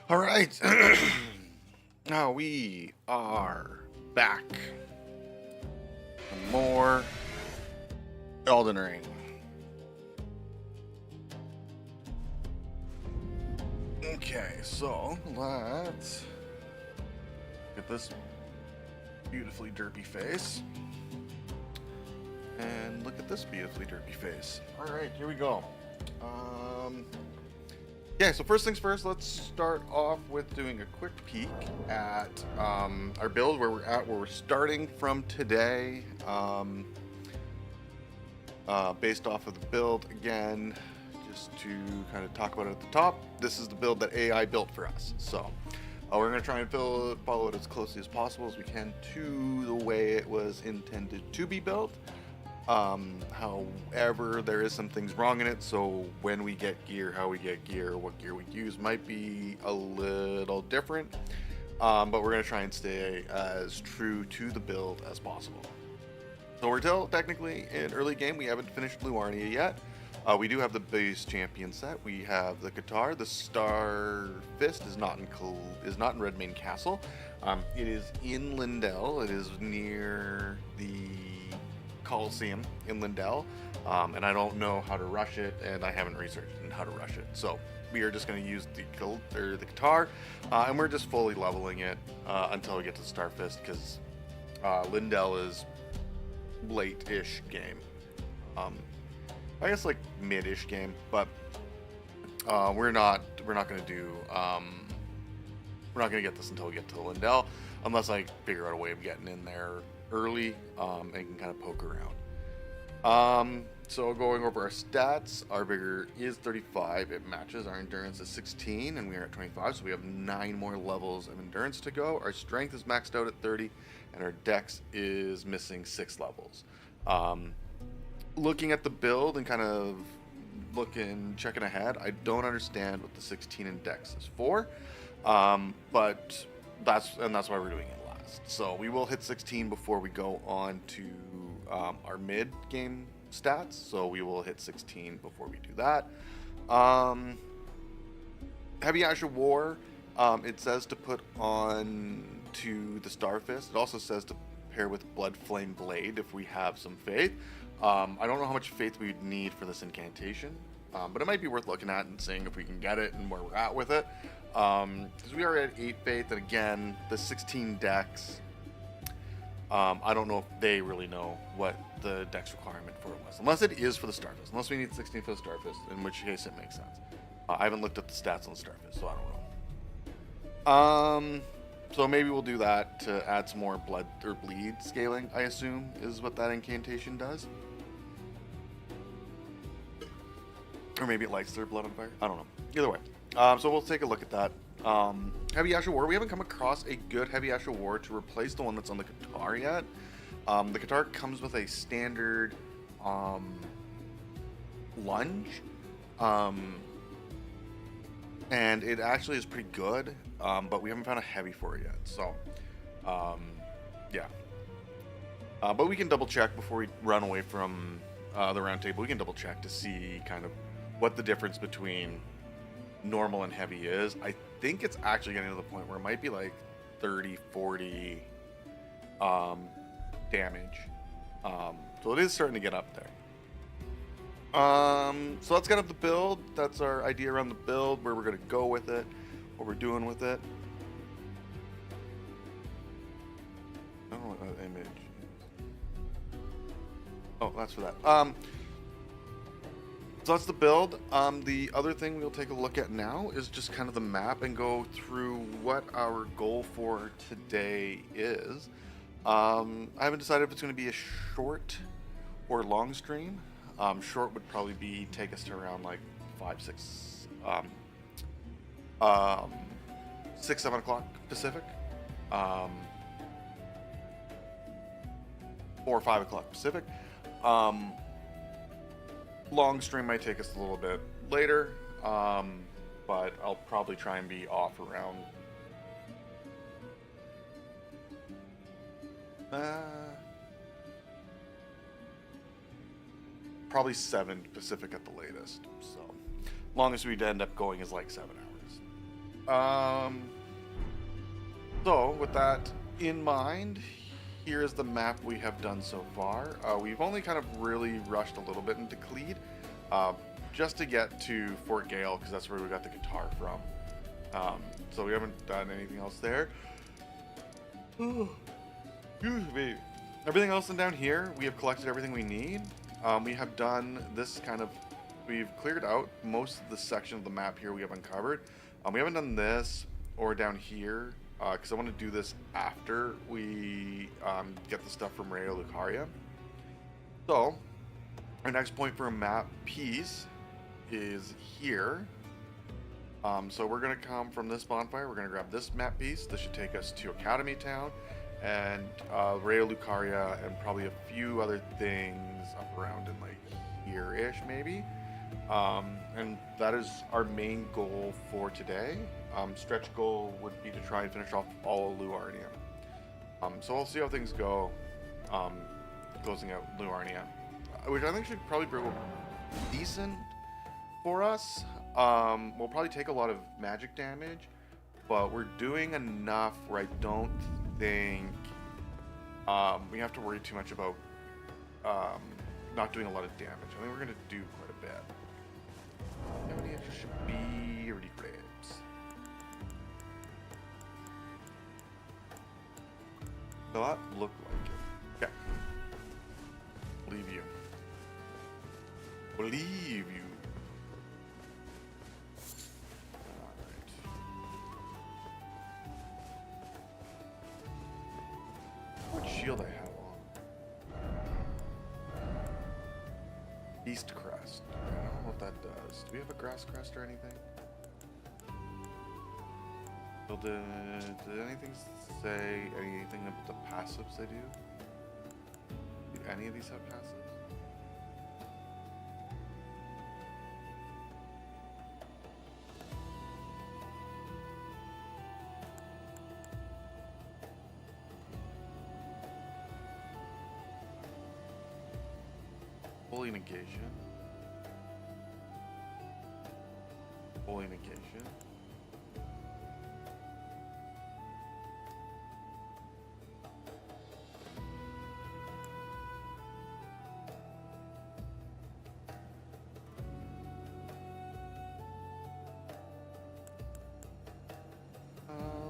All right. Now we are back. For more Elden Ring. Okay, so let's get this beautifully derpy face. And look at this beautifully derpy face. All right, here we go. Yeah, so first things first, let's start off with doing a quick peek at our build, where we're starting from today. Based off of the build, again, just to kind of talk about it at the top, this is the build that AI built for us. So we're going to try and follow it as closely as possible as we can to the way it was intended to be built. However, there is some things wrong in it, so when we get gear, how we get gear, what gear we use might be a little different, but we're going to try and stay as true to the build as possible. So we're still technically in early game. We haven't finished Blue Arnia yet. We do have the base champion set. We have the guitar. The Star Fist is not in Redmane Castle. It is in Lindell. It is near the Coliseum in Lindell, and I don't know how to rush it, and I haven't researched on how to rush it. So we are just going to use the guitar, and we're just fully leveling it until we get to the Star Fist, because Lindell is late-ish game. I guess like mid-ish game, but we're not going to do we're not going to get this until we get to Lindell, unless I figure out a way of getting in there early and can kind of poke around. So going over our stats, our vigor is 35. It matches. Our endurance is 16, and we are at 25, so we have 9 more levels of endurance to go. Our strength is maxed out at 30, and our dex is missing 6 levels. Looking at the build and kind of checking ahead, I don't understand what the 16 in dex is for, but that's why we're doing it last. So we will hit 16 before we go on to our mid game stats. So we will hit 16 before we do that. Heavy Ash of War, it says to put on to the Star Fist. It also says to pair with Blood Flame Blade if we have some faith. I don't know how much faith we would need for this incantation, but it might be worth looking at and seeing if we can get it and where we're at with it. Because we are at 8 faith, and again, the 16 dex, I don't know if they really know what the dex requirement for it was, unless it is for the Star Fist, unless we need 16 for the Star Fist, in which case it makes sense. I haven't looked at the stats on the Star Fist, so I don't know. So maybe we'll do that to add some more blood or bleed scaling, I assume, is what that incantation does. Or maybe it lights their blood on fire. I don't know. Either way. So we'll take a look at that. Heavy Ash of War. We haven't come across a good Heavy Ash of War to replace the one that's on the guitar yet. The guitar comes with a standard lunge. And it actually is pretty good, but we haven't found a heavy for it yet. So, yeah. But we can double check before we run away from the round table. We can double check to see kind of what the difference between normal and heavy is. I think it's actually getting to the point where it might be like 30, 40 damage. So it is starting to get up there. So let's get up the build. That's our idea around the build, where we're going to go with it, what we're doing with it. I don't know what that image is. Oh, that's for that. So that's the build. The other thing we'll take a look at now is just kind of the map and go through what our goal for today is. I haven't decided if it's going to be a short or long stream. Short would probably be take us to around like 7 o'clock Pacific, or 5 o'clock Pacific. Long stream might take us a little bit later, but I'll probably try and be off around probably 7 Pacific at the latest. So longest we'd end up going is like 7 hours. Um, so with that in mind, here is the map we have done so far. We've only kind of really rushed a little bit into Cleed, just to get to Fort Gale, because that's where we got the guitar from. So we haven't done anything else there. Excuse me. Everything else down here, we have collected everything we need. We have done this kind of, we've cleared out most of the section of the map here we have uncovered. We haven't done this or down here, because I want to do this after we get the stuff from Rayo Lucaria. So, our next point for a map piece is here. So we're going to come from this bonfire, we're going to grab this map piece. This should take us to Academy Town and Rayo Lucaria and probably a few other things up around in like here-ish maybe. And that is our main goal for today. Stretch goal would be to try and finish off all of Luarnia. So we'll see how things go closing out Luarnia, which I think should probably be decent for us. We'll probably take a lot of magic damage, but we're doing enough where I don't think we have to worry too much about not doing a lot of damage. I think we're going to do quite a bit. How many extra should be already grabs? Does that look like it? Okay. Believe you. Believe you. What shield I have on? Beast Crest. I don't know what that does. Do we have a grass crest or anything? Well, did anything say anything about the passives they do? Do any of these have passives? Holy negation. Holy negation.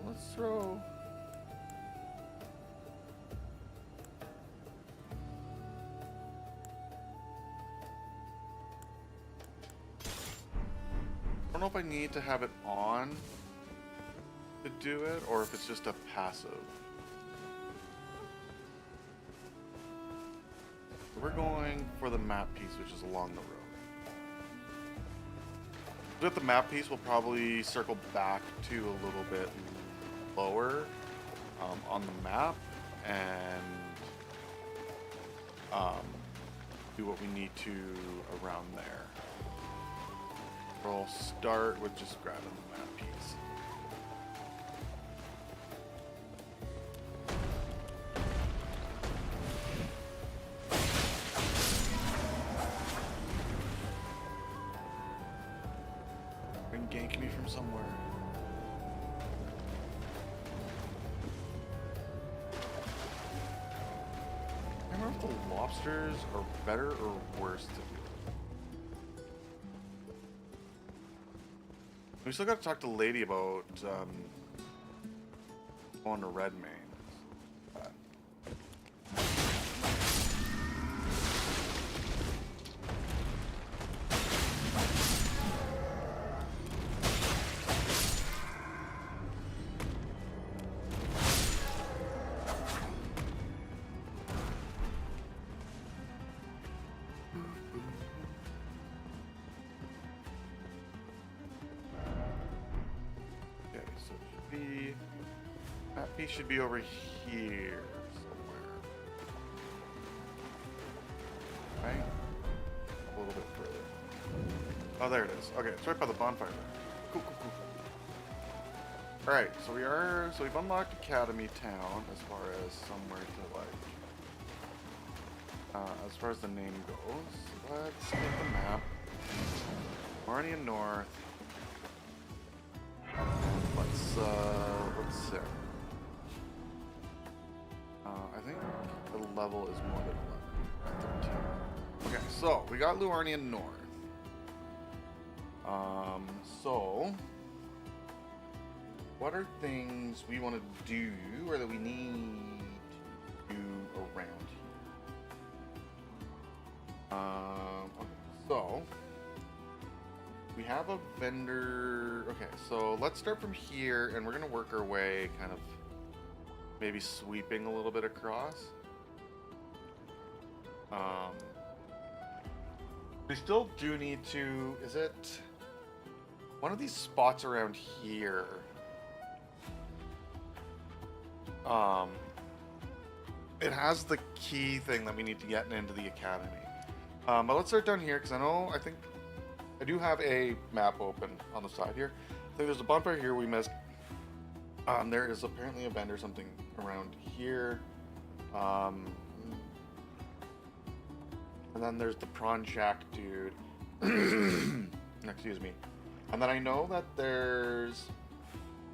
Let's throw. I don't know if I need to have it on to do it, or if it's just a passive. We're going for the map piece, which is along the road. With the map piece, we'll probably circle back to a little bit lower on the map and do what we need to around there. We'll start with just grabbing the map piece. Been ganking me from somewhere. I don't know if the lobsters are better or worse to do. We still got to talk to Lady about going to Red Main. That piece should be over here somewhere. Right? A little bit further. Oh, there it is. Okay, it's right by the bonfire. Cool, cool, cool. Alright, so we've unlocked Academy Town as far as somewhere to like, as far as the name goes. Let's get the map. Marnia North. let's see. I think the level is more than 11. 13. Okay, so we got Luarnian North. So what are things we want to do or that we need to do around here? Okay, so we have a vendor. Okay, so let's start from here, and we're gonna work our way kind of maybe sweeping a little bit across. We still do need to, is it one of these spots around here? It has the key thing that we need to get into the academy. But let's start down here, because I think I do have a map open on the side here. I think there's a bonfire here we missed. There is apparently a vendor or something around here. And then there's the prawn shack dude. Excuse me. And then I know that there's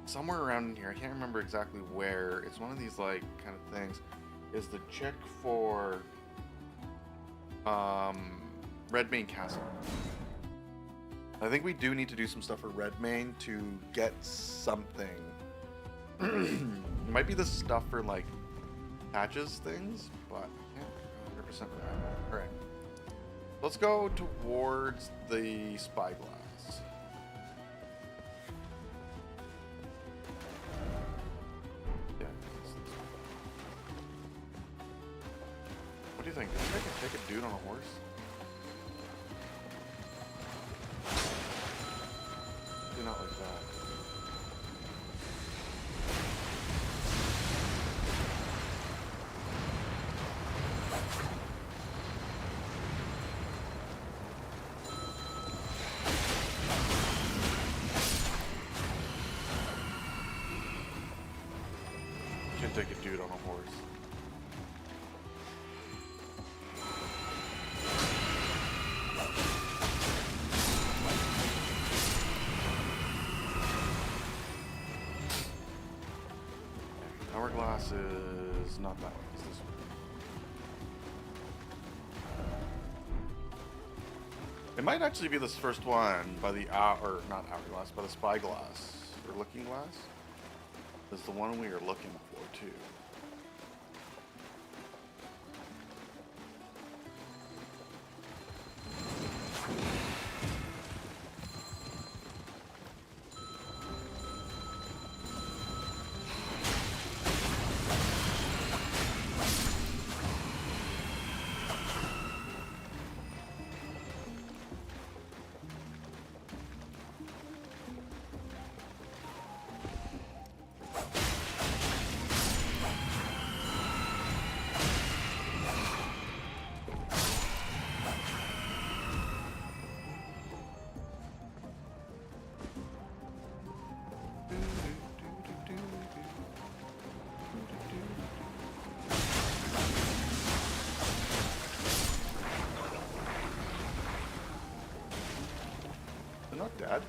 somewhere around here, I can't remember exactly where, it's one of these like kind of things, is the chick for Redmane Castle. I think we do need to do some stuff for Redmane to get something. It might be the stuff for like patches things, but I can't 100% remember. Alright. Let's go towards the spyglass. Yeah. What do you think? Do you think I can take a dude on a horse? Do not like that. Can't take a dude on a horse. Hourglass is not that one, it's this one. It might actually be this first one by the or not hourglass, by the spyglass or looking glass. Is the one we are looking for too. They're not dead.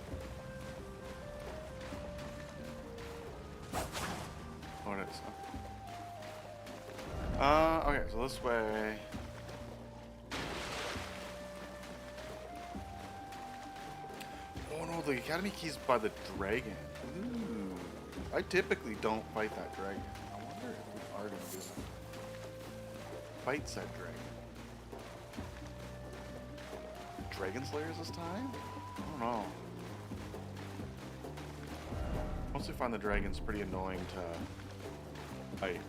Oh, it is. Okay, so this way. Oh no, the academy key's by the dragon. Ooh. I typically don't fight that dragon. I wonder if we are gonna do that. Fight said dragon. Dragon Slayers this time? I don't know. Once we find the dragons pretty annoying to fight.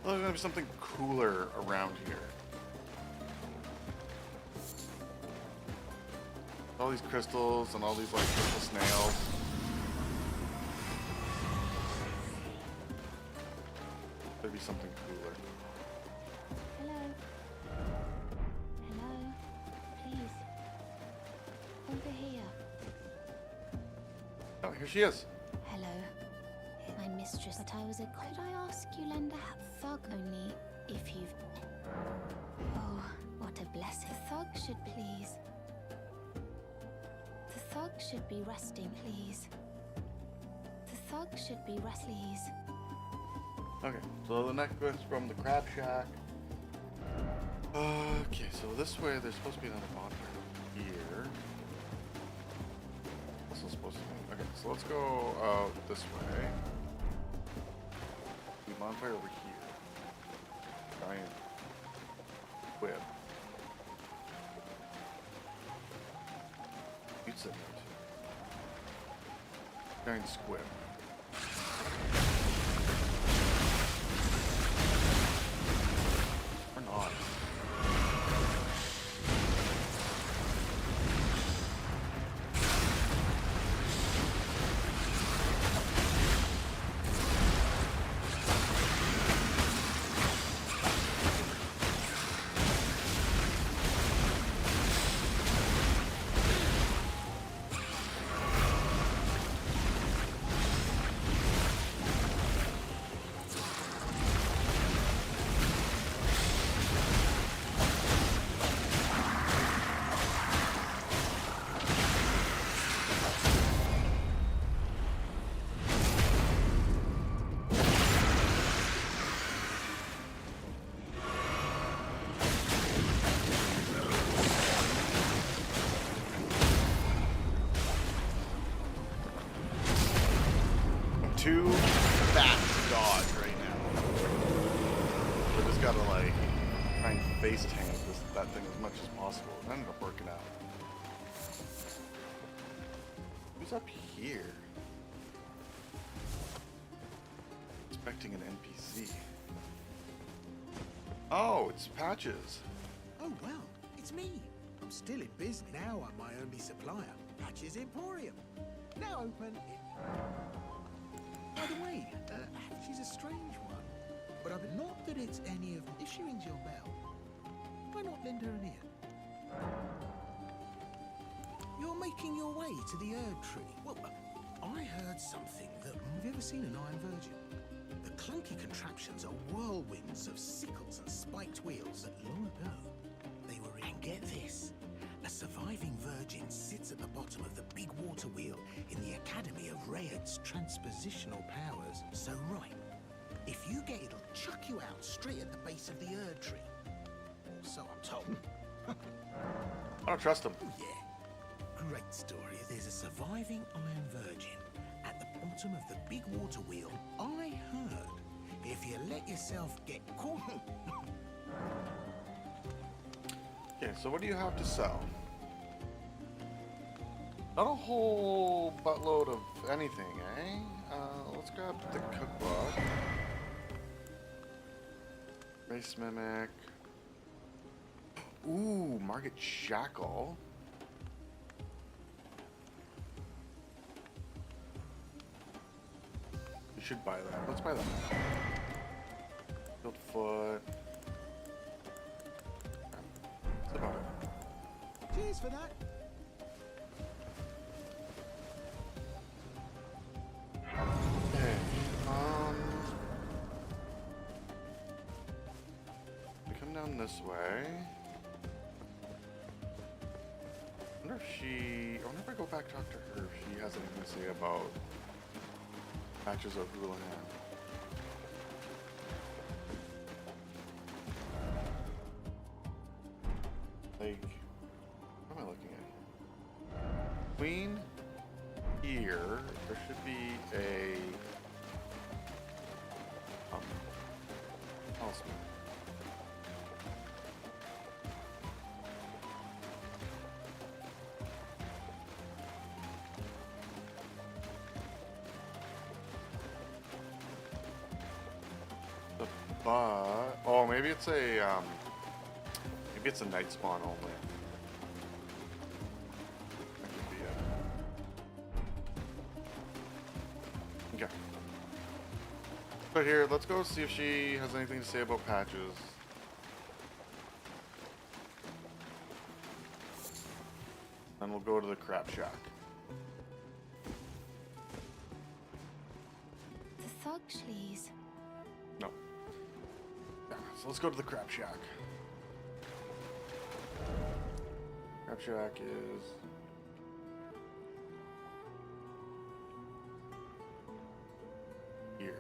There's gonna be something cooler around here. All these crystals and all these like crystal snails. There'd be something cooler. Hello. Hello. Please. Over here. Oh, here she is. Hello. My mistress, but I was a... Could I ask you lend a thug only if you've... Oh, what a blessing. The thug should please. The thug should be resting, please. The thug should be please. Okay, so the necklace from the crab shack. Okay, so this way there's supposed to be another bonfire here. This is supposed to be... Okay, so let's go out this way. The bonfire over here. Giant whip. You'd sit there too. Giant squib. Or not. Too fat to dodge right now. So I just gotta like try and face tank that thing as much as possible. It ended up working out. Who's up here? Expecting an NPC. Oh, it's Patches. Oh, well, it's me. I'm still in business. Now I'm my only supplier. Patches Emporium. Now open in... By the way, she's a strange one. But I've not that it's any of... If she rings your bell, why not lend her an ear? You're making your way to the Erd Tree. Well, I heard something that... Have you ever seen an Iron Virgin? The clunky contraptions are whirlwinds of sickles and spiked wheels that long ago they were in. And get this, a surviving virgin sits at the bottom of the big water wheel in the Academy of Rayed's transpositional powers. So right, if you get it'll chuck you out straight at the base of the Erd Tree. So I'm told. I don't trust him. Yeah, great story. There's a surviving Iron Virgin at the bottom of the big water wheel. I heard if you let yourself get caught. Okay, so what do you have to sell? Not a whole buttload of anything, eh? Let's grab the cookbook. Race Mimic. Ooh, Market Shackle. We should buy that. Let's buy that. Build foot. That's about it. Cheers for that. Okay. We come down this way. I wonder if I wonder if I go back talk to her if she has anything to say about Patches of Houlihan. Like, what am I looking at? Queen here. There should be a talisman. But oh, maybe it's a night spawn only. That could be it. Okay. But here, let's go see if she has anything to say about patches. Then we'll go to the crab shack. The thug schlees. No. Yeah, so let's go to the crab shack. Crab shack is here.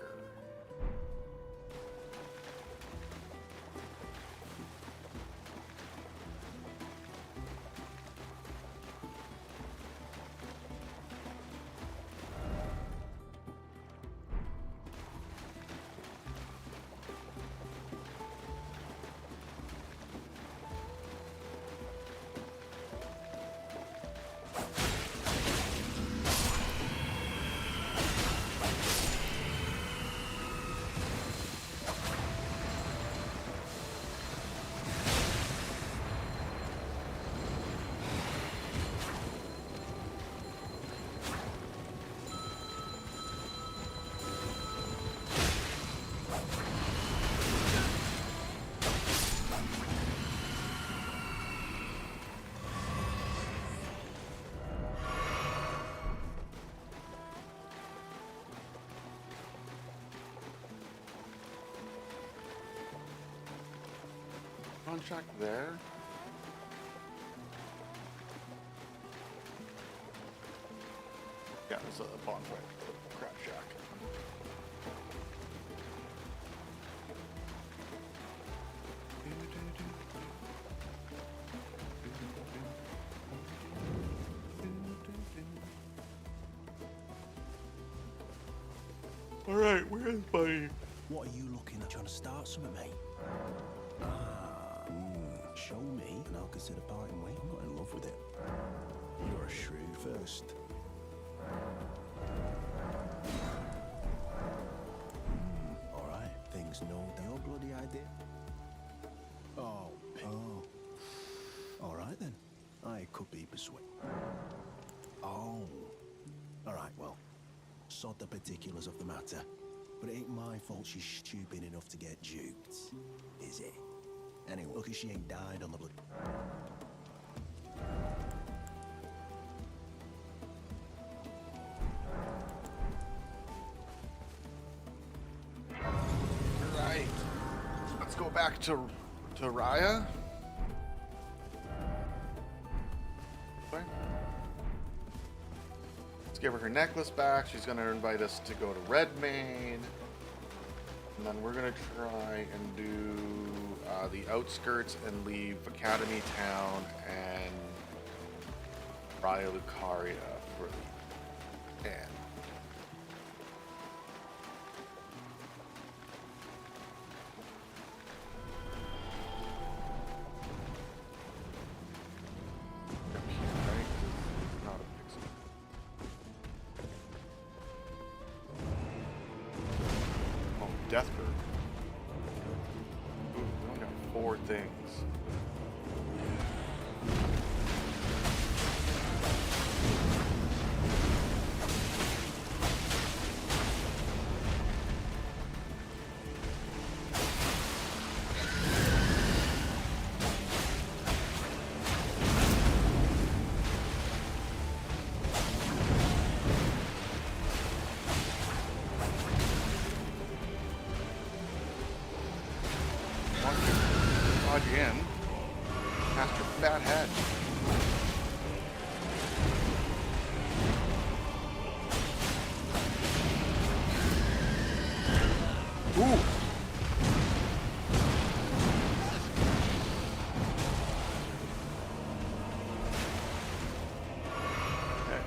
Contract there. Yeah, there's a bonfire, a crab shack. All right, where's Buddy? What are you looking at? Trying to start something, mate? Show me, and I'll consider parting ways. I'm not in love with it. You're a shrewd first. All right, things no bloody idea. Oh. All right then. I could be persuaded. Oh. All right, well, sod the particulars of the matter. But it ain't my fault she's stupid enough to get duped, is it? Anyway, look, she ain't died on the blood. Right. Let's go back to Raya. Okay. Let's give her necklace back. She's gonna invite us to go to Redmane. And then we're gonna try and do the outskirts and leave Academy Town and Raya Lucaria for the end. Deathbird. Ooh, we only got 4 things. Again, past your fat head. Ooh. Okay.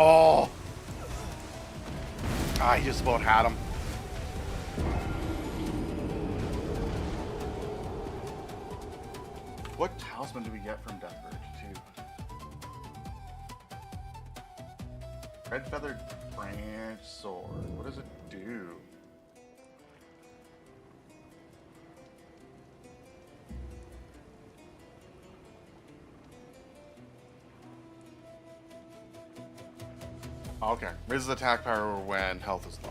Oh! I just about had him. What talisman do we get from Deathbird, too? Red Feathered Branch Sword. What does it do? Okay. Raises attack power when health is low.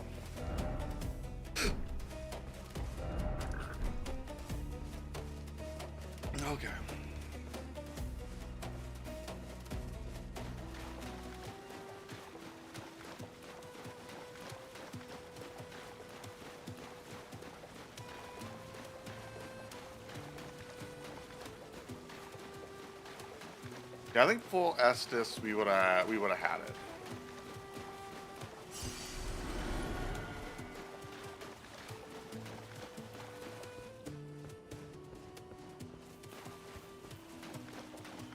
Okay. Yeah, I think full Estus we would have had it.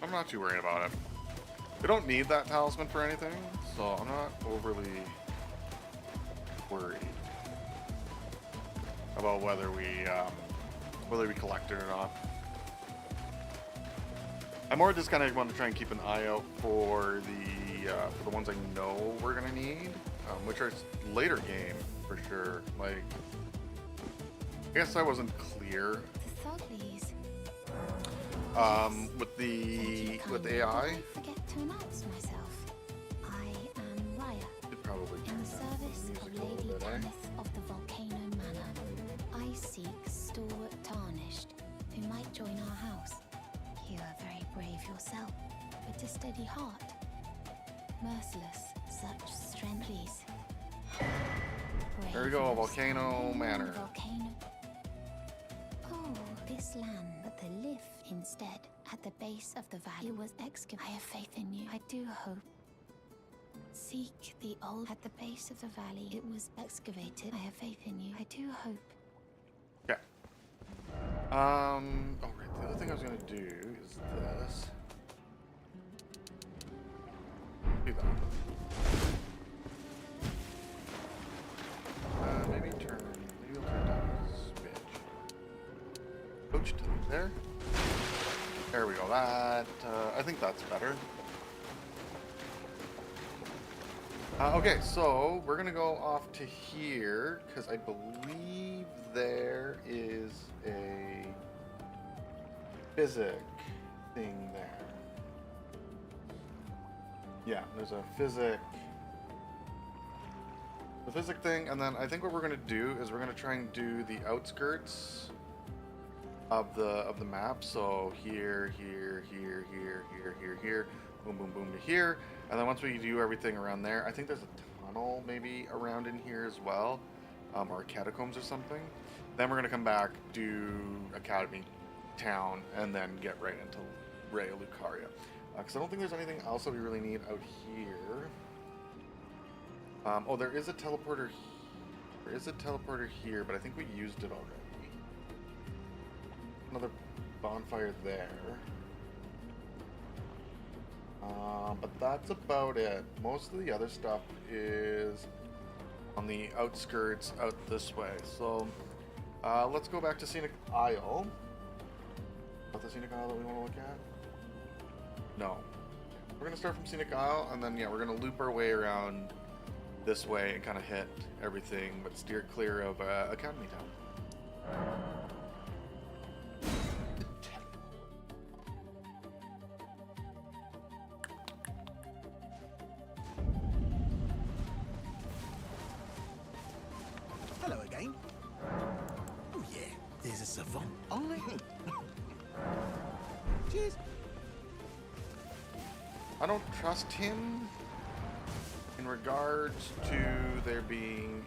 I'm not too worried about it. We don't need that talisman for anything, so I'm not overly worried about whether we collect it or not. I more just kind of want to try and keep an eye out for the ones I know we're gonna need, which are later game for sure. Like, I guess I wasn't clear. The Thuglies. With AI. I forget to announce myself. I am Raya. Should probably In turn the down service the of music a Lady little bit, eh? Tanith of the Volcano Manor, I seek stalwart Tarnished, who might join our house. You are very brave yourself, but a steady heart. Merciless, such strength, please. There we go, Brave Volcano most Manor. Volcano. Oh, this land, but the lift instead, at the base of the valley, it was excavated. I have faith in you. I do hope. Seek the old at the base of the valley. It was excavated. I have faith in you. I do hope. Okay. Oh right, the other thing I was gonna do is this. Do that. Maybe we'll turn down a smidge. Coach to there. There we go. That I think that's better. Okay, so we're gonna go off to here because I believe there is a physic thing there. Yeah, there's a physic thing, and then I think what we're gonna do is we're gonna try and do the outskirts of the map. So here, boom, boom, boom to here, and then once we do everything around there, I think there's a tunnel maybe around in here as well, or catacombs or something. Then we're gonna come back, do Academy Town, and then get right into Ray Lucaria. Because I don't think there's anything else that we really need out here. Oh, there is a teleporter. There is a teleporter here, but I think we used it already. Another bonfire there. But that's about it. Most of the other stuff is on the outskirts out this way. So let's go back to Scenic Isle. Is that the Scenic Isle that we want to look at? No. We're going to start from Scenic Isle, and then, yeah, we're going to loop our way around this way and kind of hit everything, but steer clear of Academy Town. Hello again. Oh yeah, there's a savant. Cheers. I don't trust him in regards to there being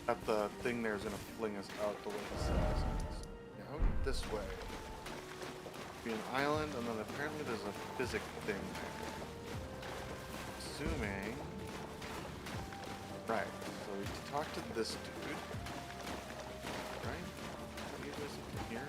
that the thing there is going to fling us out the way it says. Out this way. Be an island, and then apparently there's a physic thing there. Assuming. Right, so we talk to this dude. Right? Can we do this here?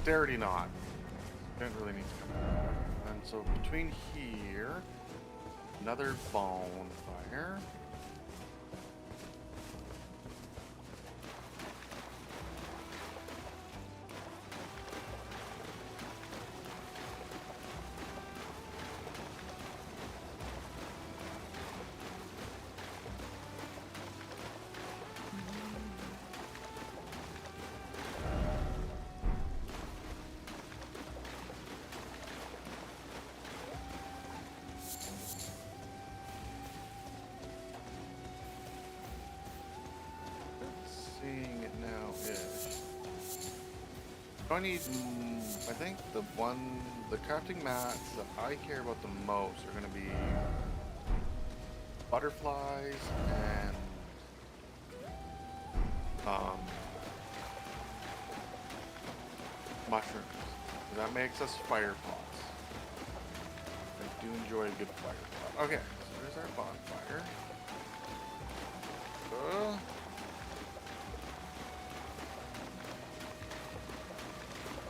dexterity not. Don't really need to come back. And so between here, another bonfire. Seeing it now is. I need, I think the crafting mats that I care about the most are going to be butterflies and mushrooms. That makes us fire pots. I do enjoy a good fire pot. Okay, so there's our bonfire.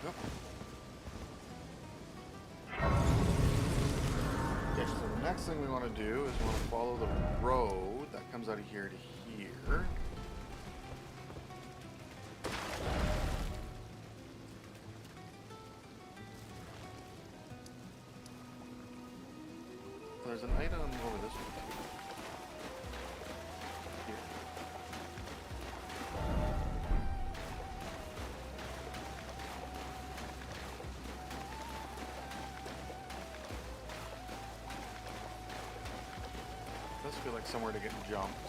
Yep. Okay, so the next thing we want to do is we want to follow the road that comes out of here to here. There's an item over this way too. Here. Does feel like somewhere to get jumped.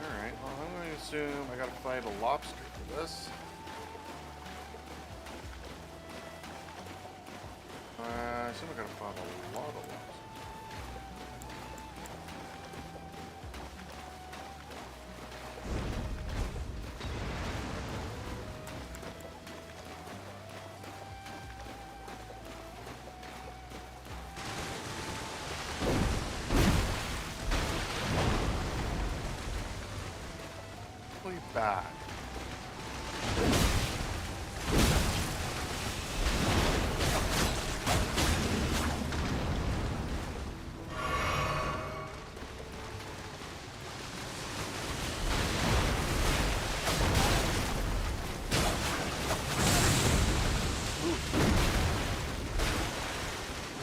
Alright, well I'm going to assume I gotta fight a lobster for this. I assume I gotta fight a lot of lobsters. Back.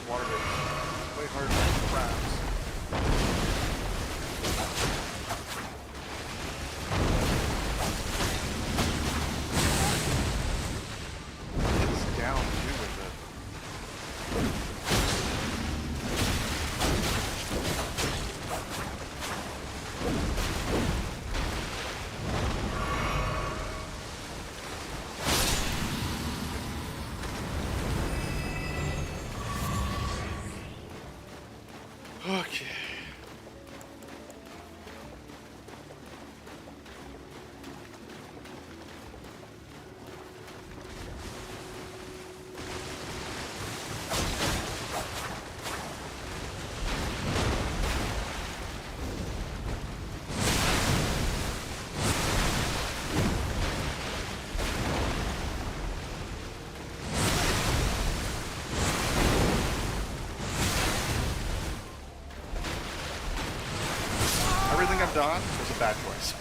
Water bit. Way harder than crabs. Okay. Everything I've done was a bad choice.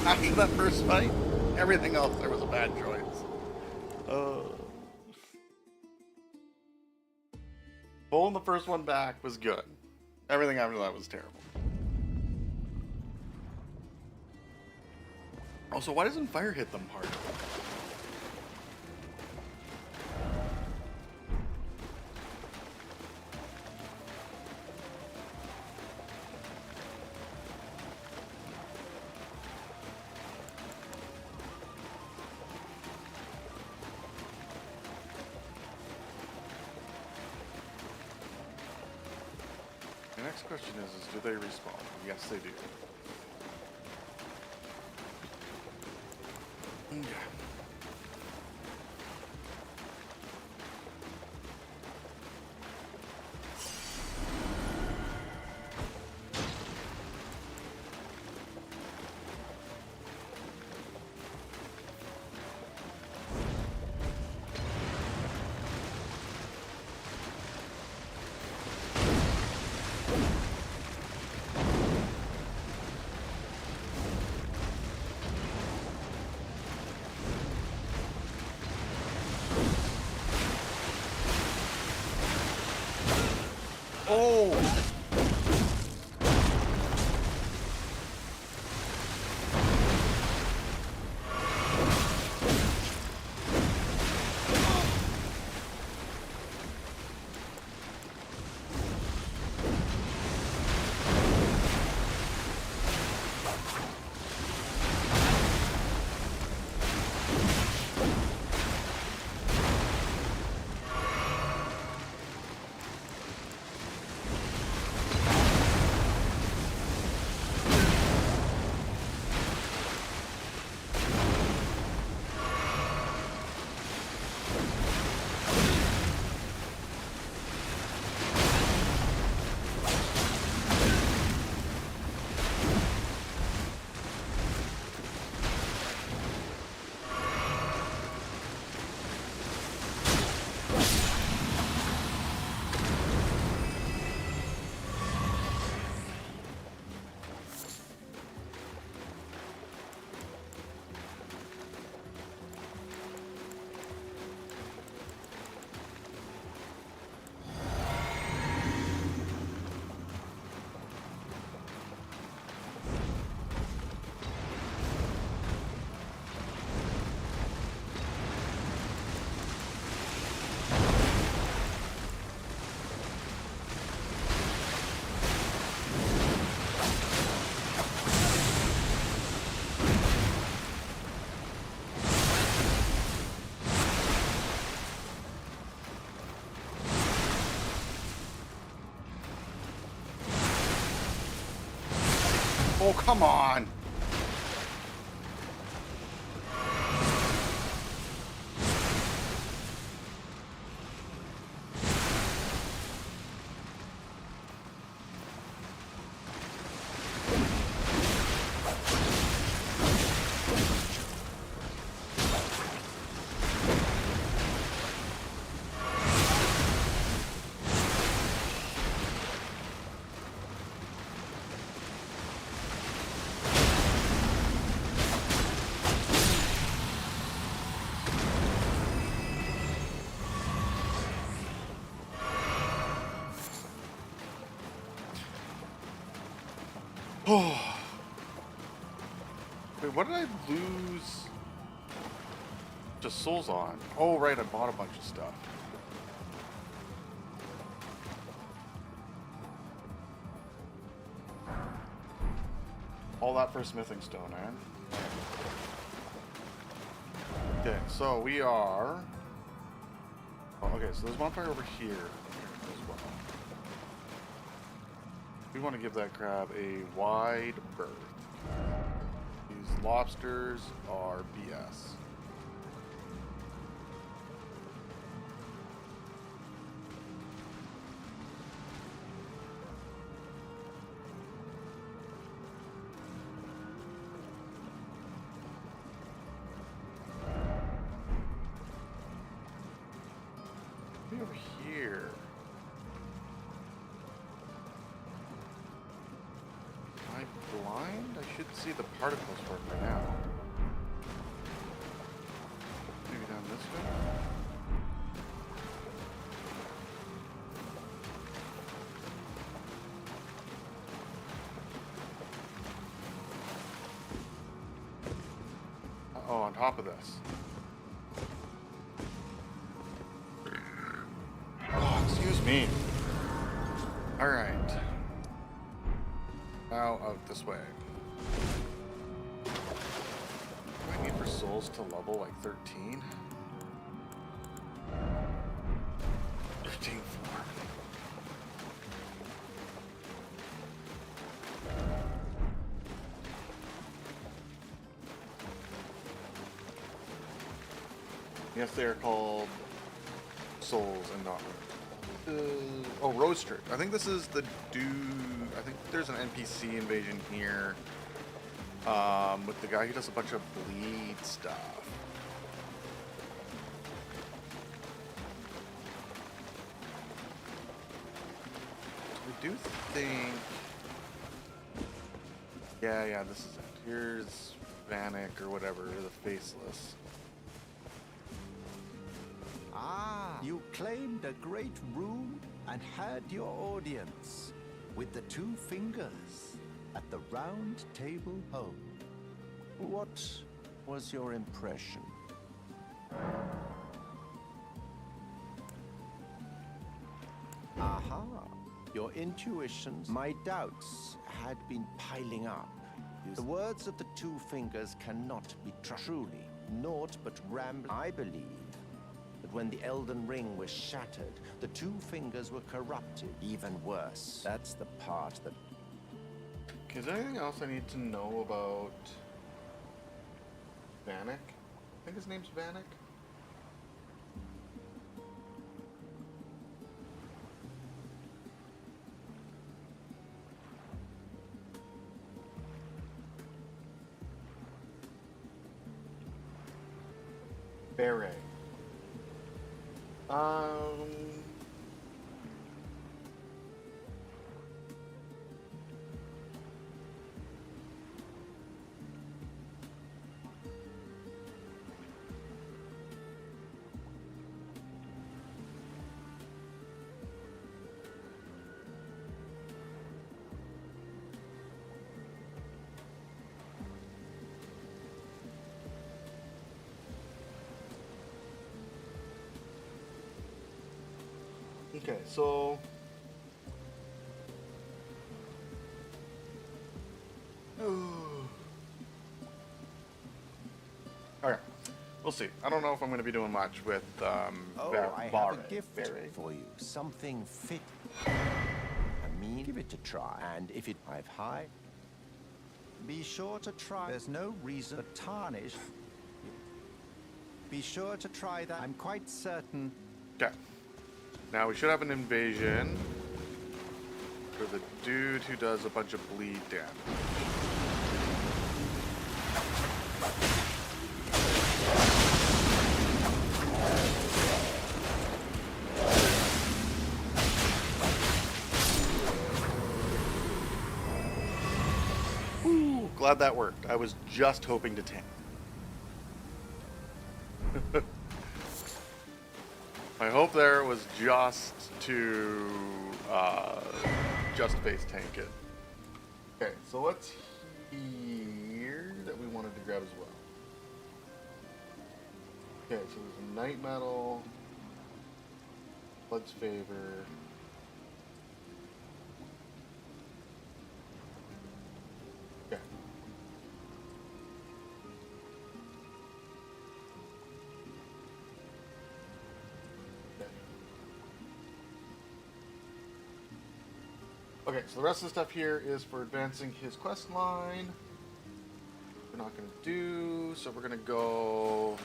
After that first fight, everything else there was a bad choice. Pulling the first one back was good. Everything after that was terrible. Also, why doesn't fire hit them harder? The next question is do they respawn? Yes, they do. Okay. Oh! Oh, come on! Oh. Wait, what did I lose just souls on? Oh, right, I bought a bunch of stuff. All that for a smithing stone, man. Okay, so we are... Oh, okay, so there's one fire over here as well. We want to give that crab a wide berth. These lobsters are BS. Over here. Am I blind? I should see the particles work right now. Maybe down this way? Uh-oh, on top of this. Excuse me. Alright. Now out this way. I need for souls to level like 13. 13 4. Yes, they are called souls and not oh, roaster. I think this is the dude. I think there's an NPC invasion here with the guy who does a bunch of bleed stuff. I do think... Yeah, this is it. Here's Vanek or whatever, the Faceless. Ah, you claimed a great rune? and had your audience with the two fingers at the round table home. What was your impression? Aha, your intuitions, my doubts had been piling up. The words of the two fingers cannot be truly naught but ramble. I believe that when the Elden Ring was shattered, the two fingers were corrupted. Even worse, that's the part that... Okay, is there anything else I need to know about Vanek? I think his name's Vanek. Beret. Okay, so okay, we'll see. I don't know if I'm going to be doing much with I have a gift for you. Something fit. I mean, give it a try. And if it I've high, be sure to try. There's no reason to tarnish. Be sure to try that. I'm quite certain. Okay. Now we should have an invasion for the dude who does a bunch of bleed damage. Ooh, glad that worked. I was just hoping to tank. My hope there was just to just base tank it. Okay, so what's here that we wanted to grab as well? Okay, so there's a Night Metal, Blood's Favor. Okay. Okay, so the rest of the stuff here is for advancing his quest line. We're not going to do, so we're going to go,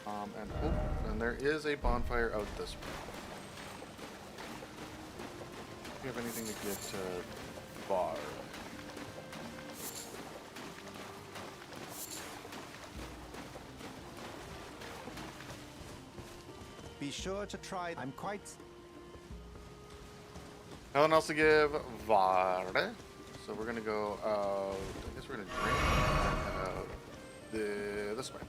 and there is a bonfire out this way. Do you have anything to get to Bar? Be sure to try. I'm quite... Nothing else to give Varde. So we're gonna go out. I guess we're gonna drink and head out this way.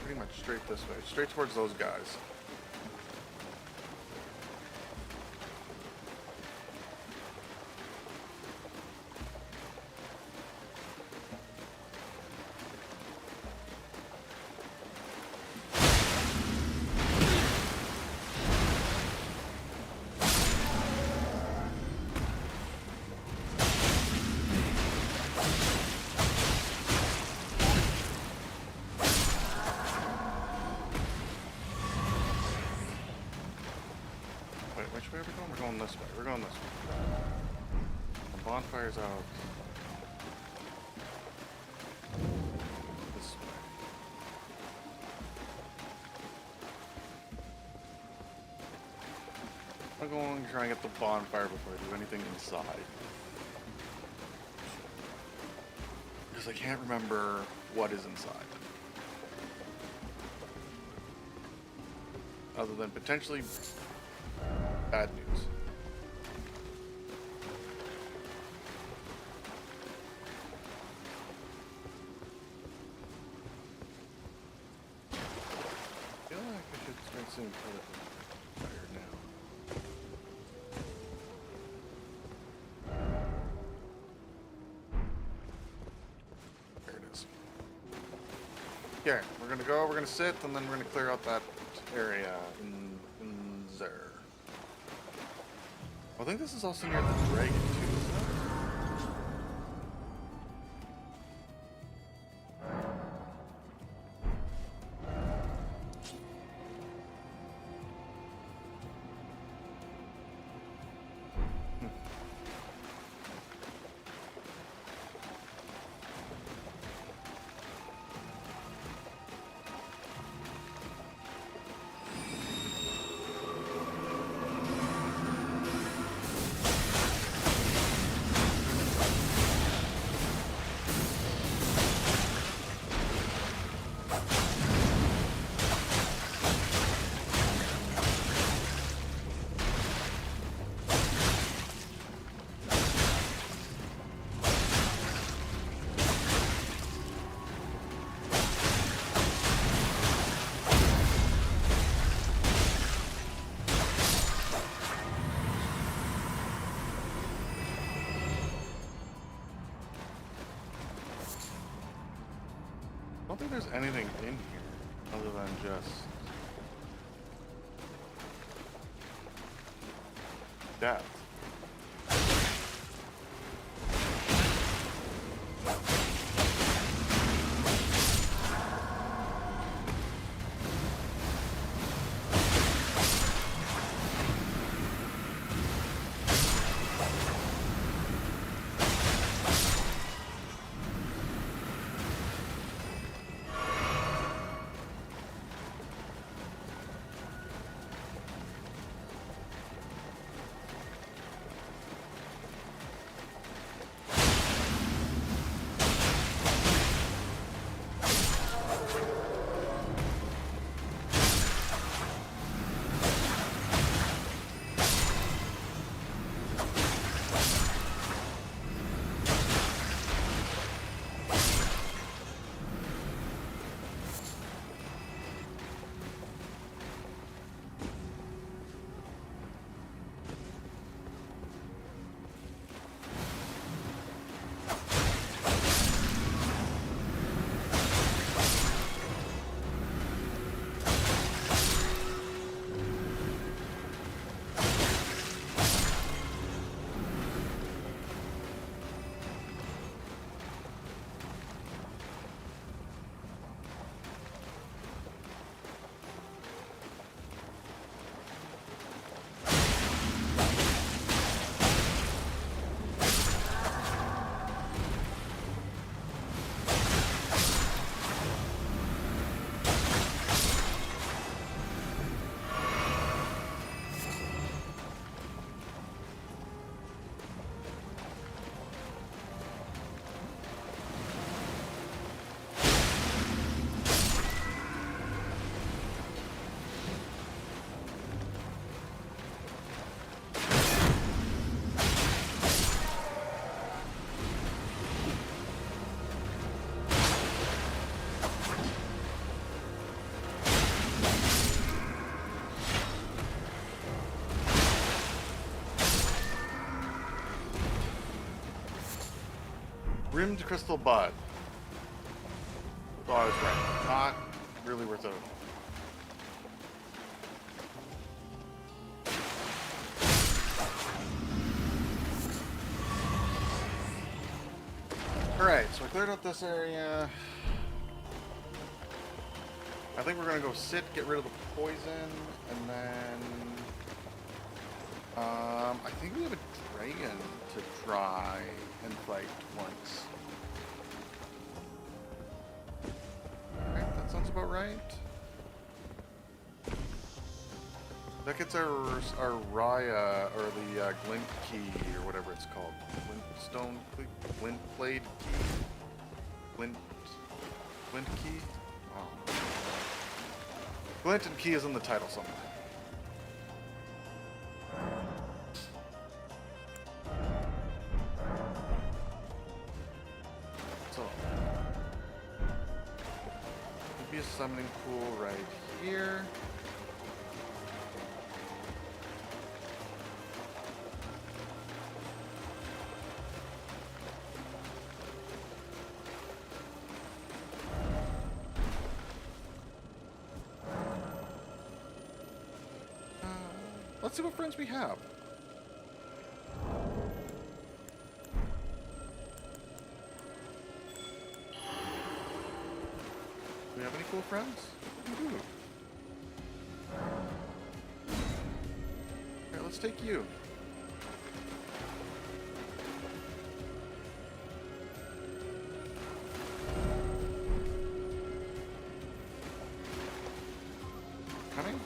Pretty much straight this way, straight towards those guys. Which way are we going? We're going this way. We're going this way. The bonfire's out. This way. I'm going to try and get the bonfire before I do anything inside. Because I can't remember what is inside. Other than potentially bad news. seems a little tired now. There it is. Okay, we're gonna go, we're gonna sit, and then we're gonna clear out that area in there. I think this is also near the dragon too, isn't it? I don't think there's anything in here other than just death. Rimmed crystal bud. Oh, I was right. Not really worth it. Alright, so I cleared out this area. I think we're gonna go sit, get rid of the poison, and then I think we have a dragon to try and fight once. Right, that sounds about right. That gets our Raya, or the glint key, or whatever it's called. Glint blade key? Glint key? Oh. Glint and key is in the title somewhere. So, maybe a summoning pool right here. Let's see what friends we have. Do we have any cool friends? We do. Alright, let's take you. Coming?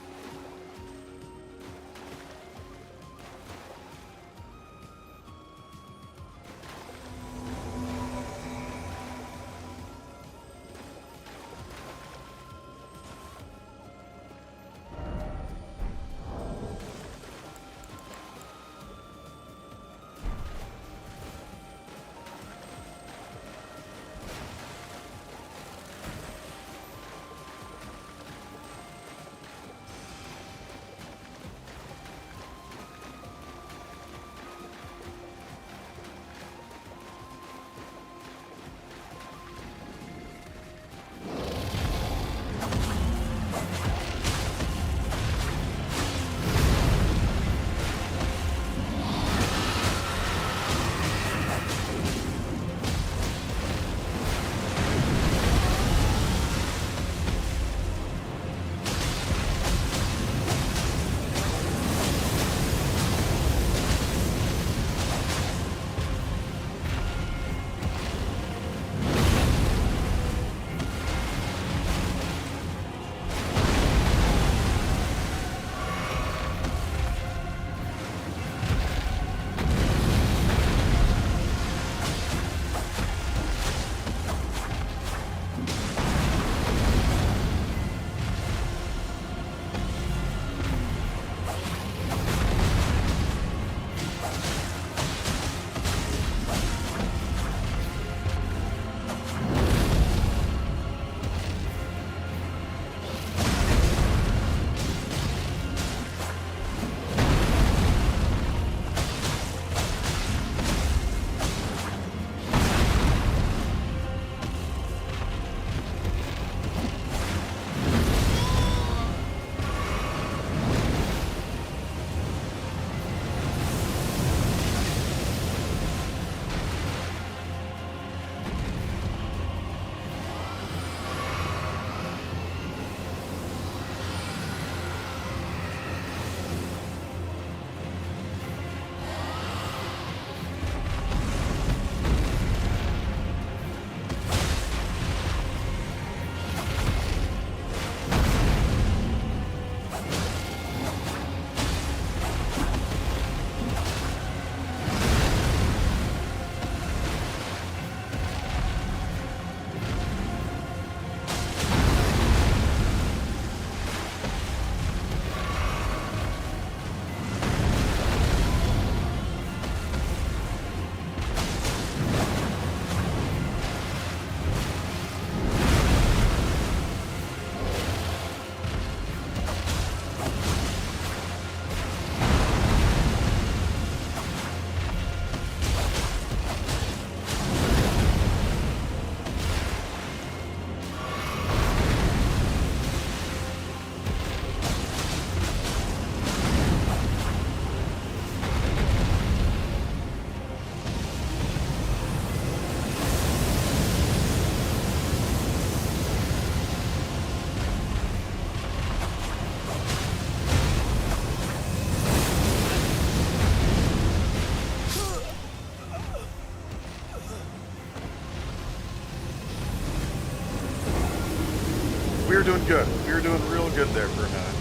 We were doing good. We were doing real good there for a minute.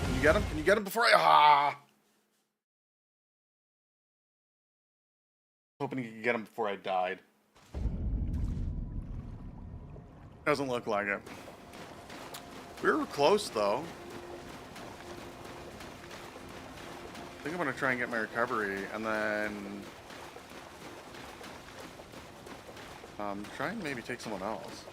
Can you get him? Can you get him before I... Ah! Hoping you could get him before I died. Doesn't look like it. We were close, though. I think I'm going to try and get my recovery, and then... try and maybe take someone else.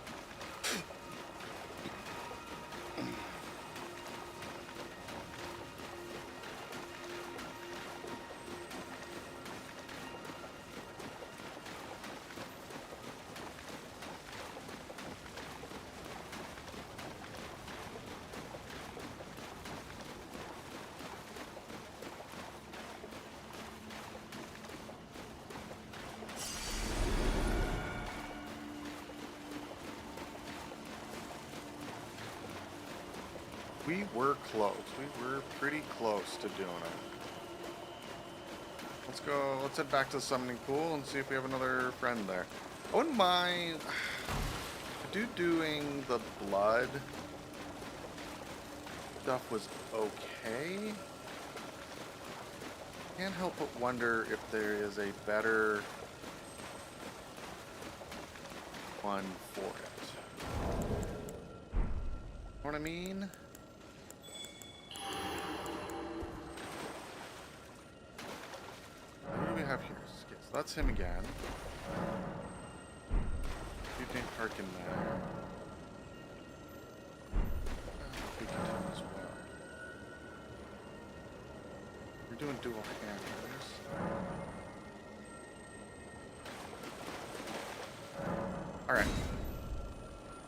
We were close. We were pretty close to doing it. Let's go. Let's head back to the summoning pool and see if we have another friend there. I wouldn't mind doing the blood stuff was okay. Can't help but wonder if there is a better one for it. Know what I mean? Who do we have here? Okay, so that's him again. You think Harkin there. We can do as well. We're doing dual hammers. Alright.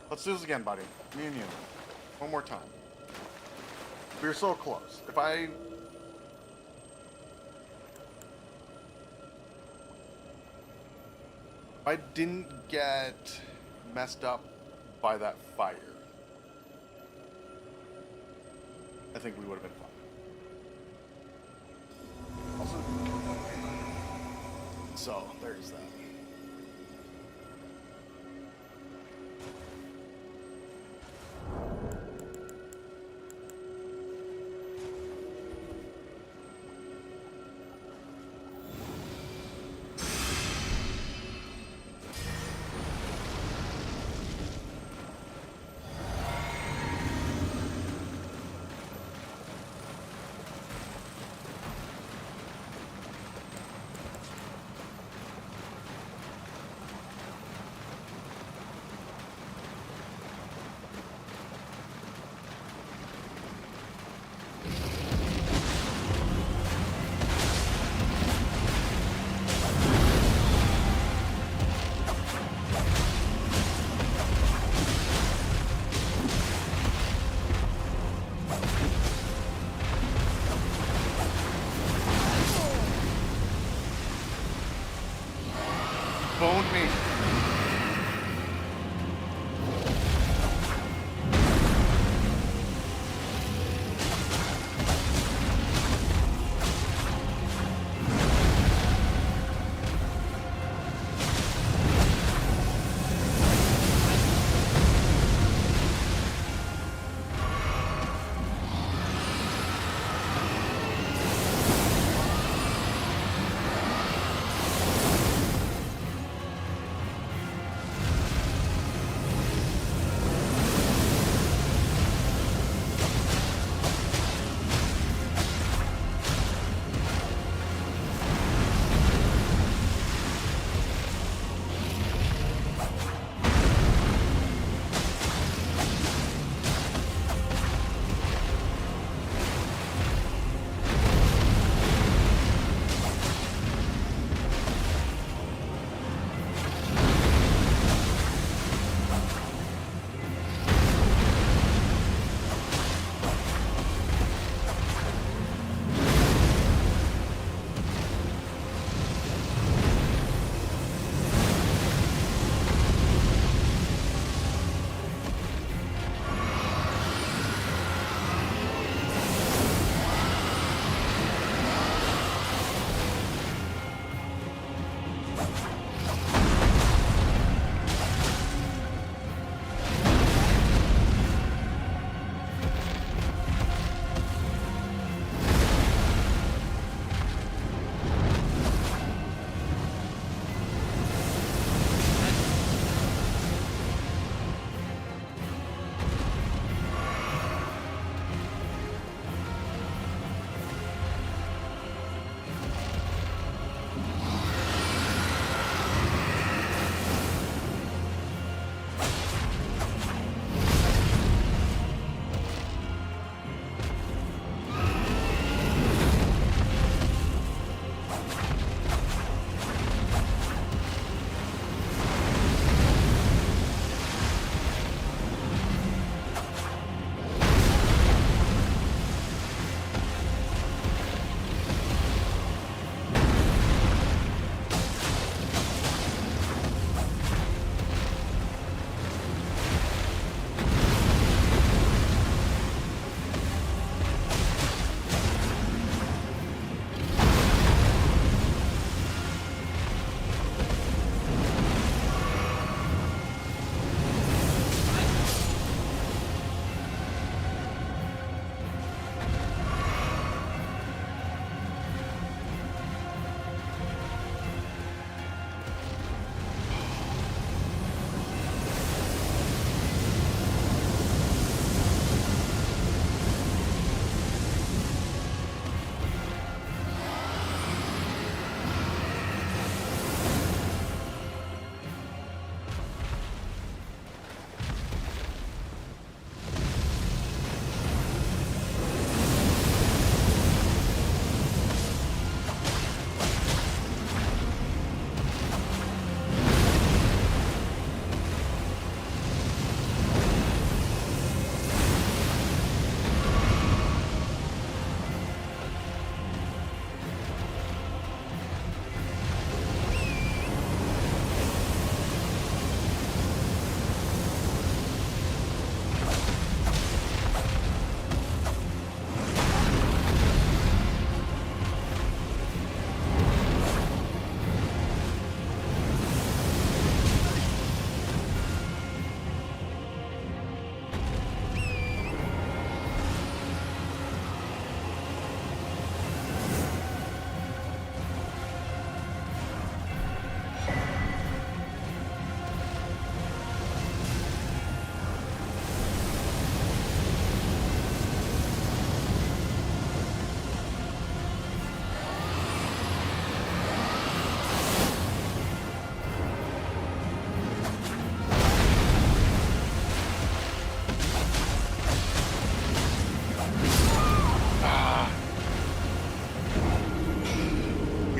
Let's do this again, buddy. Me and you. One more time. We were so close. If I didn't get messed up by that fire, I think we would have been fine. Also, so there's that. Boned me.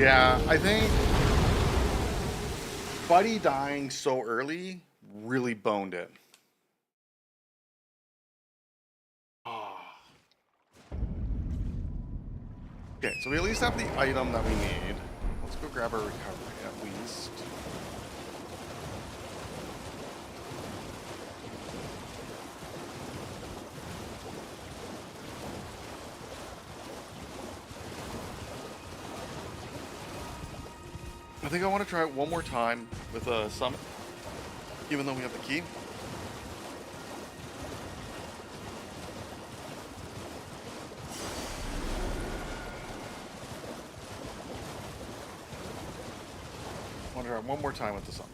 Yeah, I think Buddy dying so early really boned it. Ah. Okay, so we at least have the item that we need. Let's go grab our recovery at least. I think I want to try it one more time with a summon, even though we have the key. I want to try it one more time with the summon.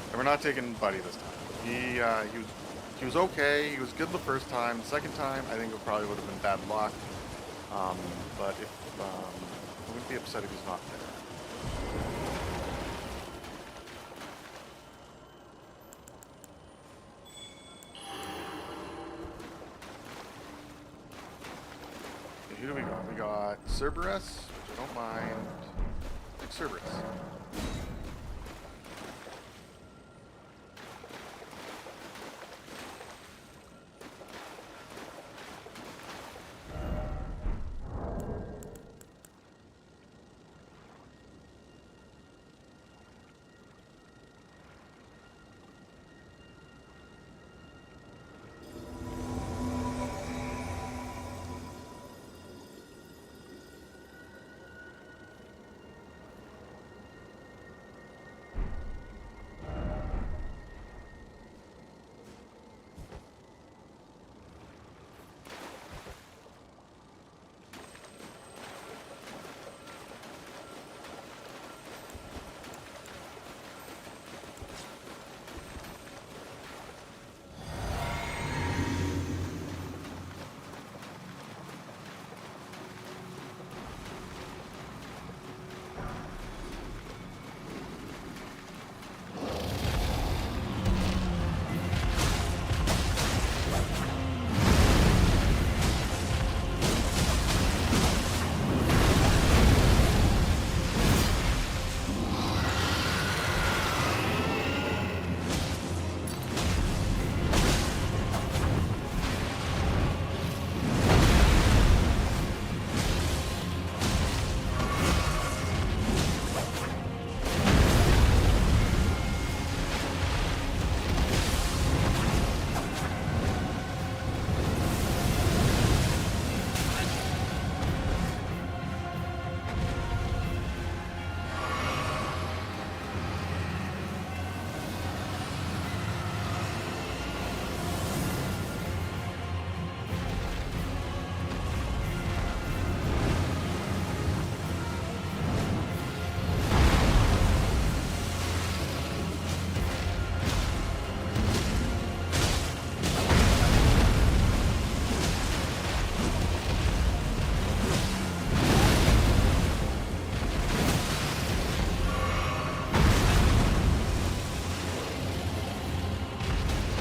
And we're not taking Buddy this time. He was okay. He was good the first time. The second time, I think it probably would have been bad luck. But if I wouldn't be upset if he's not there. Okay, who do we got? We got Cerberus, which I don't mind. Like Cerberus.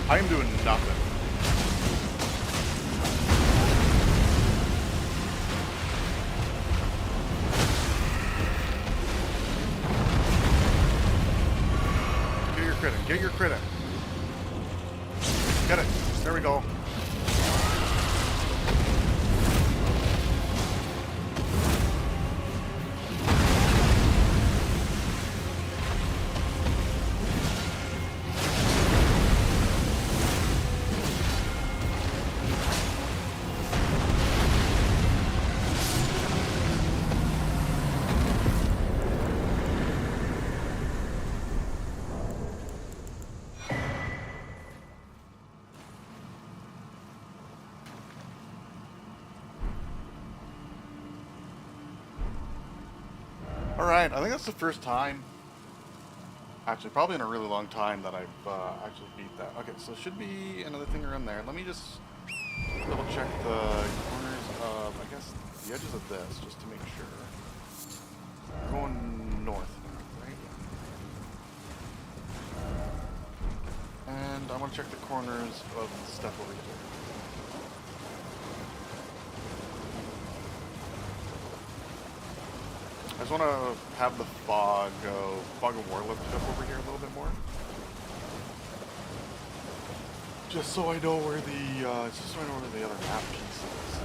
I am doing nothing. Get your crit in. Get your crit in. Get it. There we go. Alright, I think that's the first time, actually probably in a really long time, that I've actually beat that. Okay, so should be another thing around there. Let me just double check the corners of, I guess, the edges of this, just to make sure. We're going north now, right? And I want to check the corners of the stuff over here. I just want to have the fog of war lifted up over here a little bit more. Just so I know where the other map piece is.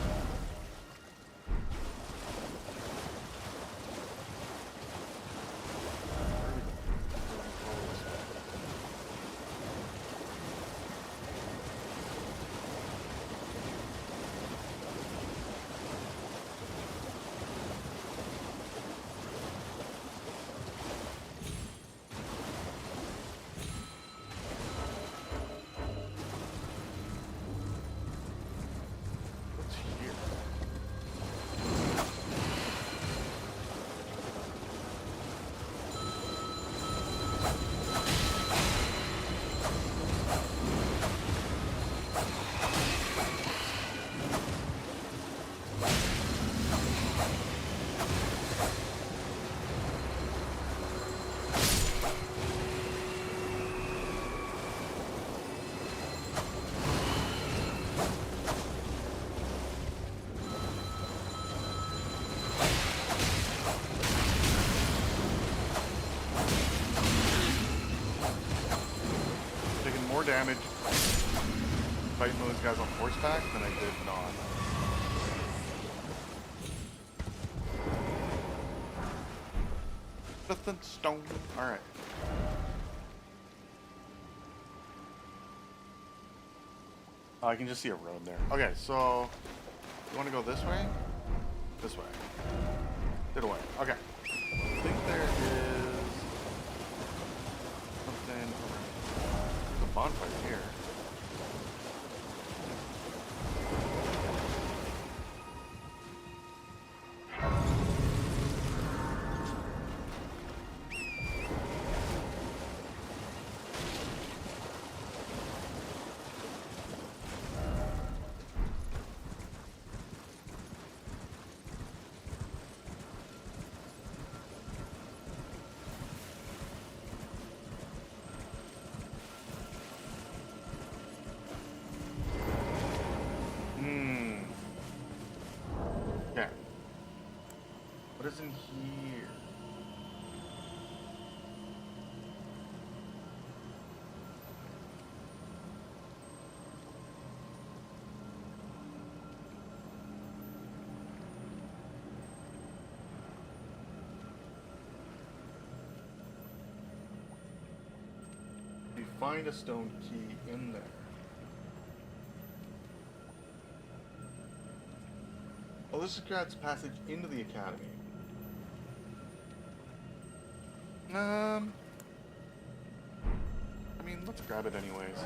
More damage fighting those guys on horseback than I did not. Nothing stone. Alright. Oh, I can just see a road there. Okay, so you want to go this way? This way. Did away. Okay. I think there is something. There's a bonfire here. Okay. What is in here? You find a stone key in there. Oh, this is Grad's passage into the academy. I mean, let's grab it anyways.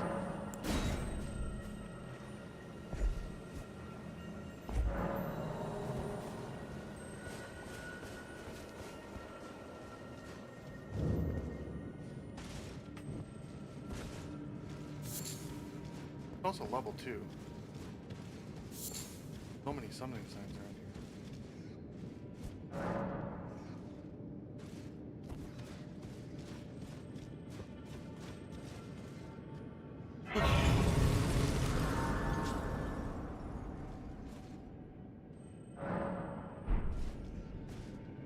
Also level 2. So many summoning signs around here.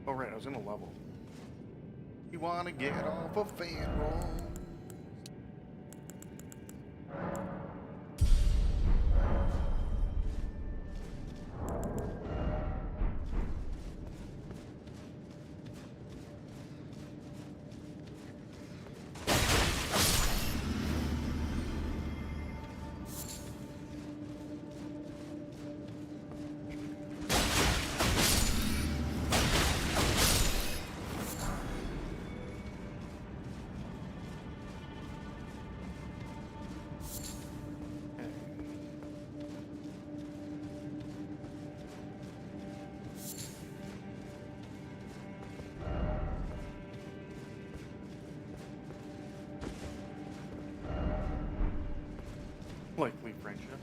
Oh right, I was gonna level. You wanna get off a fan roll? Likely friendship.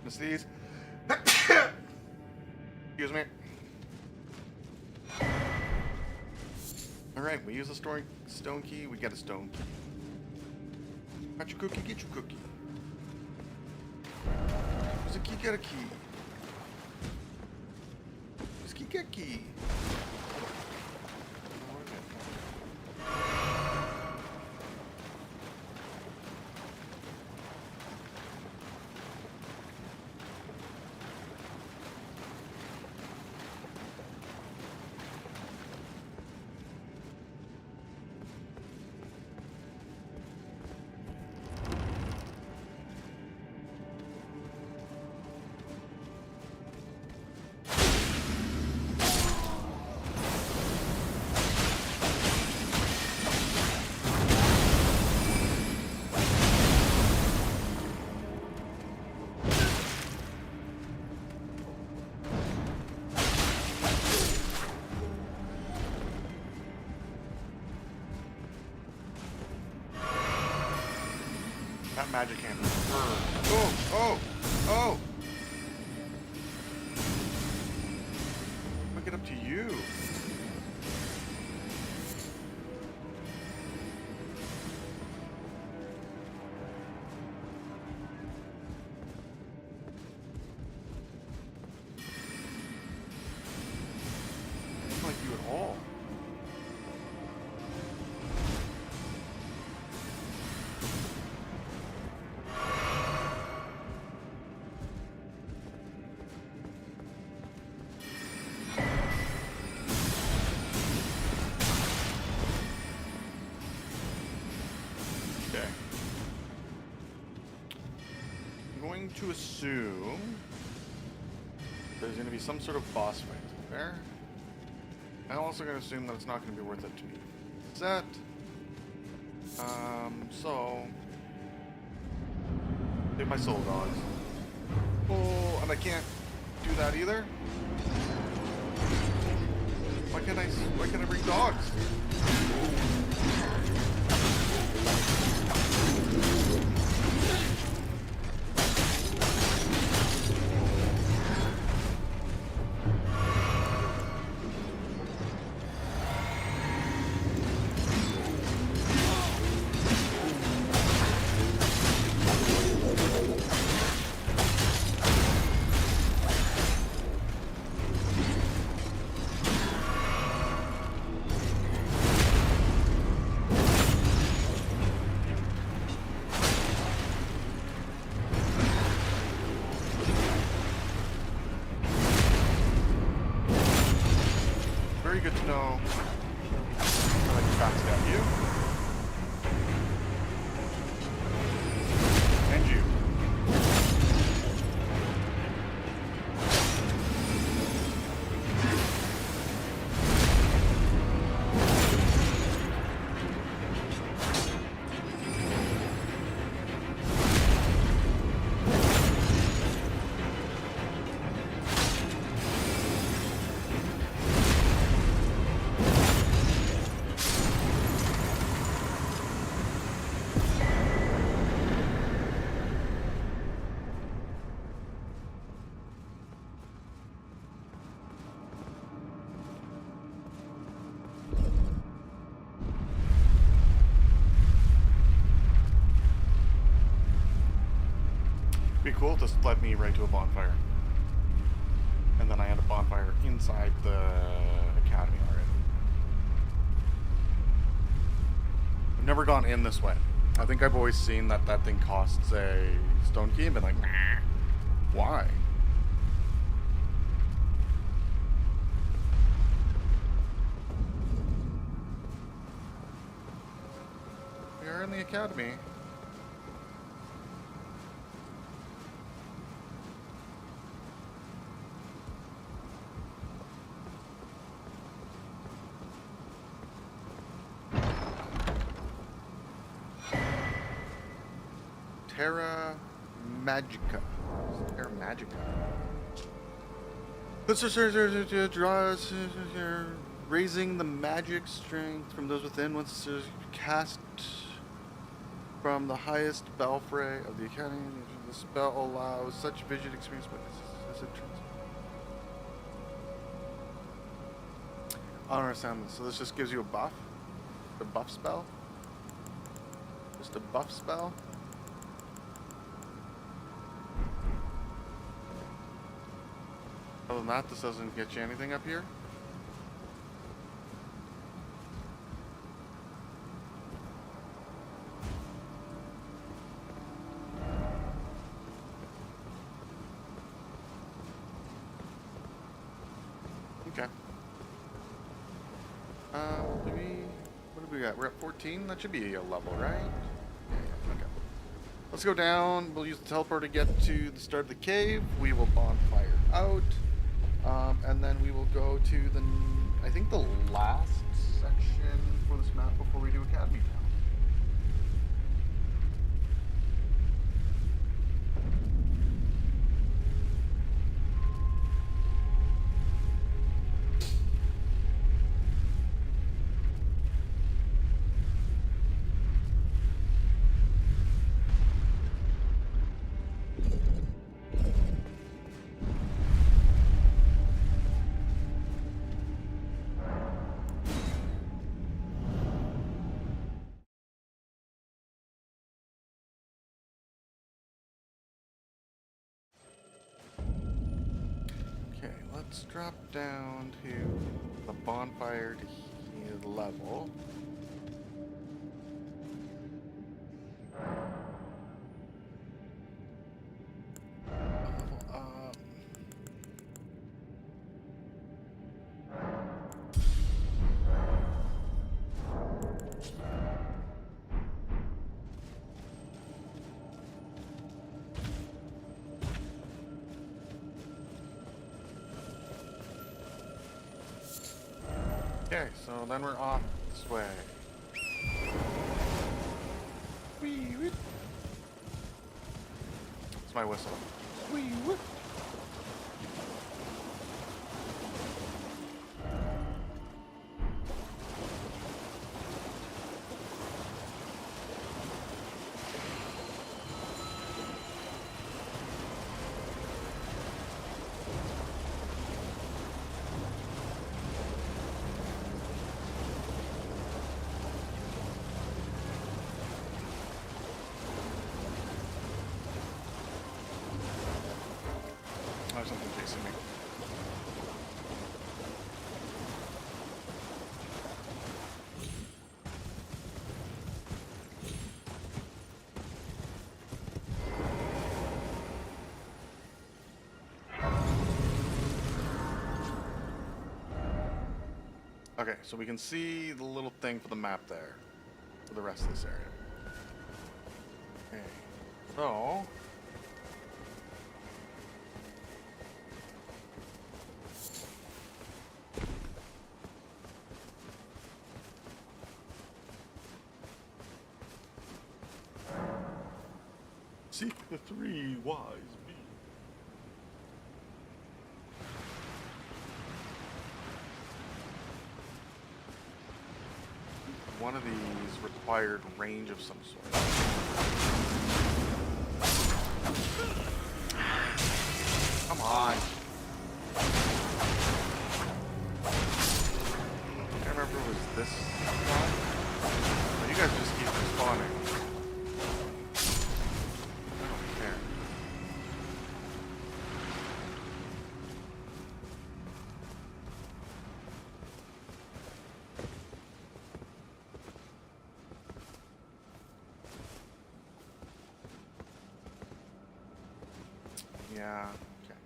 to sneeze. Excuse me. Alright, we use a stone key, we get a stone key. Got your cookie, get your cookie. There's a key, get a key. There's a key, get a key. That magic hand. Oh, oh, oh! Look it up to you. Not like you at all. To assume there's going to be some sort of boss fight there. I'm also going to assume that it's not going to be worth it to me. Is that? So save my soul dogs. Oh, and I can't do that either. Why can't I bring dogs? Very good to know. I like to backstab you. And you. Be cool, just led me right to a bonfire. And then I had a bonfire inside the academy already. I've never gone in this way. I think I've always seen that that thing costs a stone key and been like, nah, why? We are in the academy. Terra Magica. Terra Magica. Draws raising the magic strength from those within once cast from the highest belfry of the academy. The spell allows such vision experience as it turns. I don't understand this. So this just gives you a buff? A buff spell? Just a buff spell? Other than that, this doesn't get you anything up here? Okay. What do we got? We're at 14? That should be a level, right? Yeah, okay. Let's go down. We'll use the teleport to get to the start of the cave. We will bonfire out. And then we will go to the, I think the last section for this map before we do Academy Town. Okay, let's drop down to the bonfire to heal the level. Level up. Okay, so then we're off this way. Wee wee. It's my whistle. Wee wee. There's something chasing me. Okay, so we can see the little thing for the map there, for the rest of this area. Okay, so seek the 3 wise beasts. One of these required range of some sort. Come on. I can't remember if it was this one. Oh, you guys just keep respawning. I don't care. Yeah, okay.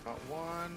Got one.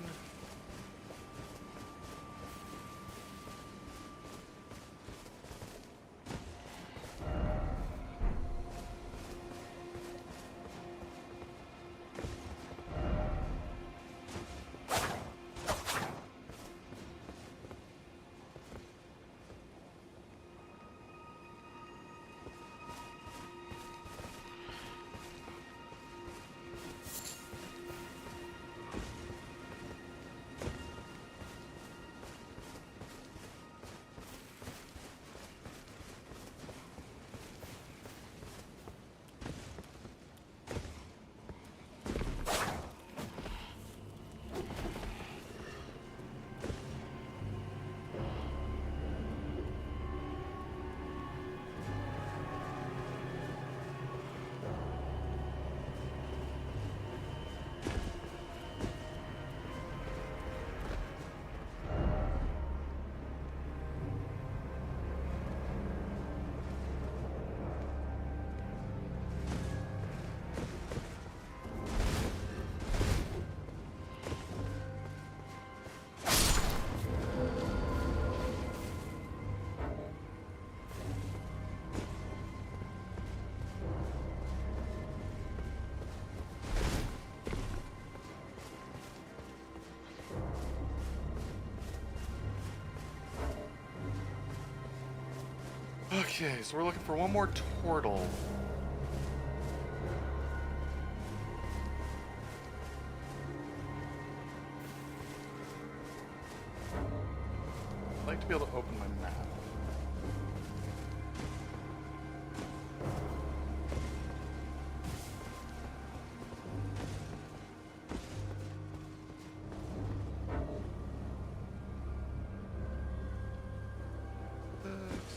Okay, so we're looking for one more turtle. I'd like to be able to open my map.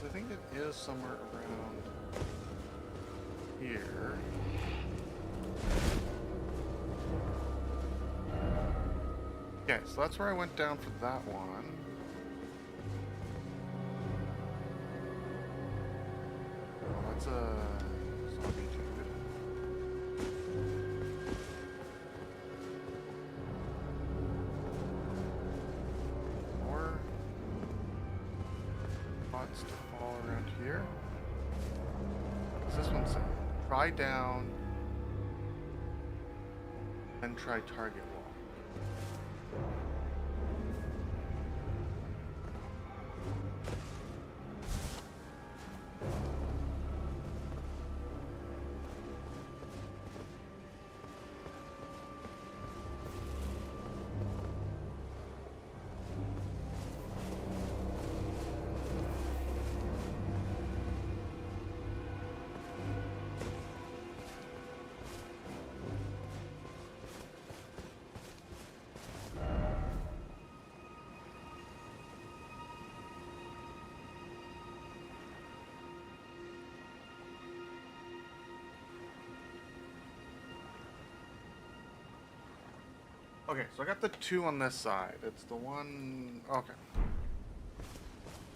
I think it is somewhere around here. Okay, so that's where I went down for that one. Oh, that's a zombie dude. More spots to fall around here. What's this one say? Try down and try target wall. Okay, so I got the two on this side. It's the one. Okay.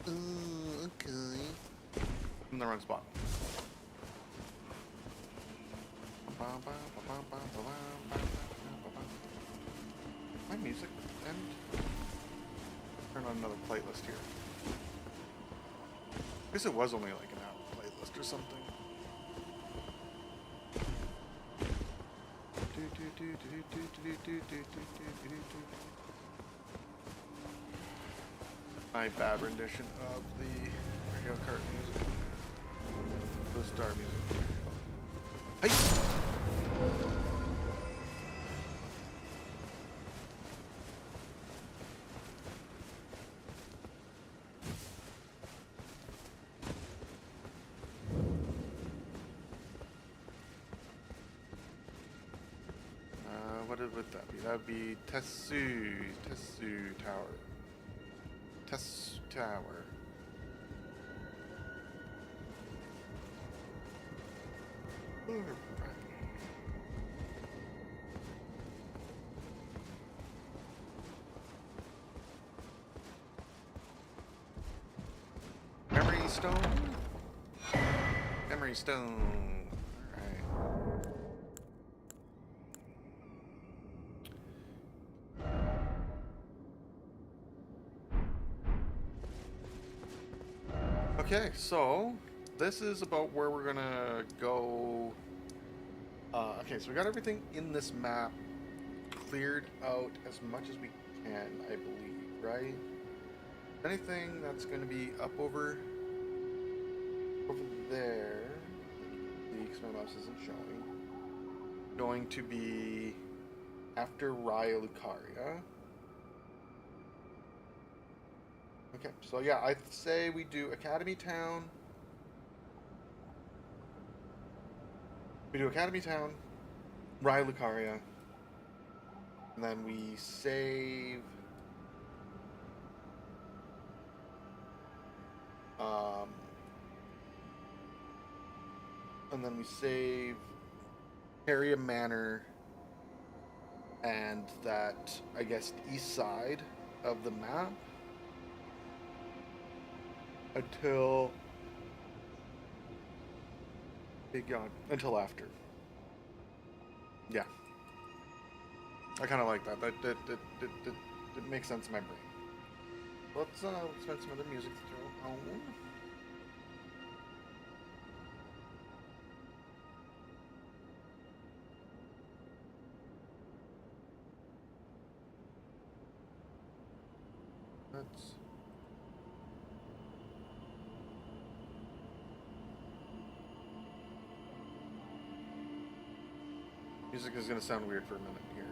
Okay. In the wrong spot. My music end. Turn on another playlist here. I guess it was only like an hour playlist or something. My bad rendition of the Mario Kart music. The star music. Hey! What would that be? That would be Tessu Tower. Tessu Tower. Memory stone. Memory stone. Alright. Okay, so this is about where we're gonna go. Okay, so we got everything in this map cleared out as much as we can, I believe, right? Anything that's gonna be up over there, because my mouse isn't showing, going to be after Raya Lucaria. Okay, so yeah, I'd say we do Academy Town. We do Academy Town, Raya Lucaria, and then we save and then we save Harriet Manor and that, I guess, east side of the map until until after. Yeah, I kind of like that. It makes sense in my brain. Let's spend some other music to throw on. Let's. Music is gonna sound weird for a minute here.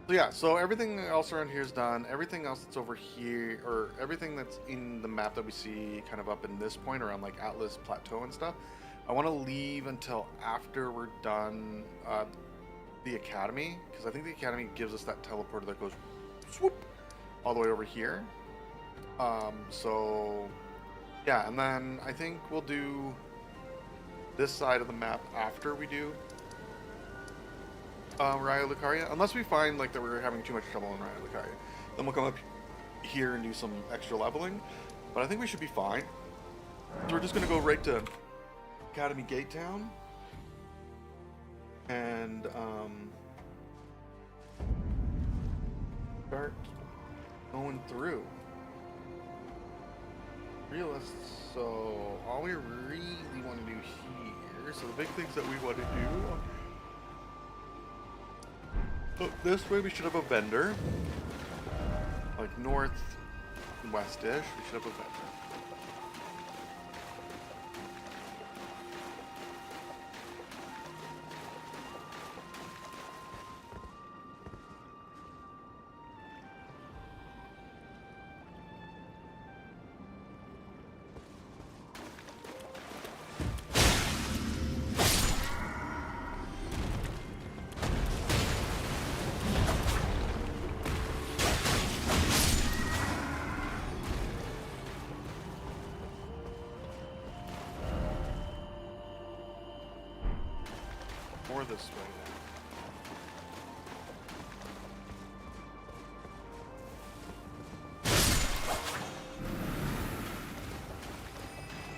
So yeah, so everything else around here is done. Everything else that's over here, or everything that's in the map that we see kind of up in this point around like Atlas Plateau and stuff, I want to leave until after we're done the Academy, because I think the Academy gives us that teleporter that goes swoop all the way over here. So yeah, and then I think we'll do this side of the map after we do Raya Lucaria, unless we find like that we're having too much trouble in Raya Lucaria. Then we'll come up here and do some extra leveling, but I think we should be fine. So we're just gonna go right to Academy Gate Town and start going through. So all we really want to do here, so the big things that we want to do. So this way we should have a vendor, like north and west-ish, we should have a vendor. Or this way then.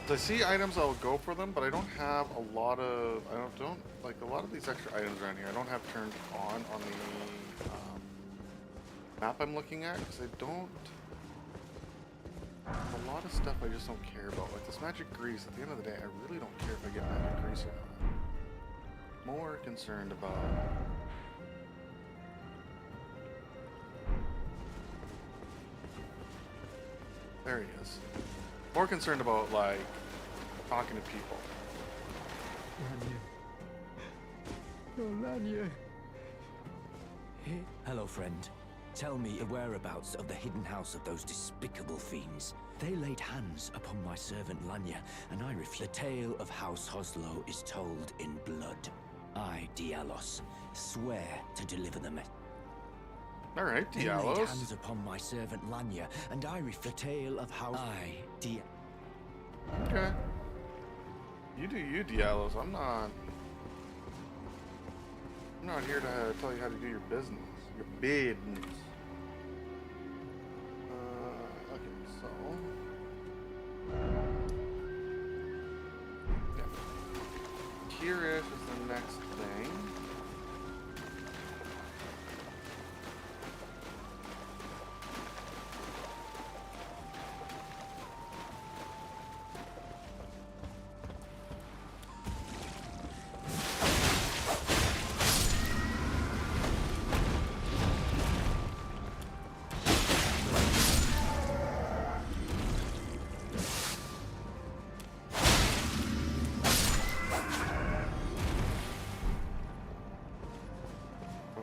As I see items, I'll go for them, but I don't have a lot of, don't like a lot of these extra items around here. I don't have turned on the map I'm looking at, because I don't, a lot of stuff I just don't care about. Like this magic grease, at the end of the day, I really don't care if I get magic grease or not. More concerned about there he is. More concerned about like talking to people. Lanya. Hello, friend. Tell me the whereabouts of the hidden house of those despicable fiends. They laid hands upon my servant Lanya, and I refuse. The tale of House Hoslo is told in blood. I, Dialos, swear to deliver the message. All right, They laid Dialos. hands upon my servant Lanya, and I reflect the tale of how Okay. You do you, Dialos. I'm not here to tell you how to do your business. Your business. Okay, so. Yeah. Here is the next thing.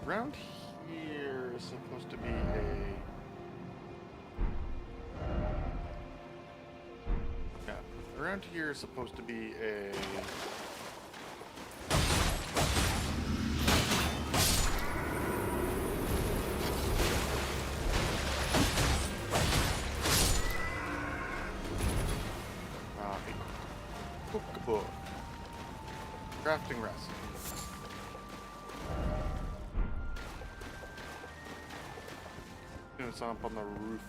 Around here is supposed to be around here is supposed to be a cookbook. Crafting recipe. It's up on the roof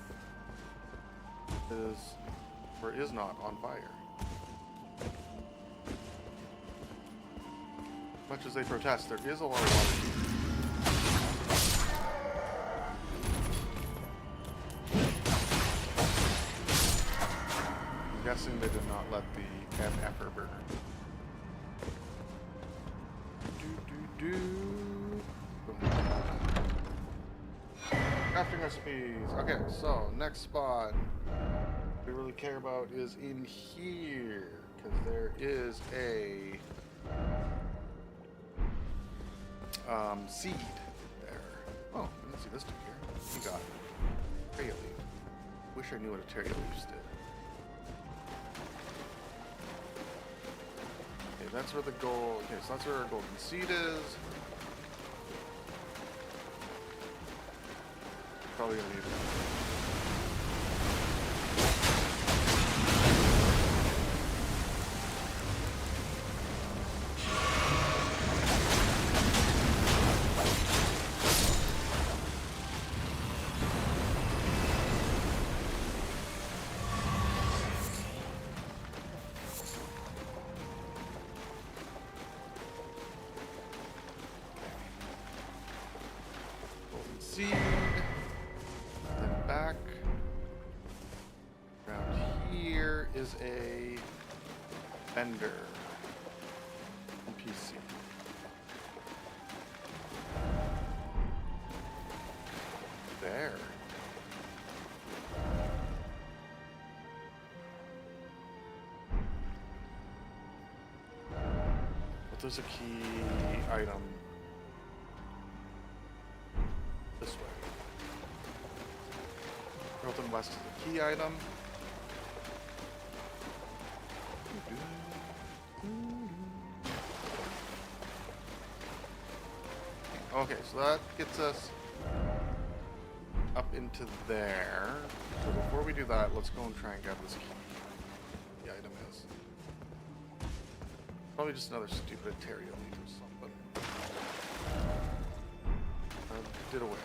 is not on fire. Much as they protest, there is a lot of water. guessing they did not let the MFer burn. Crafting recipes. Okay, so next spot we really care about is in here, because there is a seed there. Oh, I didn't see this dude here. He got terry leaf. Wish I knew what a terry leaf did. Okay, that's where the gold. Okay, so that's where our golden seed is. Probably gonna need it. Golden seed. Then back. Around here is a vendor. NPC. There. But there's a key item this way. North and west is a key item. Okay, so that gets us up into there. So before we do that, let's go and try and grab this key. The item is probably just another stupid terry leaf or something. Did away.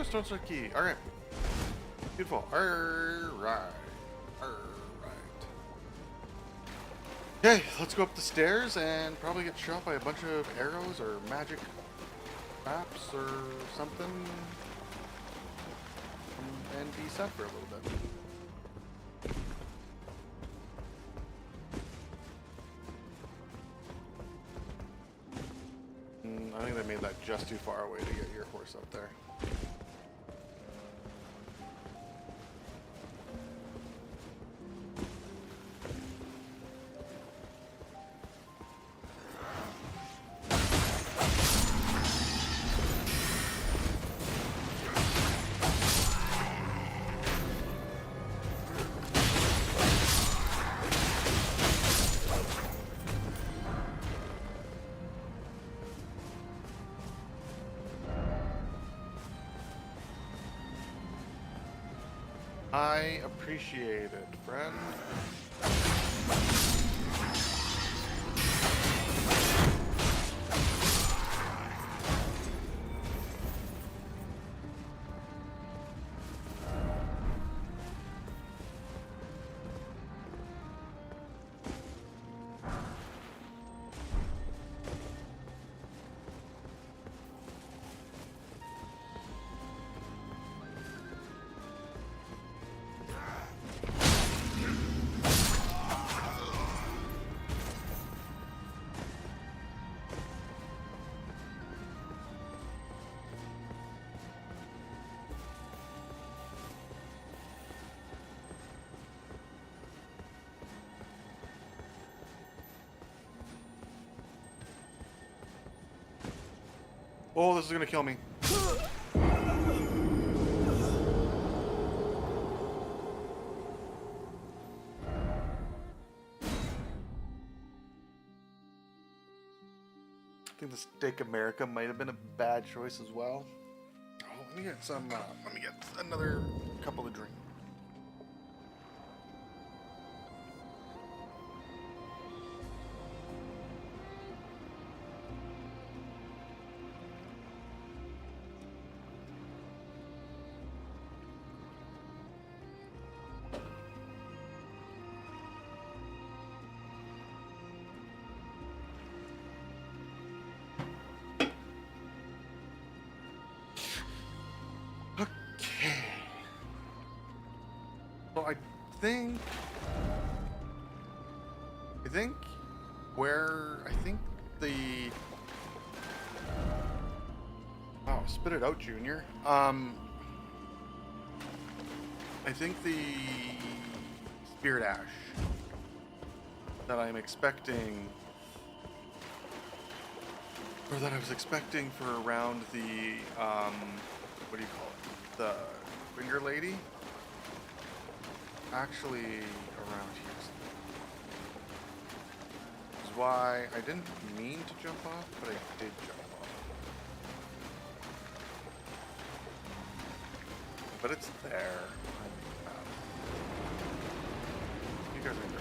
Stone sword key. Alright. Beautiful. Alright. Okay, let's go up the stairs and probably get shot by a bunch of arrows or magic traps or something. And be set for a little bit. I think they made that just too far away to get your horse up there. I appreciate it, friend. Oh, this is gonna kill me. I think the Steak America might have been a bad choice as well. Oh, Let me get some. Let me get another couple of drinks. Okay. So I think the spit it out, Junior. I think the Spirit Ash that I'm expecting, or that I was expecting for around the what do you call it? The finger lady. Actually, around here. Which is why I didn't mean to jump off, but I did jump off. But it's there. You guys are great.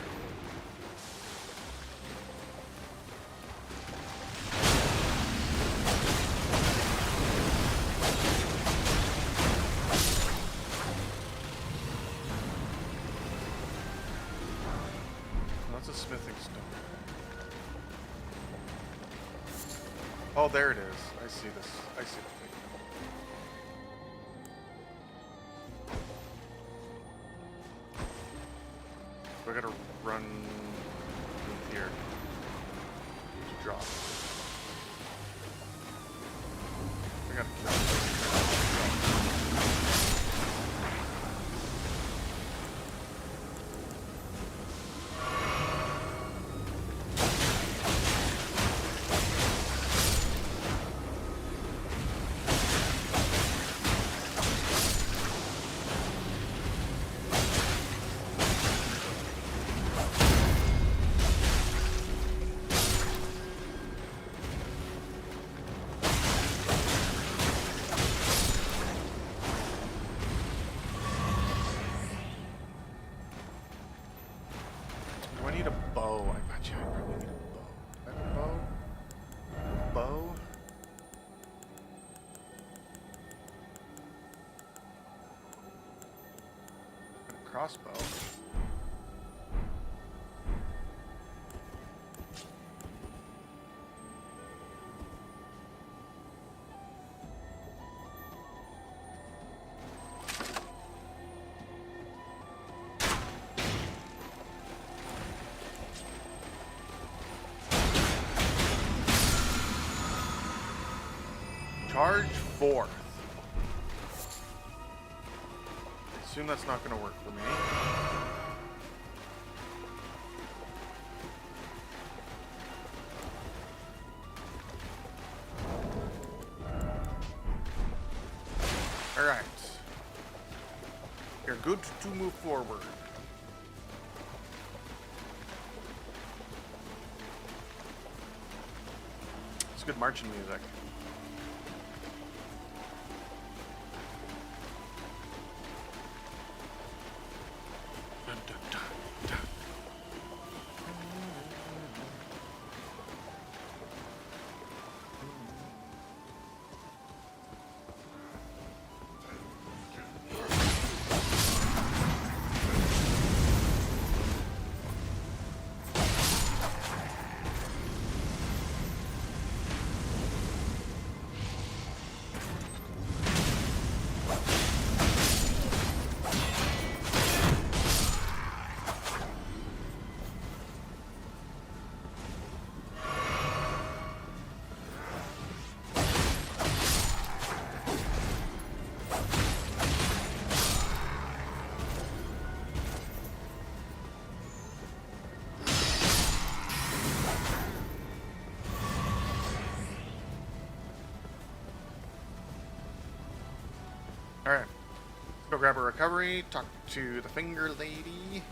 That's a smithing stone. Oh, there it is. I see this. I see the thing. I gotta run in here to drop. I gotta crossbow. Charge fourth. I assume that's not going to work for me. Alright. You're good to move forward. It's good marching music. Dun, dun, dun, dun. Alright. Go grab a recovery, talk to the finger lady.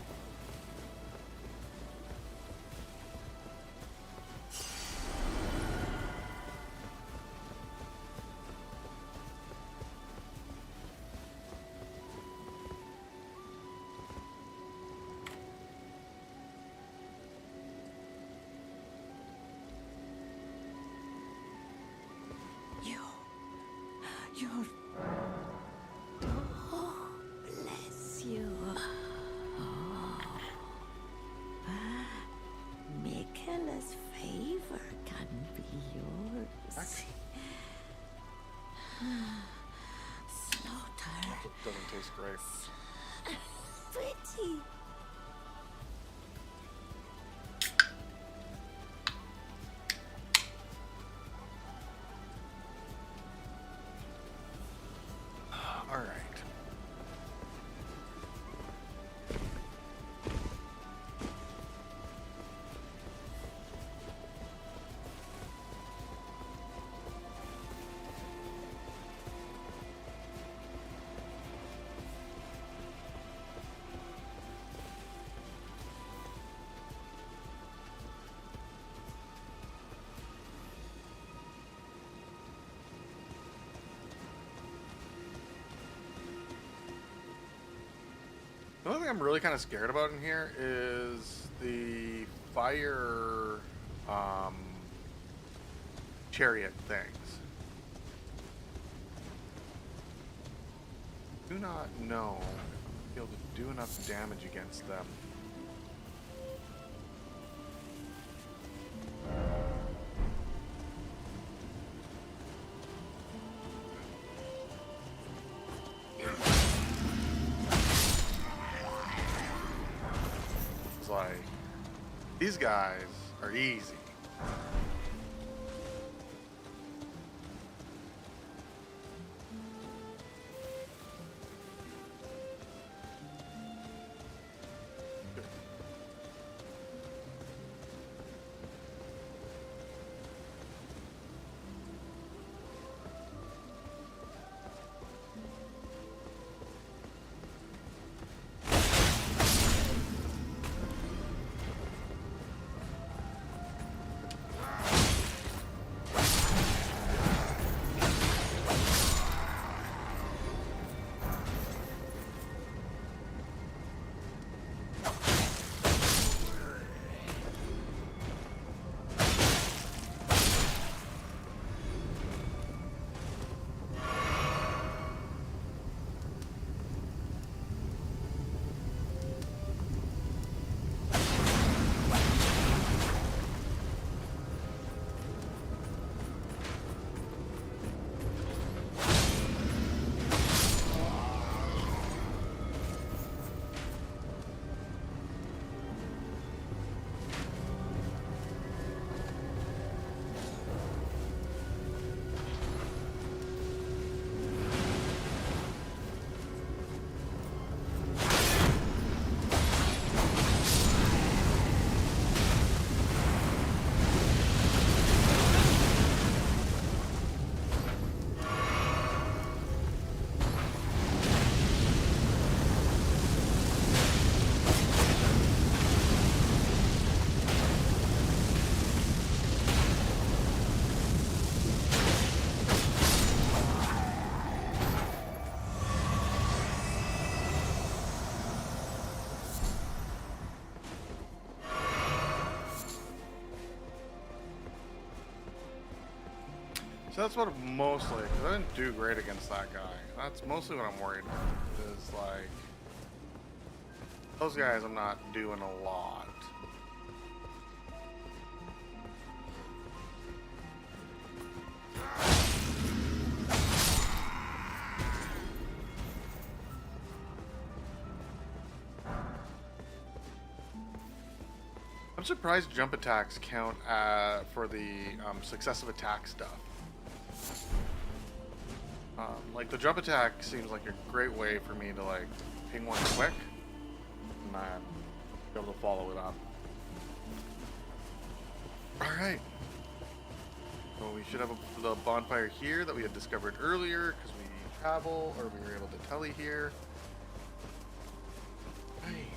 heck? Slaughter. It doesn't taste great. Pretty. All right. The only thing I'm really kind of scared about in here is the fire chariot things. Do not know if I'll be able to do enough damage against them. It's like, these guys are easy. So that's what I'm mostly, because I didn't do great against that guy. That's mostly what I'm worried about, is like, those guys I'm not doing a lot. I'm surprised jump attacks count for the successive attack stuff. Like the jump attack seems like a great way for me to like ping one quick and then be able to follow it up. Alright. So we should have the bonfire here that we had discovered earlier because we travel, or we were able to tele here. Right.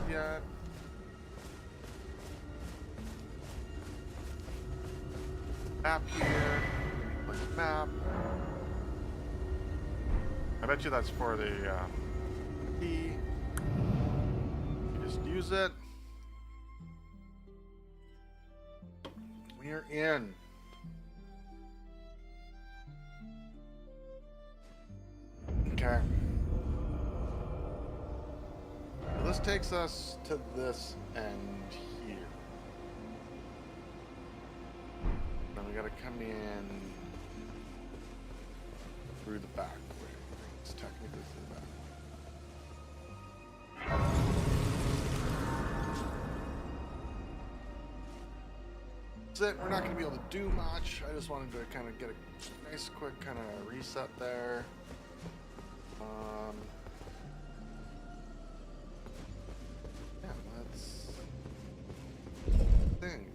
Yet. Map here. Place map. I bet you that's for the key. You just use it. We're in. Okay. So this takes us to this end here. Then we gotta come in through the back way. It's technically through the back. That's it. We're not gonna be able to do much. I just wanted to kind of get a nice quick kind of reset there. Yeah, let's thing.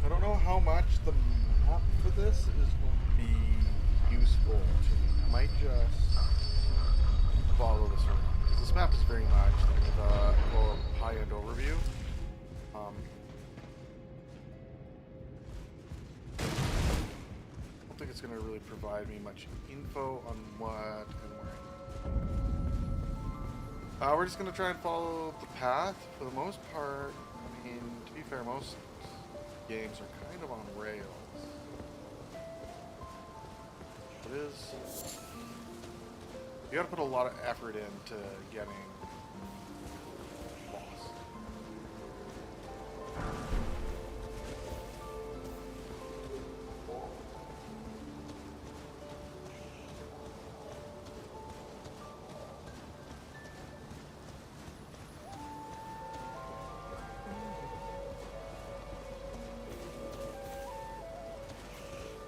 I don't know how much the map for this is going to be useful to me. I might just follow this around because this map is very much kind of a high-end overview. I don't think it's going to really provide me much info on what and where. We're just going to try and follow the path for the most part. I mean, to be fair, most games are kind of on rails. It is. You gotta put a lot of effort into getting boss.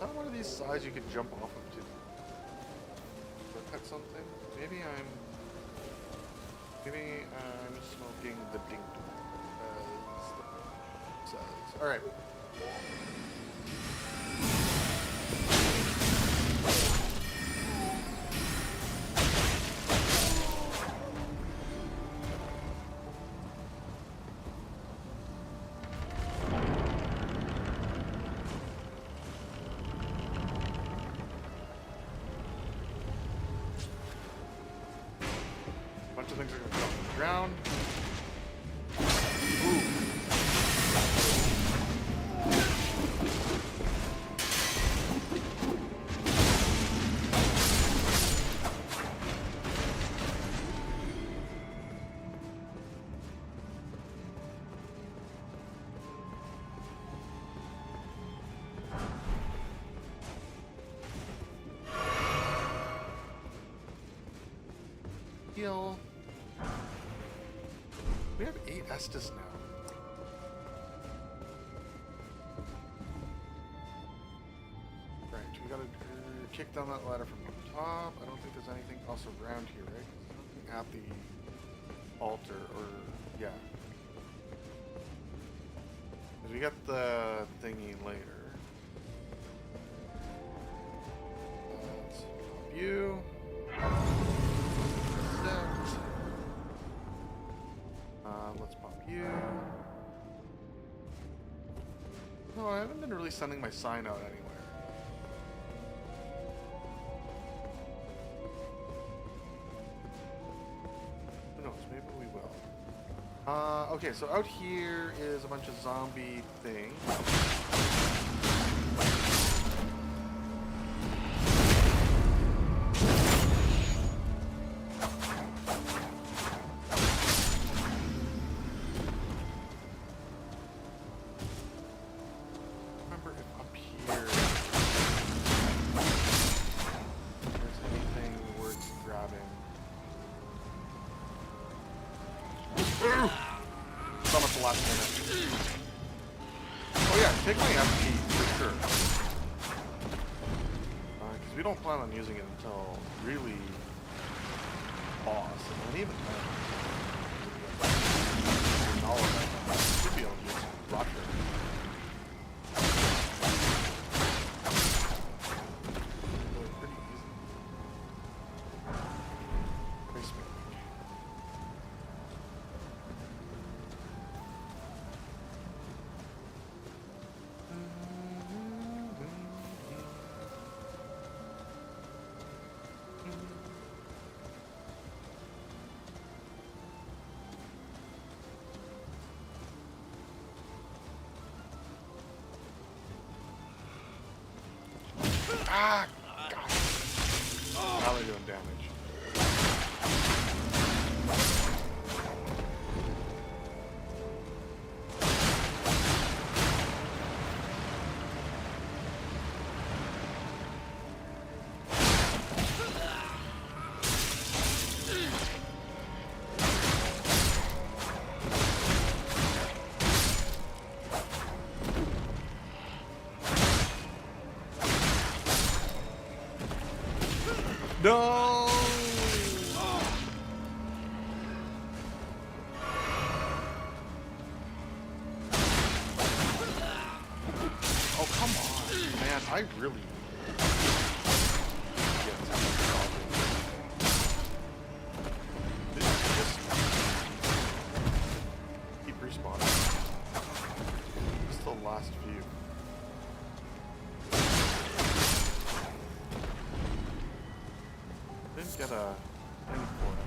Not one of these sides you could jump off of too. Cut something. Maybe I'm smoking the ding as the says. All right. Bunch of things are going to drop on the ground. Ooh. Heal. We have 8 Estus now. Right, we gotta kick down that ladder from the top. I don't think there's anything else around here, right? There's nothing at the altar, or yeah. Because we got the thingy later. Let's pop you. Let's pop you. No, I haven't been really sending my sign out anywhere. Who knows? Maybe we will. Okay, so out here is a bunch of zombie things. Take my FP for sure. Because we don't plan on using it until really boss. And even then, all of that, should be able to use rocket. Pretty easy. Nice man. Ah! God. Now they're doing damage. No! Oh, come on. Man, I really... Keep respawning. Just the last few. Didn't get a thing for it.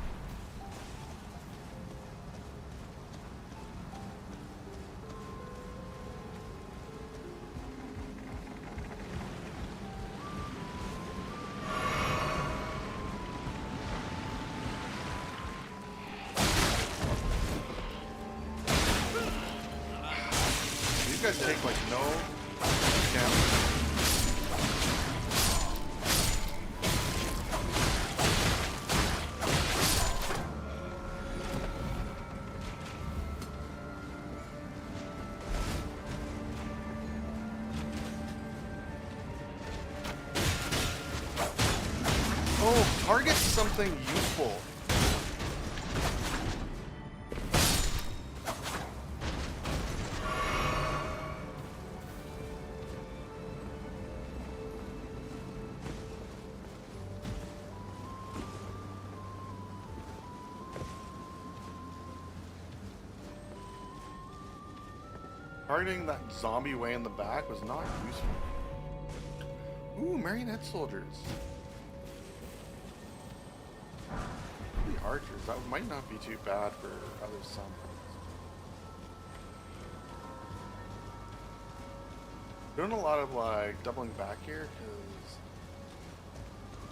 These guys take like no damage. Oh, target something useful. Targeting that zombie way in the back was not useful. Ooh, marionette soldiers. The archers, that might not be too bad for other summons. Doing a lot of like doubling back here because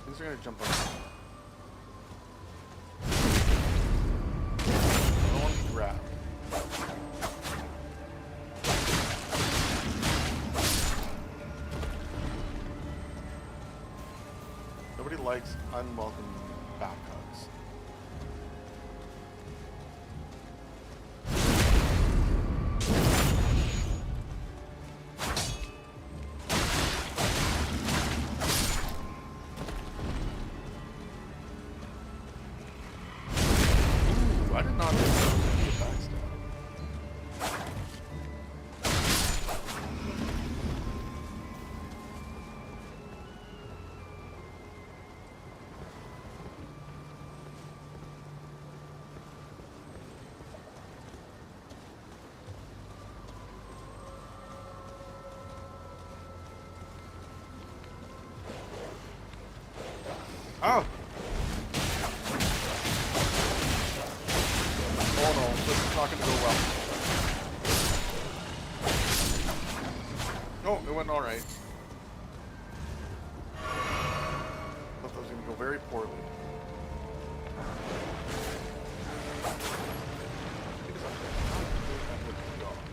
things are gonna jump up. I don't want to grab. Nobody likes unwelcome back hugs. Ooh, I did not know that would be a backstab. Oh! Oh no, this is not going to go well. Oh, it went alright. Thought that was going to go very poorly. Because I'm not doing that with the dogs.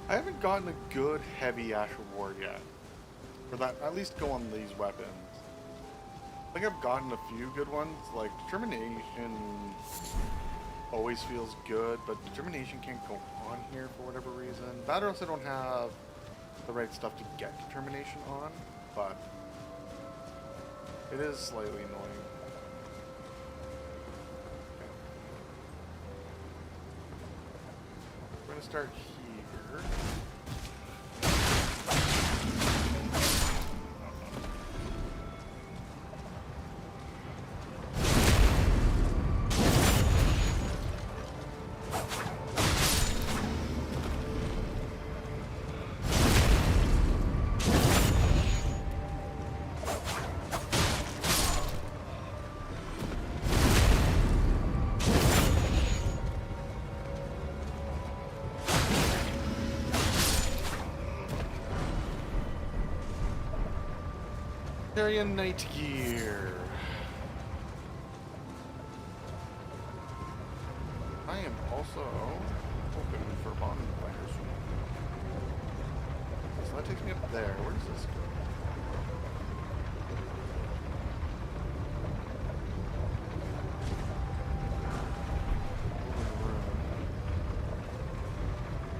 I haven't gotten a good heavy Ash reward yet. For that, at least go on these weapons. I think I've gotten a few good ones, like Determination always feels good, but Determination can't go on here for whatever reason. That or else I don't have the right stuff to get Determination on, but it is slightly annoying. Okay. We're gonna start here. Aryan Night Gear. I am also open for bonfires. So that takes me up there. Where does this go?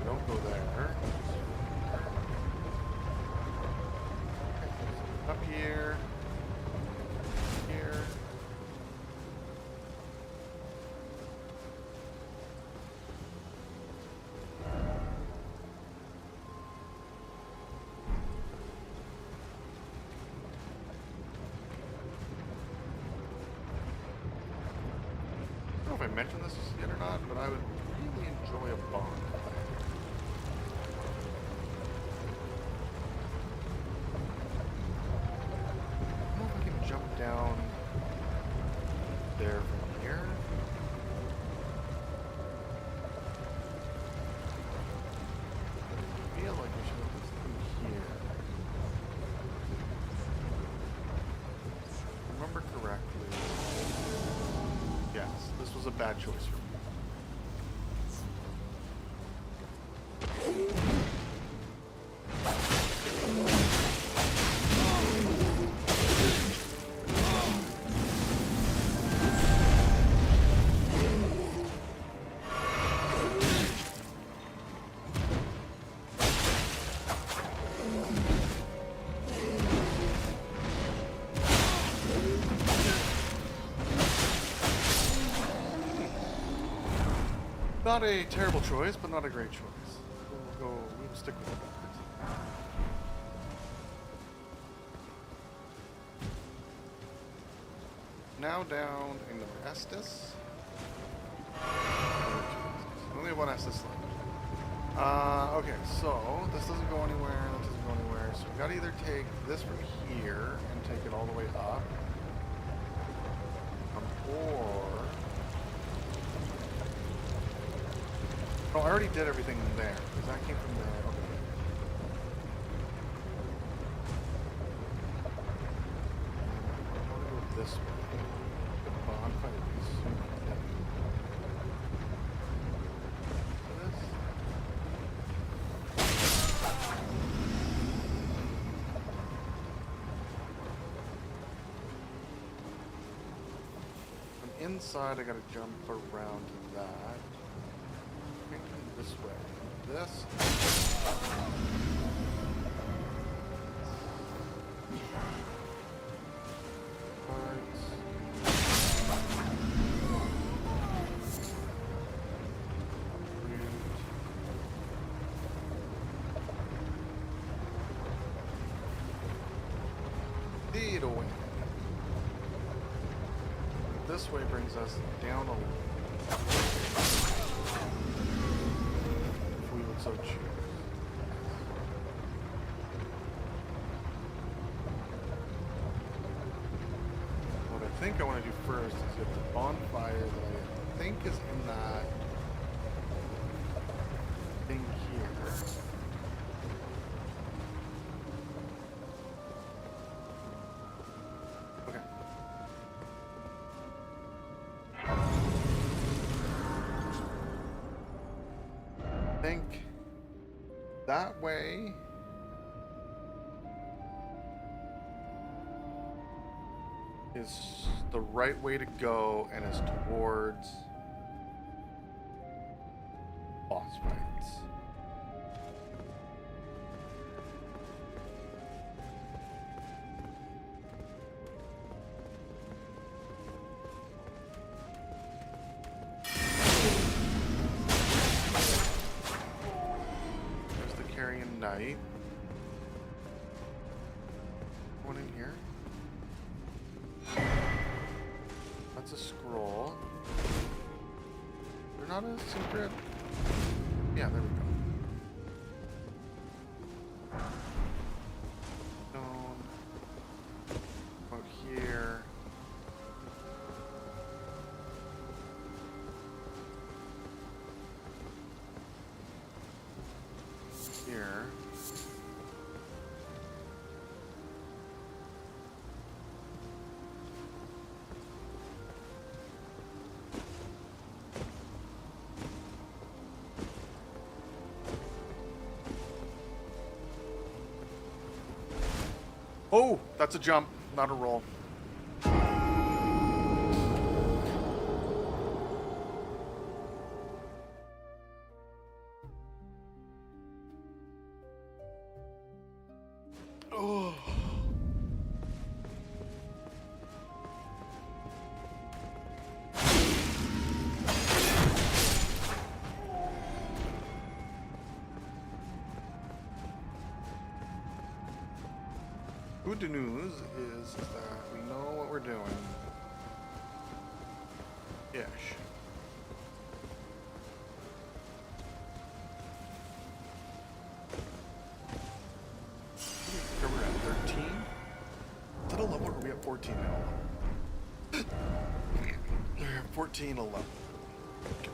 Don't go there. Up here. Here. I don't know if I mentioned this yet or not, but I would really enjoy a bonfire. I don't know if I can jump down there from here. I feel like we should have this through here. If I remember correctly. Yes, this was a bad choice for me. Not a terrible choice, but not a great choice. We'll stick with that. Now down in the Estes. Only one Estes left. Okay, so this doesn't go anywhere, that doesn't go anywhere. So we gotta either take this from here and take it all the way up. Or... Oh, I already did everything there, because that came from there. Okay. I want to go this way. The bonfire is super heavy. From inside, I gotta jump around to that. This way. This. Lead away. This way brings us down a little. So choose. What I think I want to do first is get the bonfire that I think is in that thing here. Okay. I think that way is the right way to go and is towards boss fights. There's the carrion knight. One in here. That's a scroll. They're not a secret. Yeah, there we go. Stone. Out here. Here. Oh, that's a jump, not a roll. Oh. Good news is that we know what we're doing. Ish. Here we're at 13. Is that a level or are we at 14 now? We're at 14, 11. Okay.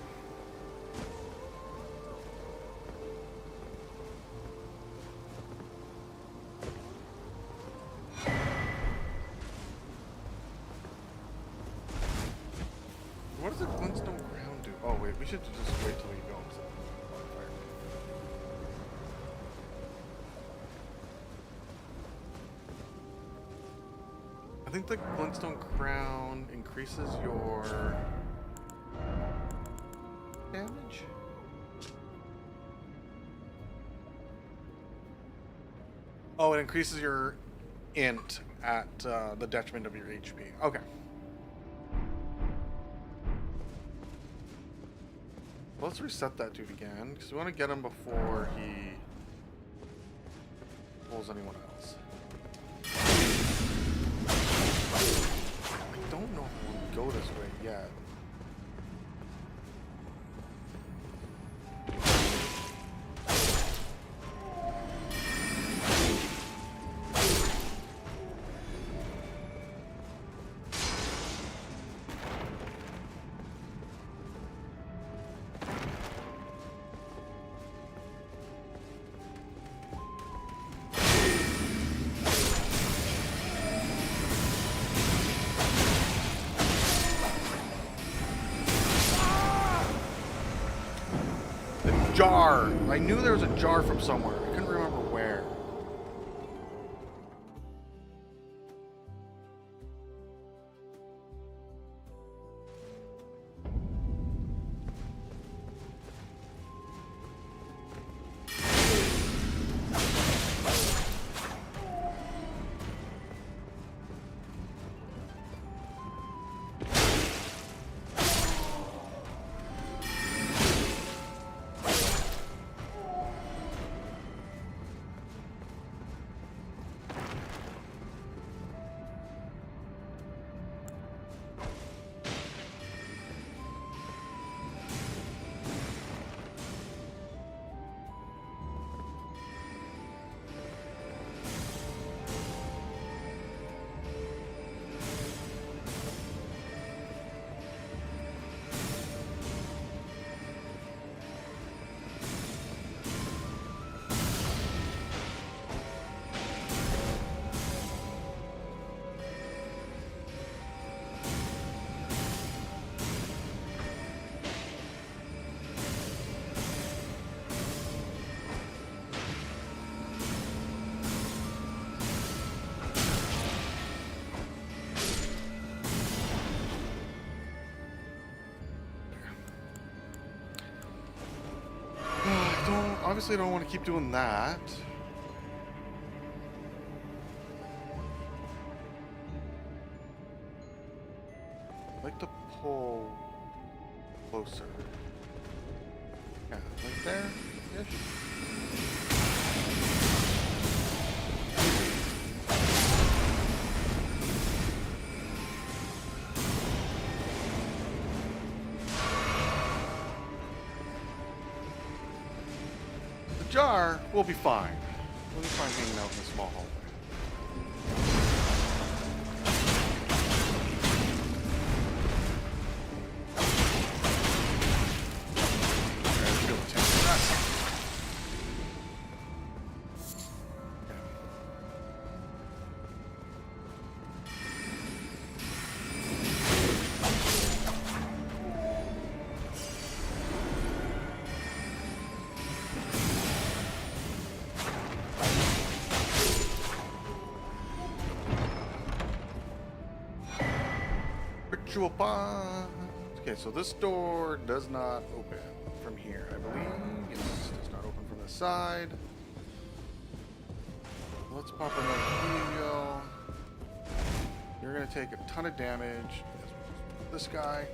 What does the glintstone crown do? Oh wait, we should just wait till we go into the bonfire. I think the glintstone crown increases your damage. Oh, it increases your int at the detriment of your HP. Okay. Let's reset that dude again, because we want to get him before he pulls anyone else. I don't know if we'll go this way yet. Jar! I knew there was a jar from somewhere. I couldn't remember where. obviously don't want to keep doing that. I'd like to pull closer. Yeah, right there-ish. Jar, we'll be fine. We'll be fine hanging out in the small hallway. Alright, let's go. Take that. Ritual bond. Okay, so this door does not open from here, I believe. Yes, it does not open from the side. Let's pop another heal. You're gonna take a ton of damage. This guy.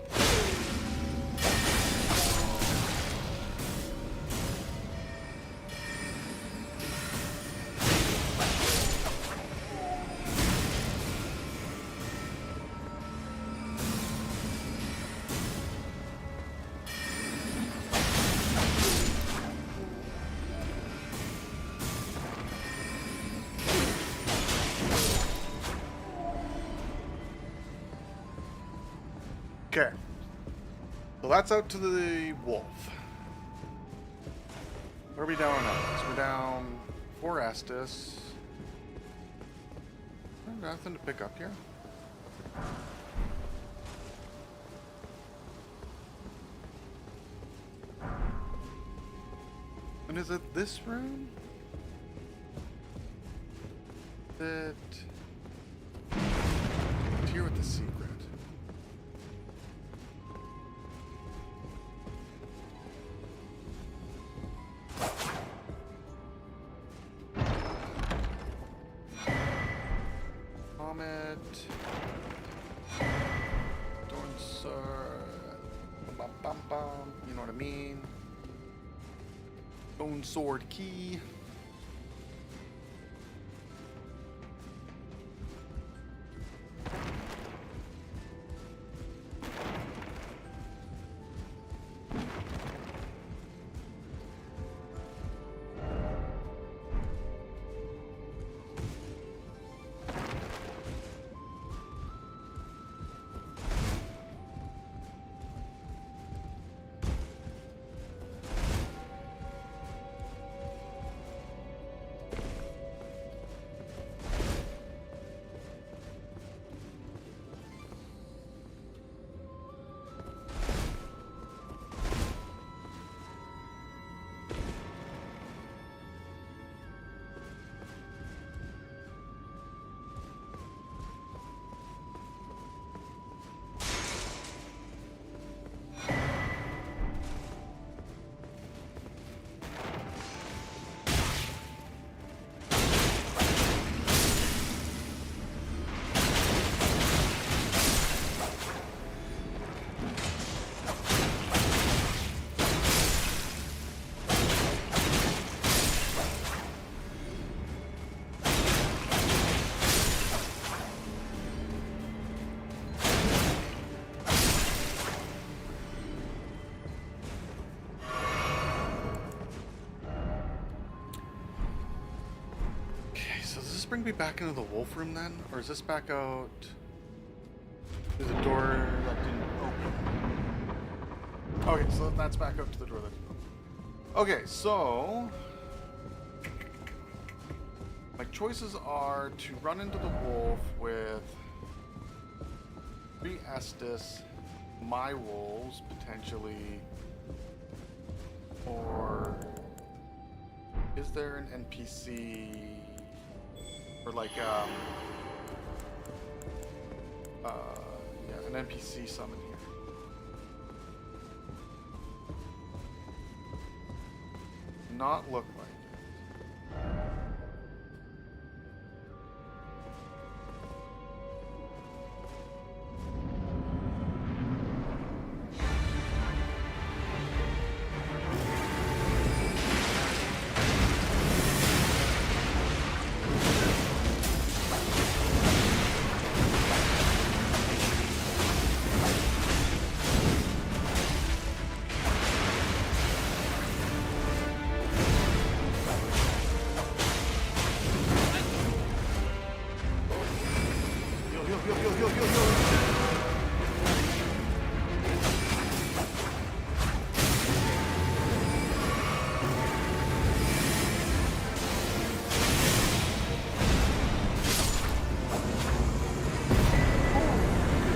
Okay. So that's out to the wolf. Where are we down now? So we're down for Estes. Nothing to pick up here. And is it this room? That... Here with the secret. You know what I mean? Stone sword key. Bring me back into the wolf room then? Or is this back out through the door that didn't open? Okay, so that's back up to the door that didn't open. Okay, so my choices are to run into the wolf with 3 Estes, my wolves potentially, or is there an NPC or like yeah, an NPC summon here? not look like it.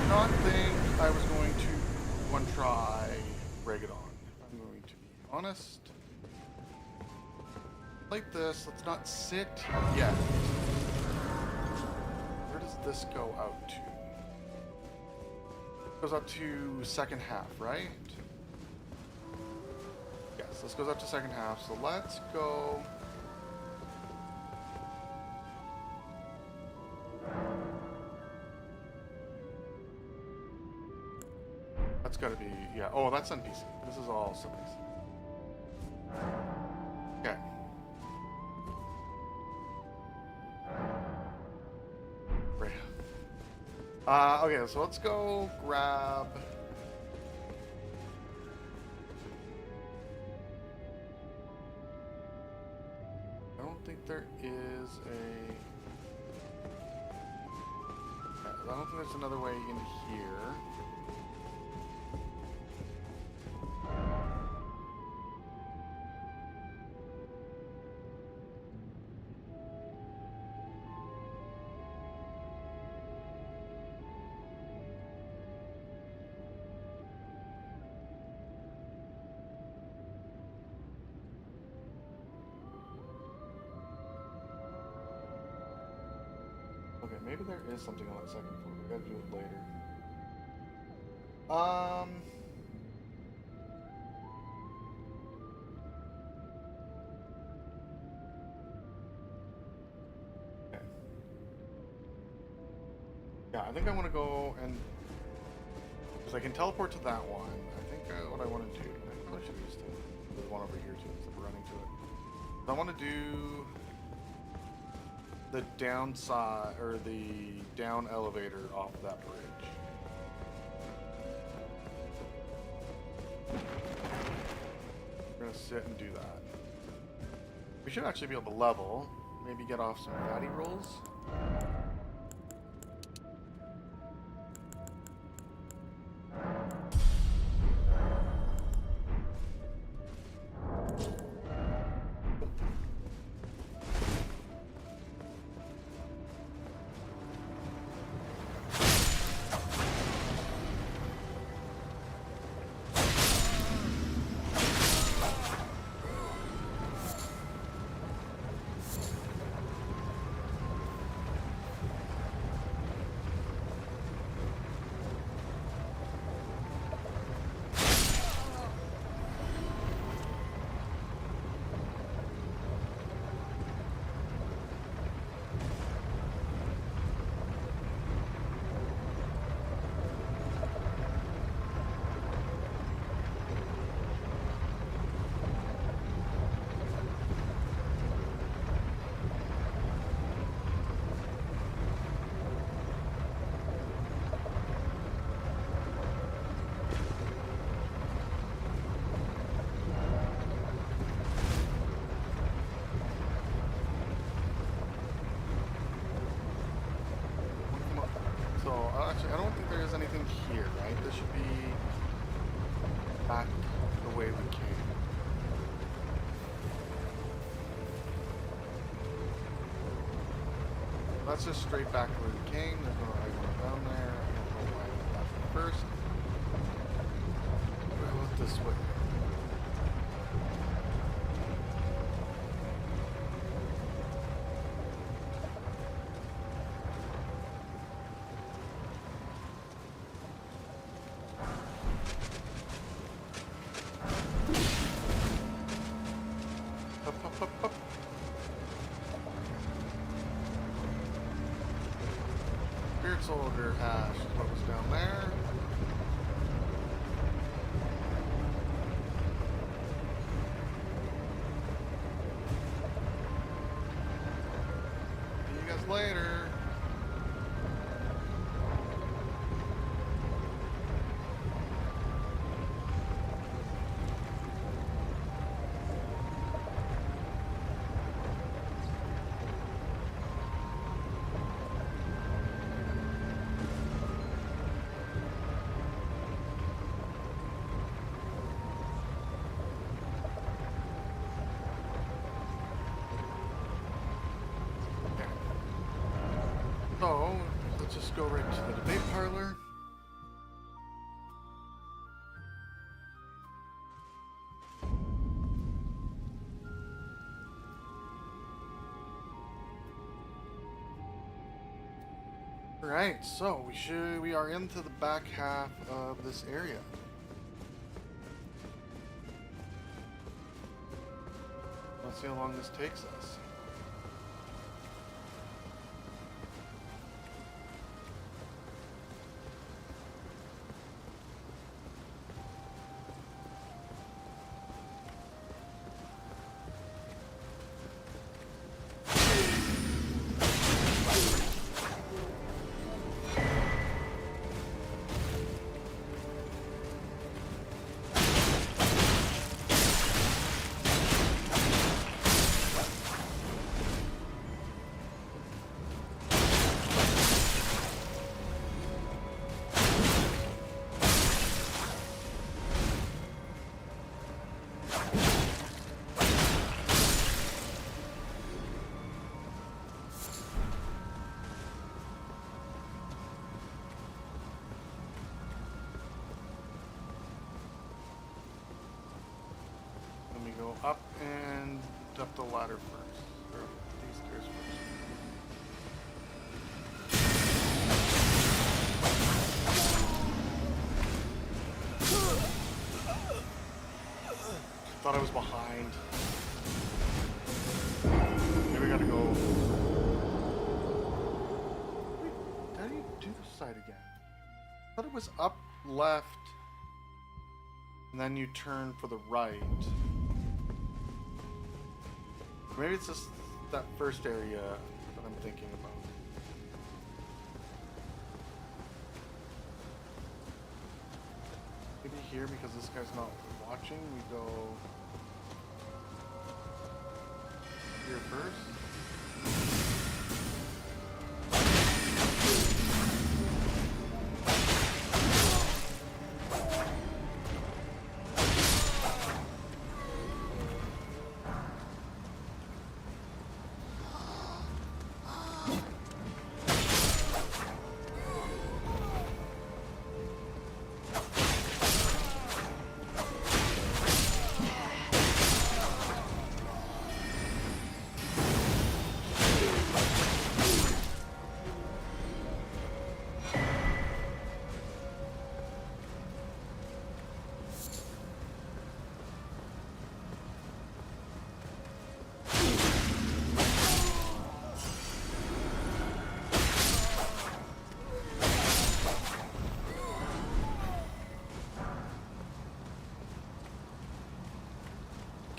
Not think I was going to one try break it on. I'm going to be honest. Like this, let's not sit yet. Where does this go out to? It goes up to second half, right? Yes, this goes up to second half, so let's go. That's gotta be, yeah. Oh, that's on PC. This is all still PC. Okay. Right. Okay, so let's go grab. I don't think there is a. I don't think there's another way in here. Okay, maybe there is something on that second floor. We gotta do it later. Okay. Yeah, I think I want to go and because I can teleport to that one. I think what I want to do. I probably should use the one over here too instead of running to it. I want to do the downside or the down elevator off that bridge. We're gonna sit and do that. We should actually be able to level, maybe get off some fatty rolls. Actually, I don't think there is anything here, right? This should be back the way we came. That's just straight back where we came. There's no right one down there. I don't know why I went that way first. I went this way. Soldier hash is what was down there. See you guys later. So, let's just go right to the debate parlor. Alright, so we are into the back half of this area. Let's see how long this takes us. Go up and up the ladder first, or these stairs first. Thought I was behind. Maybe we gotta go. Wait, how do you do this side again? I thought it was up, left, and then you turn for the right. Maybe it's just that first area that I'm thinking about. Maybe here, because this guy's not watching, we go here first.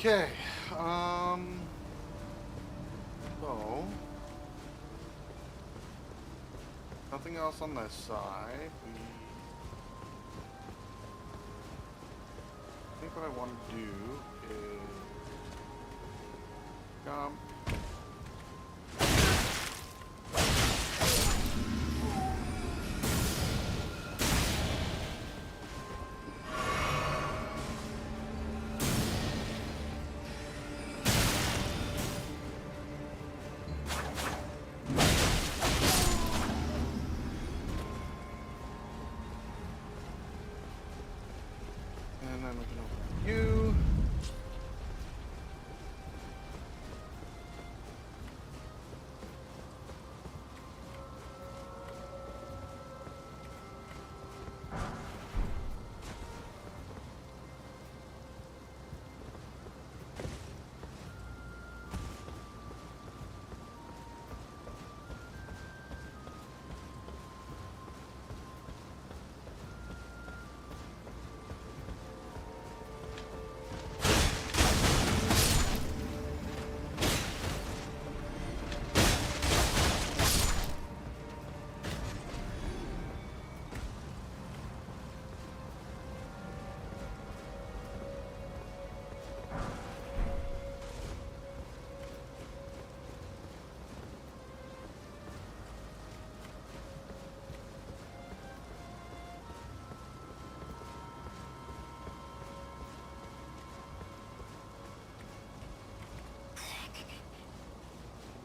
Okay, so nothing else on this side. I think what I want to do is jump. And then we can open you.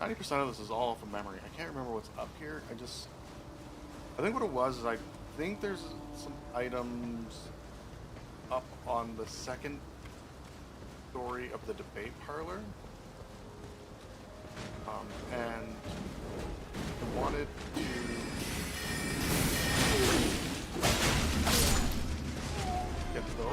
90% of this is all from memory. I can't remember what's up here. I think what it was is I think there's some items up on the second story of the debate parlor. And I wanted to get those.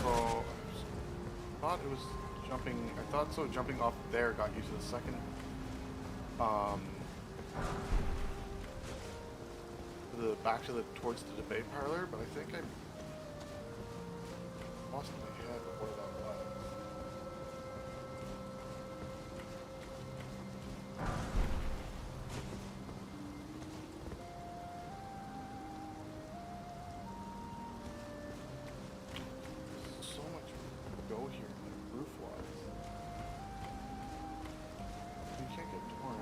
So I thought it was jumping. I thought so. Jumping off there got you to the second. Back to towards the debate parlor, but I think I lost in my head where that was. So much to go here, roof wise. You can't get torn.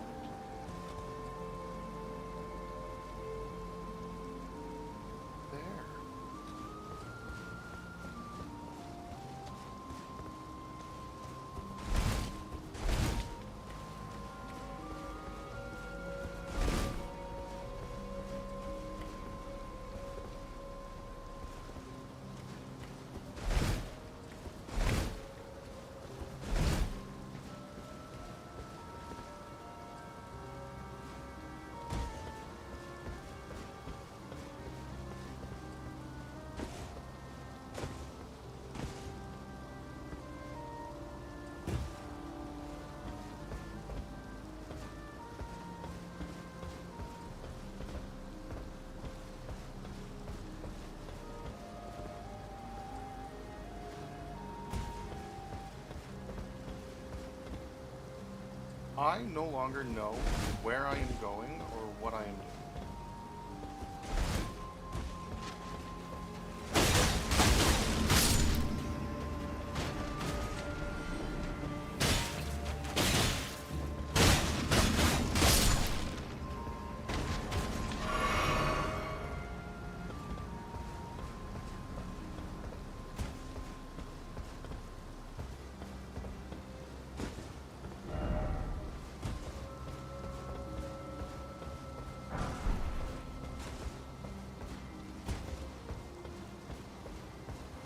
I no longer know where I am going or what I am doing.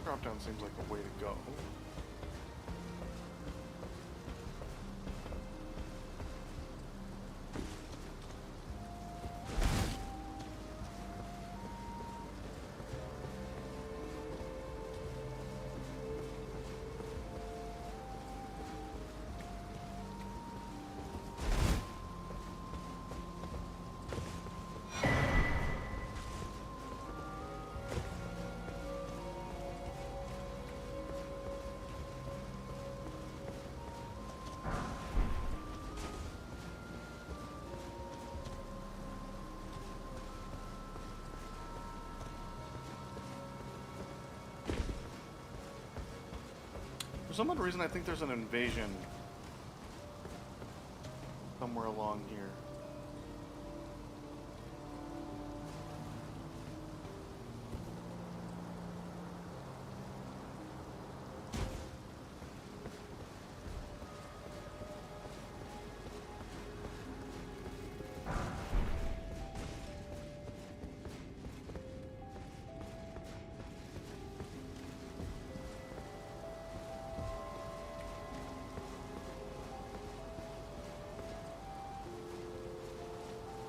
Drop down seems like a way to go. For some odd reason, I think there's an invasion somewhere along here.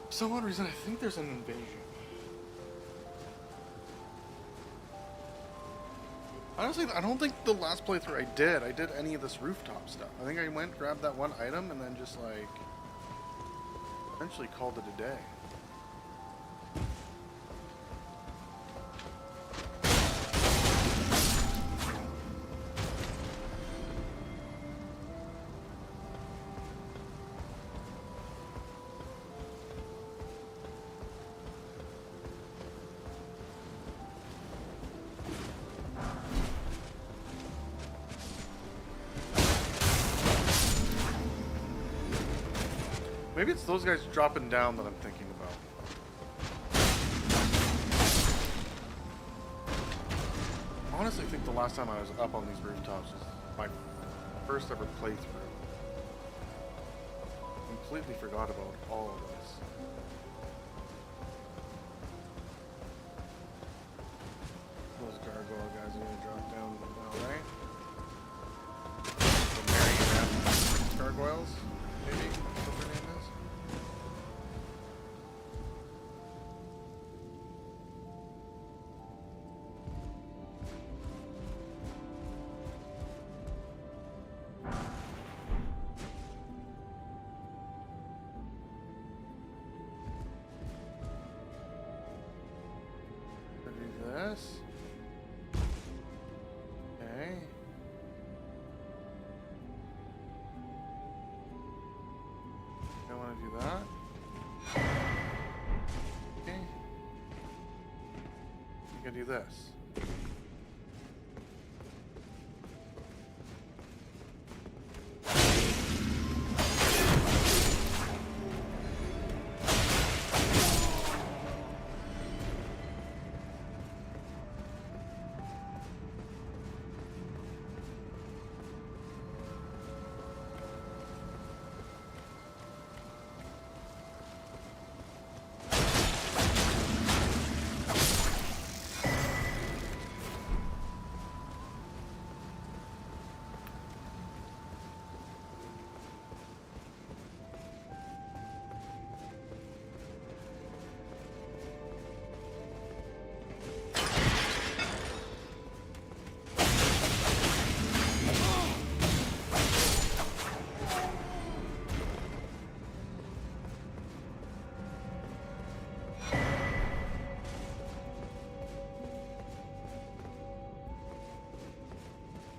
For some odd reason, I think there's an invasion. Honestly, I don't think the last playthrough I did any of this rooftop stuff. I think I went, grabbed that one item, and then just like, eventually called it a day. Maybe it's those guys dropping down that I'm thinking about. Honestly, I think the last time I was up on these rooftops was my first ever playthrough. Completely forgot about all of this. Those gargoyle guys are gonna drop down now, right? The marionette gargoyles, maybe? That's what their name is? This. Okay. I want to do that. Okay. I can do this.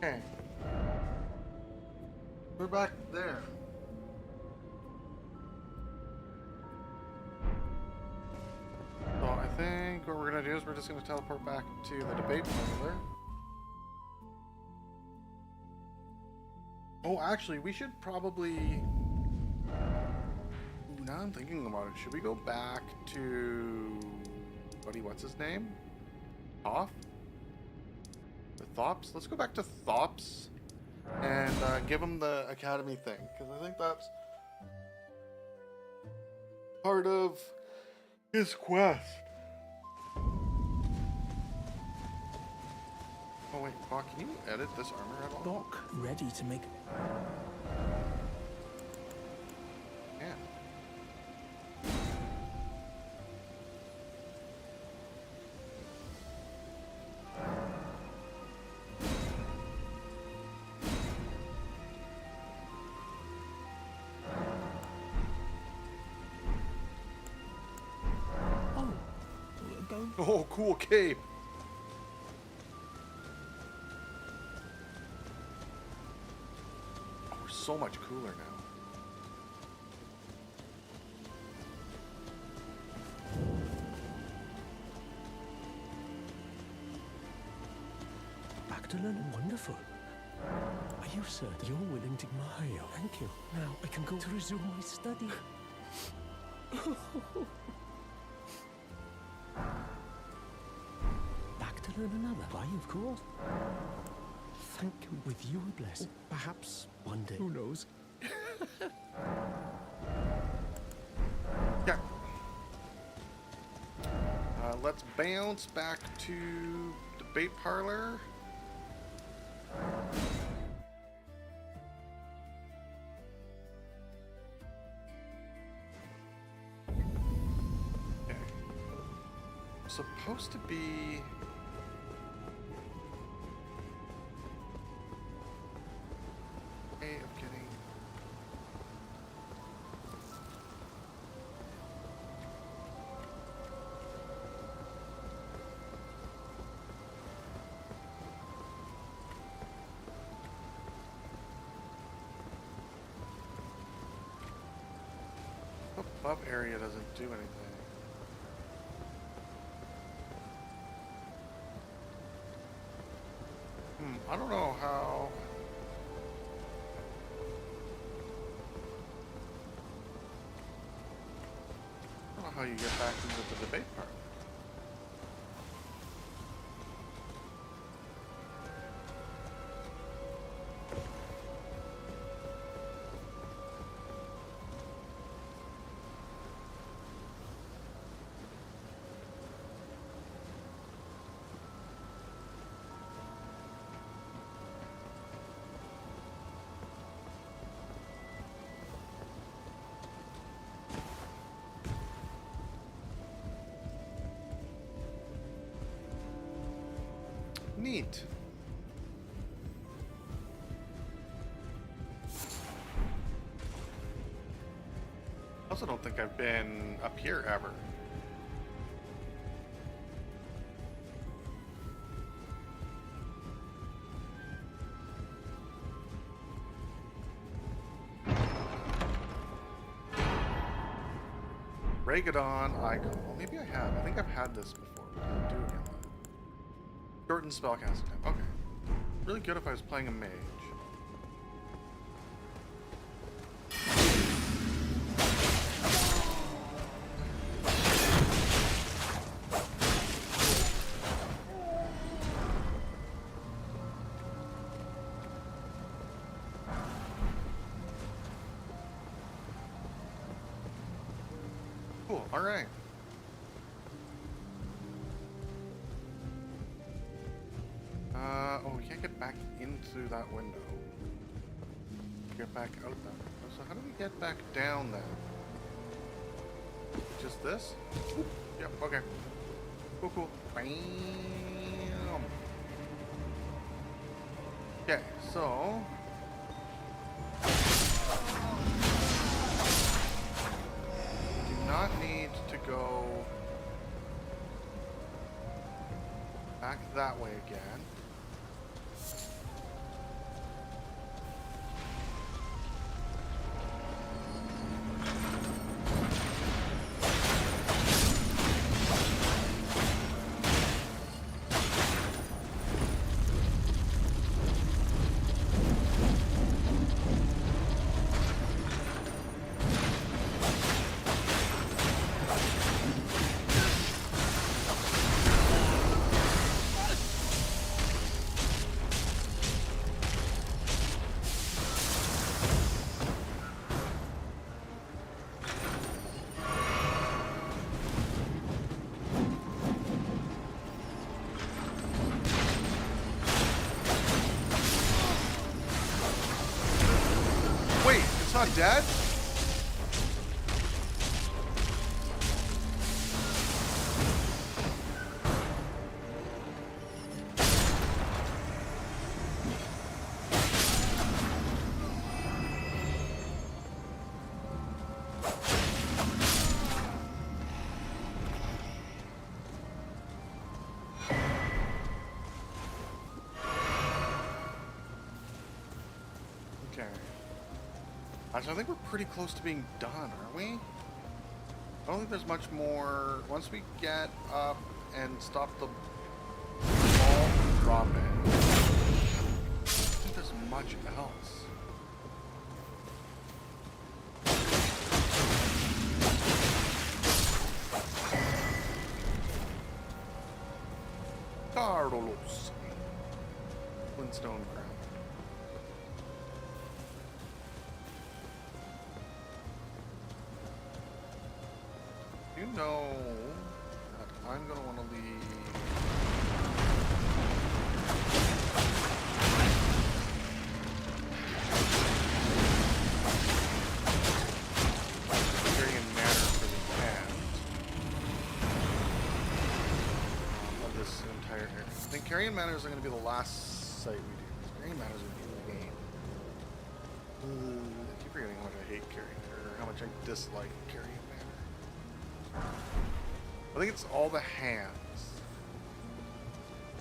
Okay. We're back there. So I think what we're gonna do is we're just gonna teleport back to the debate parlor. Oh, actually, we should probably... Ooh, now I'm thinking about it. Should we go back to... Buddy, what's his name? Thoth? The Thops? Let's go back to Thops and give him the academy thing, because I think that's part of his quest. Oh wait, Bach, can you edit this armor at all? Doc, ready to make... Yeah. Oh, cool cape. Oh, we're so much cooler now. Magdalene, wonderful. Are you certain you're willing to... Thank you. Now I can go to resume my study. Back to learn another. Why, of course. Thank you. With your blessing. Perhaps one day. Who knows? Yeah. Let's bounce back to debate parlor. Okay. Supposed to be... way of getting... Above area doesn't do anything. I don't know how... how you get back into the debate part. Neat. I also don't think I've been up here ever. Ragadon icon. Well, maybe I have. I think I've had this before, but I'll do it again. Shorten spellcasting time. Okay. Really good if I was playing a mage. Cool. All right. Oh, we can't get back into that window. Get back out that window. So how do we get back down then? Just this? Oop. Yep, okay. Cool, cool. Bam! Okay, so... do not need to go back that way again. Not dead? Okay. So I think we're pretty close to being done, aren't we? I don't think there's much more. Once we get up and stop the ball from dropping, I don't think there's much else. Carlos. Flintstone crown. You know that I'm gonna want to leave. Carrying Manor for the end of this entire area. I think Carrion Manor is going to be the last site we do. Carrion Manor is going to be the game. I keep forgetting how much I hate Carrion Manor, or how much I dislike Carrion Manor. I think it's all the hands,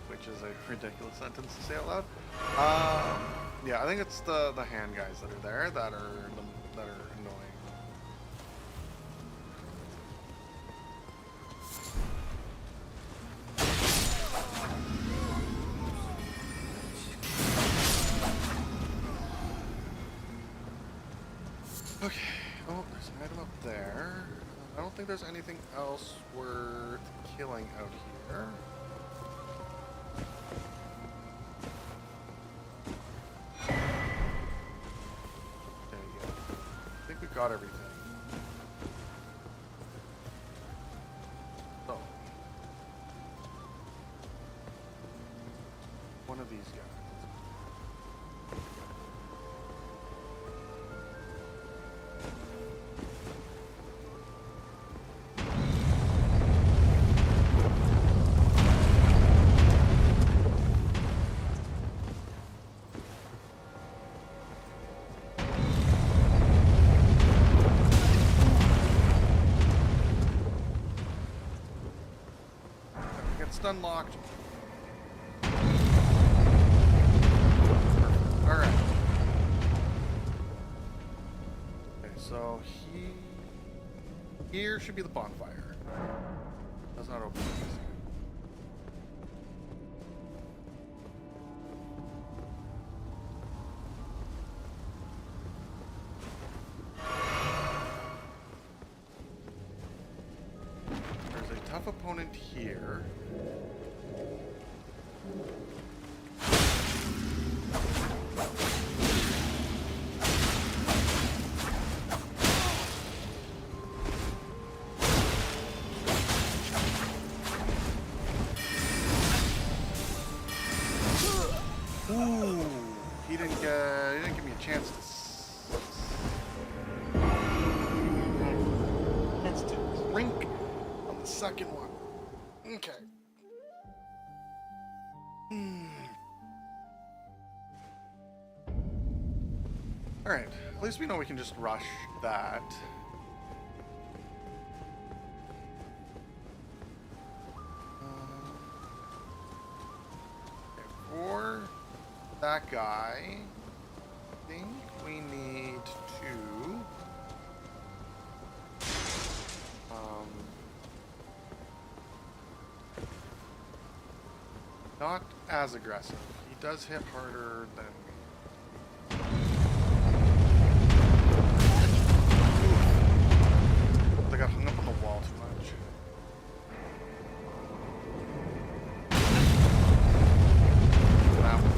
which is a ridiculous sentence to say out loud. Yeah, I think it's the hand guys that are there that are annoying. Okay. Oh, there's an item up there. I don't think think there's anything else worth killing out here. There you go. I think we've got everything. So, one of these guys. Unlocked. Alright. Okay, so here should be the bonfire. That's not open. There's a tough opponent here. He didn't give me a chance to. Instant drink on the second one. Okay. All right. At least we know we can just rush that. For that guy, I think we need to not as aggressive. He does hit harder than me. I got hung up on the wall too much. That one.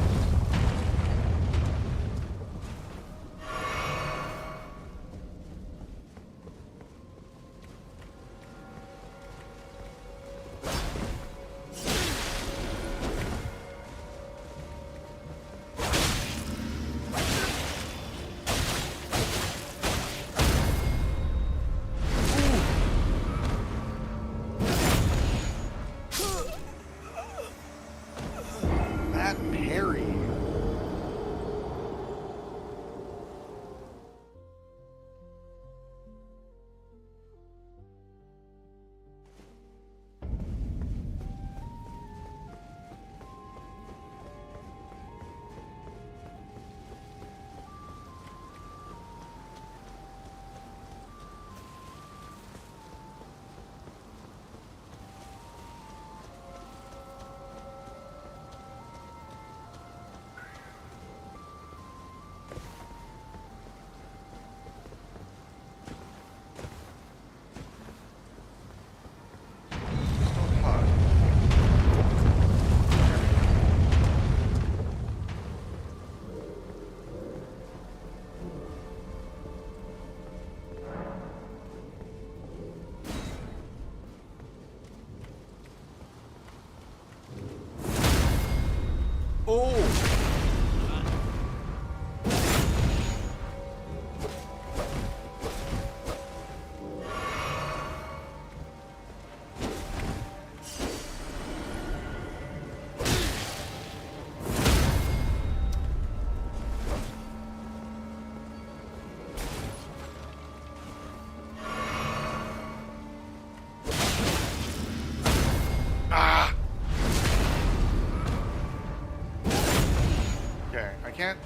Can't.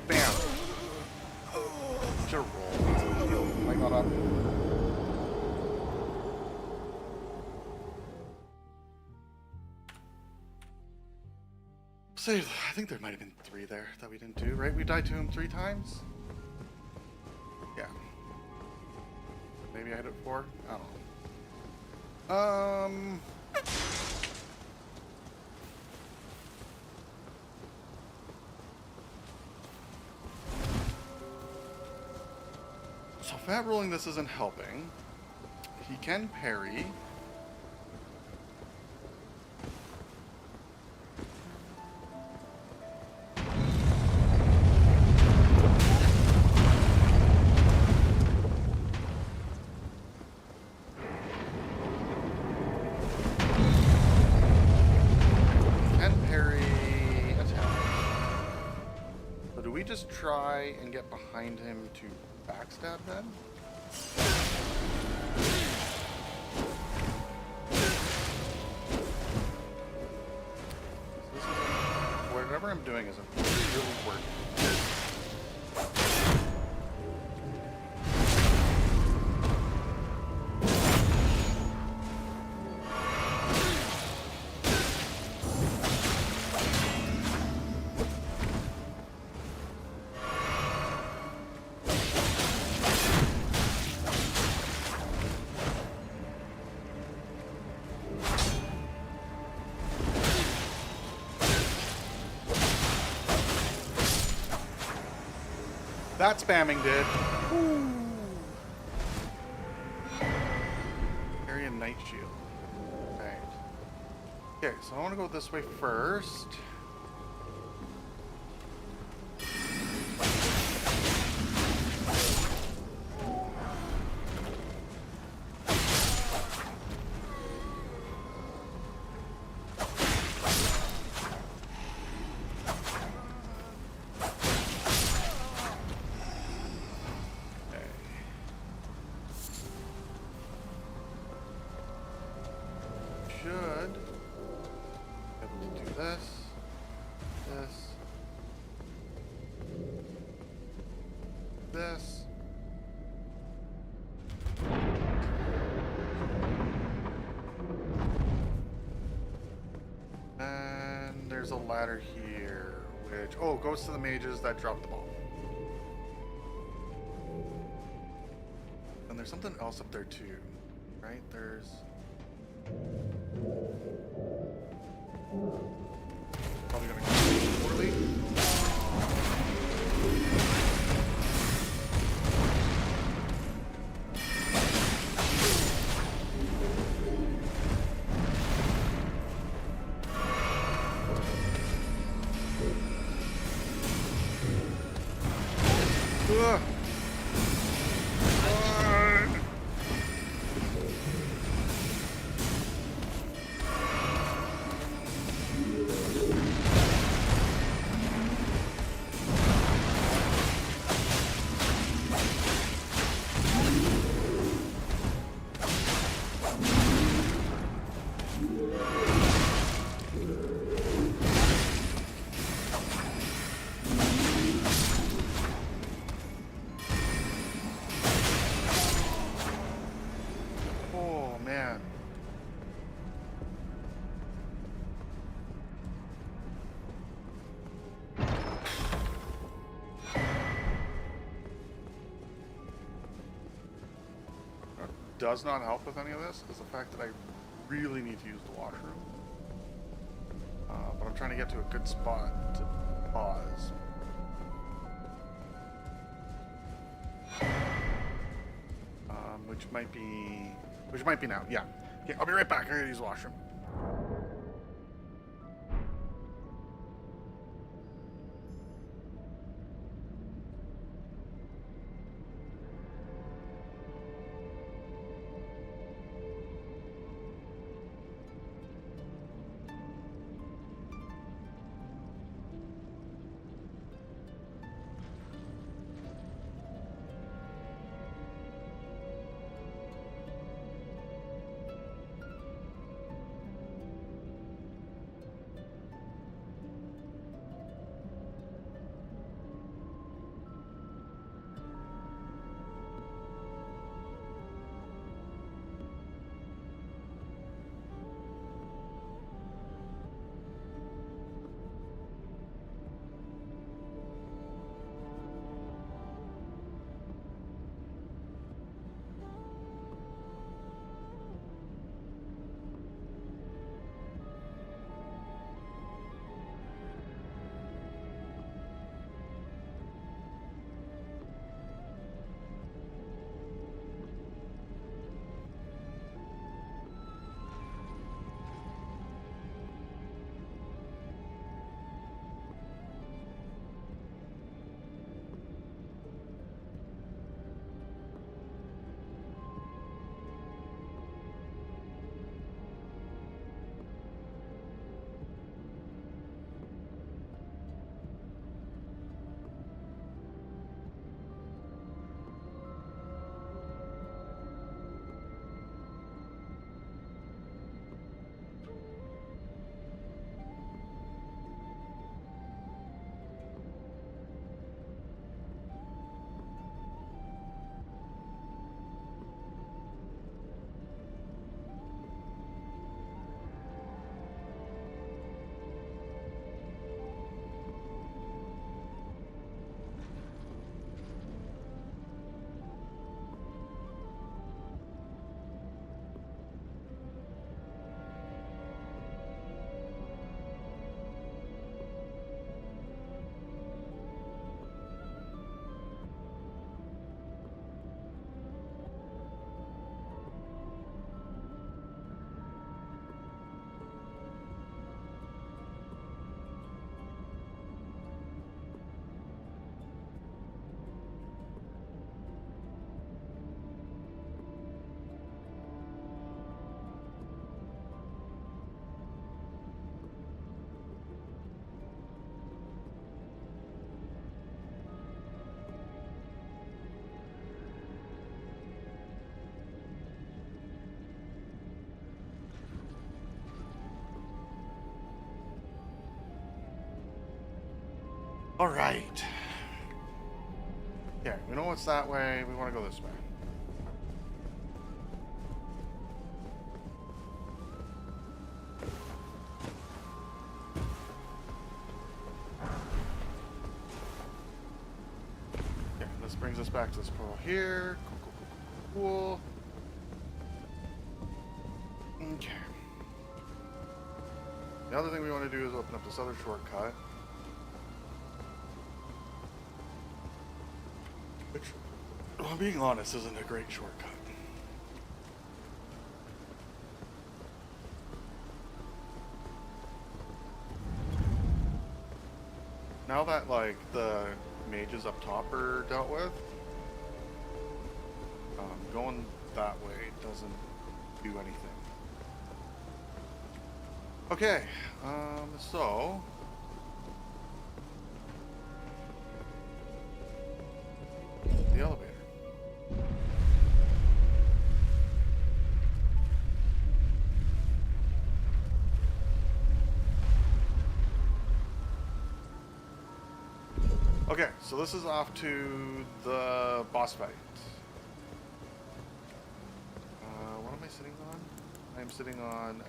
Bam. Should've rolled. I got up. So I think there might have been 3 there that we didn't do, right? We died to him 3 times? Yeah. Maybe I hit it before? I don't know. So fat rolling this isn't helping. He can parry. Just try and get behind him to backstab then? This isn't, whatever I'm doing isn't really working. That spamming did. Ooh. Area Night Shield. Right. Okay, so I want to go this way first. Should be able to do this, this. And there's a ladder here, which, oh, goes to the mages that drop the ball. And there's something else up there too, right? There's... Probably gonna go poorly. Ugh. Does not help with any of this is the fact that I really need to use the washroom. But I'm trying to get to a good spot to pause. Which might be now. Yeah. Okay, I'll be right back. I gotta use the washroom. All right. Yeah, we know it's that way. We want to go this way. Yeah, this brings us back to this portal here. Cool. Okay. The other thing we want to do is open up this other shortcut. Which, if I'm being honest, isn't a great shortcut. Now that, like, the mages up top are dealt with, going that way doesn't do anything. Okay, so... the elevator. Okay, so this is off to the boss fight. What am I sitting on? I'm sitting on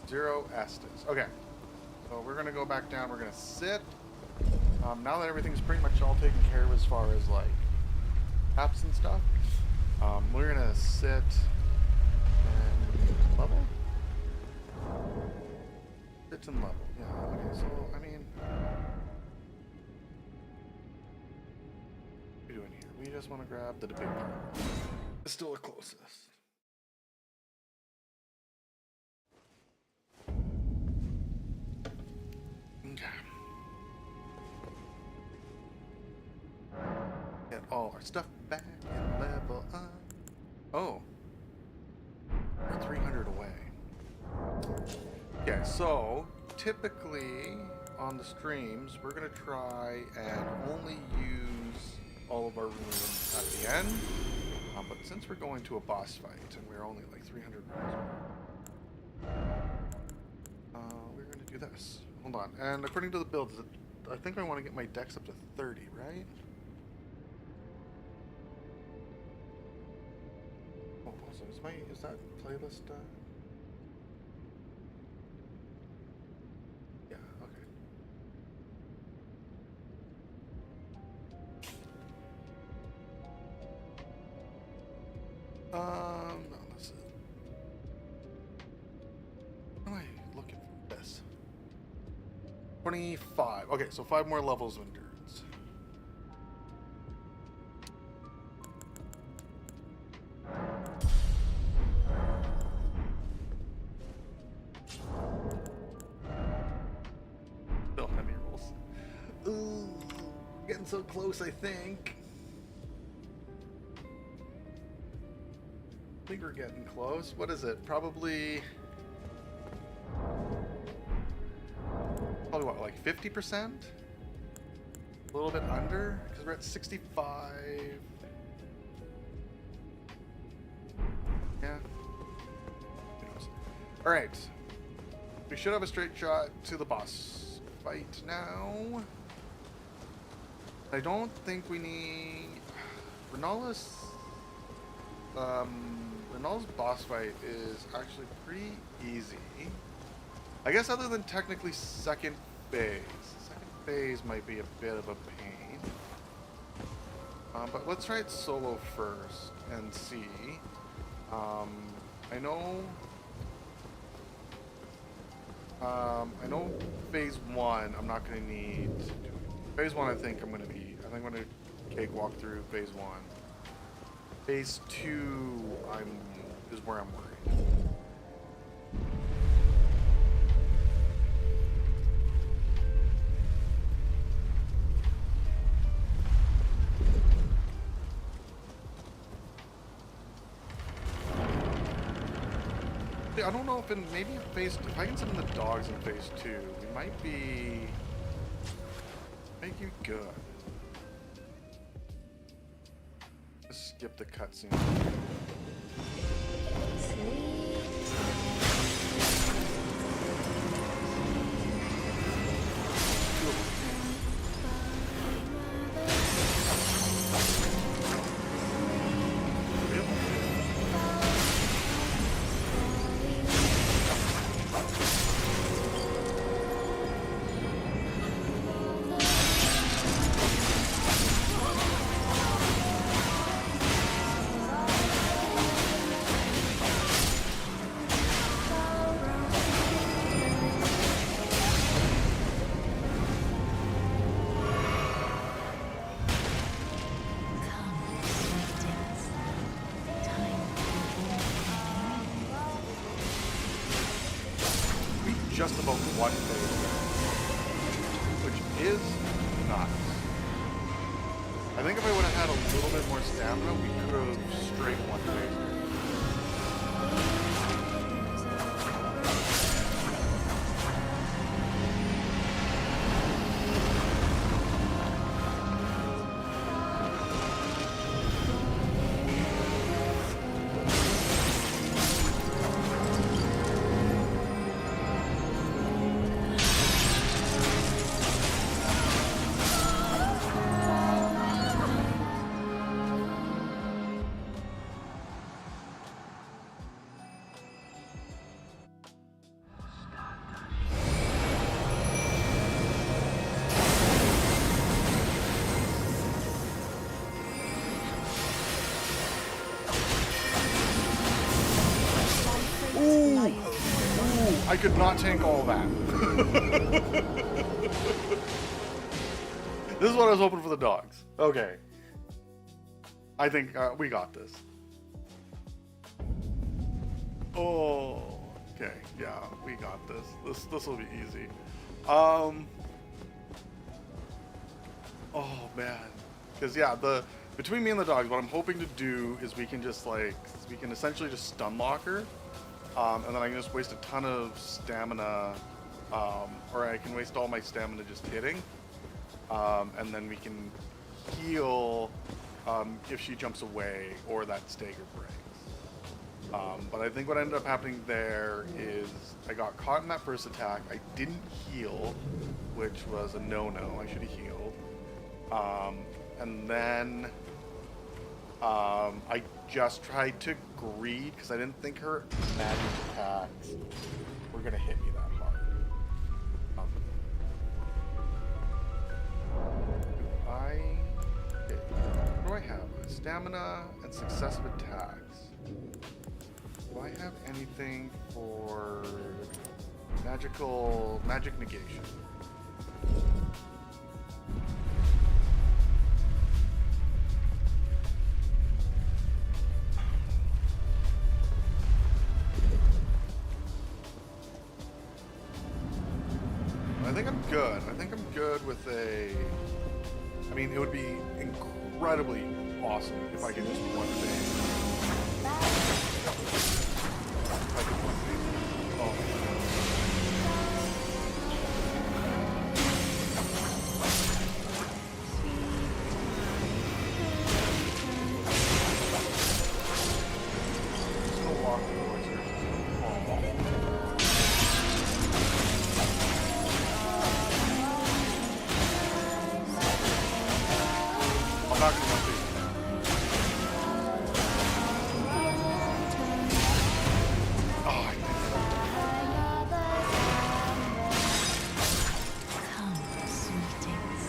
0 Estes. Okay, so we're gonna go back down. We're gonna sit. Now that everything's pretty much all taken care of as far as like apps and stuff, we're gonna sit and level. Sit and level. Yeah. Okay. So I mean, what are we doing here? We just want to grab the big part. It's still the closest. Okay. Get all our stuff back and level up. Oh. We're 300 away. Okay, so typically on the streams, we're going to try and only use all of our rooms at the end. But since we're going to a boss fight and we're only like 300 rooms away, we're going to do this. Hold on. And according to the build, I think I want to get my dex up to 30, right? Oh, also, is that playlist? Yeah. Okay. No, this is. What am I looking for? This. 25. Okay, so 5 more levels of endurance. Still heavy rolls. Ooh, getting so close, I think. I think we're getting close. What is it? Probably what, like 50%? A little bit under, because we're at 65. Yeah. All right. We should have a straight shot to the boss fight now. I don't think we need Renala's. Renal's boss fight is actually pretty easy. I guess other than technically second phase. Second phase might be a bit of a pain. But let's try it solo first and see. I know phase 1 I'm not going to need to do. Phase 1 I think I'm going to cakewalk through phase 1. Phase 2 is where I'm worried. I don't know if maybe if I can summon the dogs in phase 2, we might make you good. Let's skip the cutscene. just about one phase, which is nuts. I think if I would have had a little bit more stamina, we could have straight one phase. I could not tank all that. This is what I was hoping for the dogs. Okay. I think we got this. Oh, okay. Yeah, we got this. This will be easy. Oh man. Because yeah, between me and the dogs, what I'm hoping to do is we can essentially just stun lock her. And then I can just waste a ton of stamina, or I can waste all my stamina just hitting. And then we can heal if she jumps away or that stagger breaks. But I think what ended up happening there is I got caught in that first attack. I didn't heal, which was a no-no. I should have healed. And then I just tried to greed because I didn't think her magic attacks were going to hit me that hard. Okay, what do I have? Stamina and successive attacks. Do I have anything for magic negation? I think I'm good. I think I'm good with a... I mean, it would be incredibly awesome if I could just one thing. If I could one thing. Oh my god. I'm just gonna walk towards her. I'm not gonna want to. Oh, I did. Come, sweetings.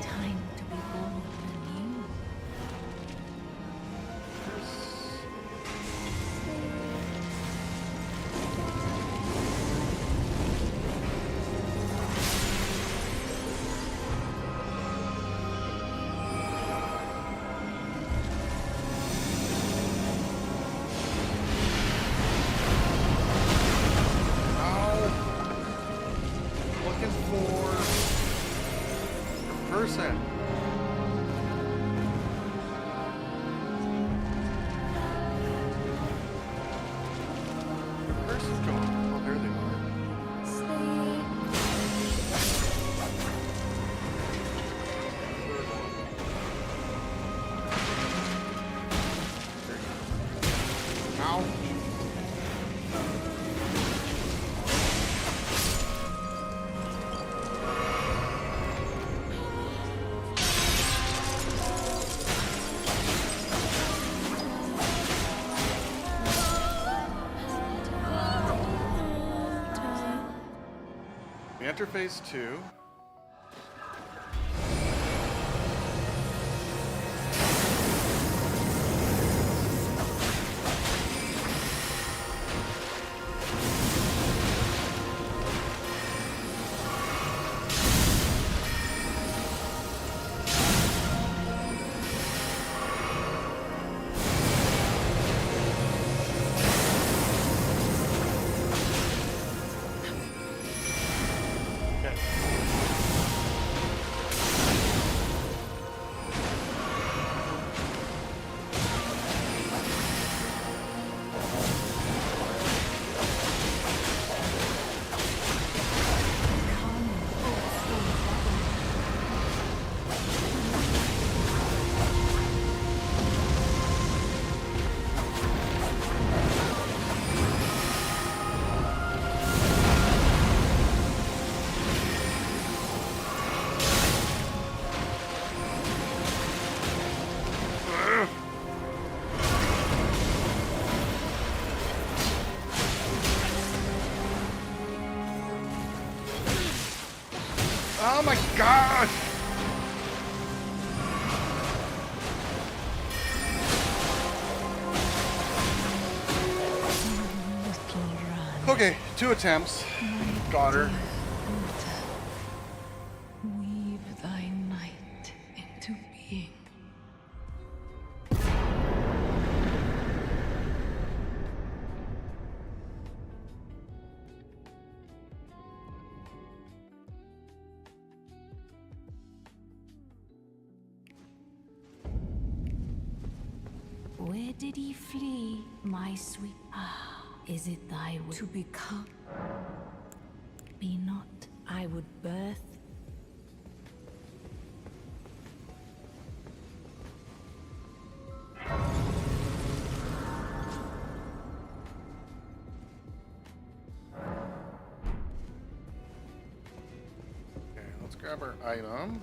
Time to be born anew. Looking for a person. The person's gone. Oh, there they are. Ouch. We enter phase 2. Oh my gosh! Okay, 2 attempts. Got her. Weave thy night into being. Where did he flee, my sweet? Ah, is it thy will to become? Be not, I would birth. Okay, let's grab our item.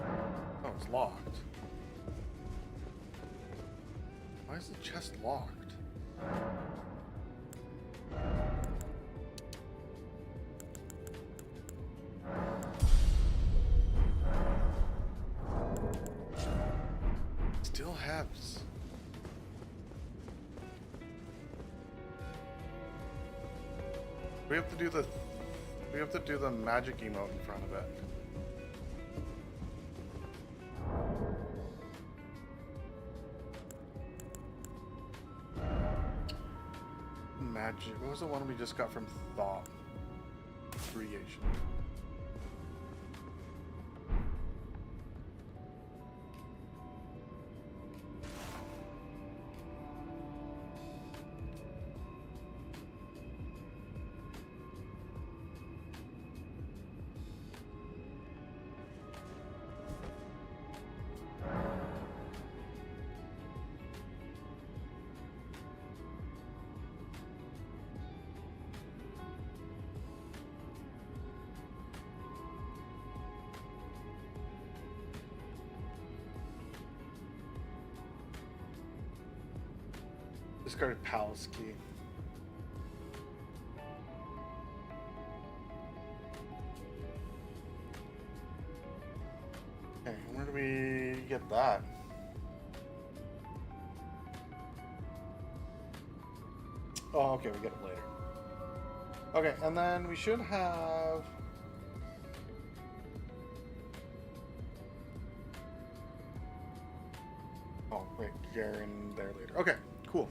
Oh, it's locked. Why is the chest locked? Still has. We have to do the. We have to do the magic emote in front of it. Magic. What was the one we just got from Thought Creation? Discarded Palace Key. Okay, where do we get that? Oh, okay, we get it later. Okay, and then we should have... Oh, wait, Garen there later. Okay, cool.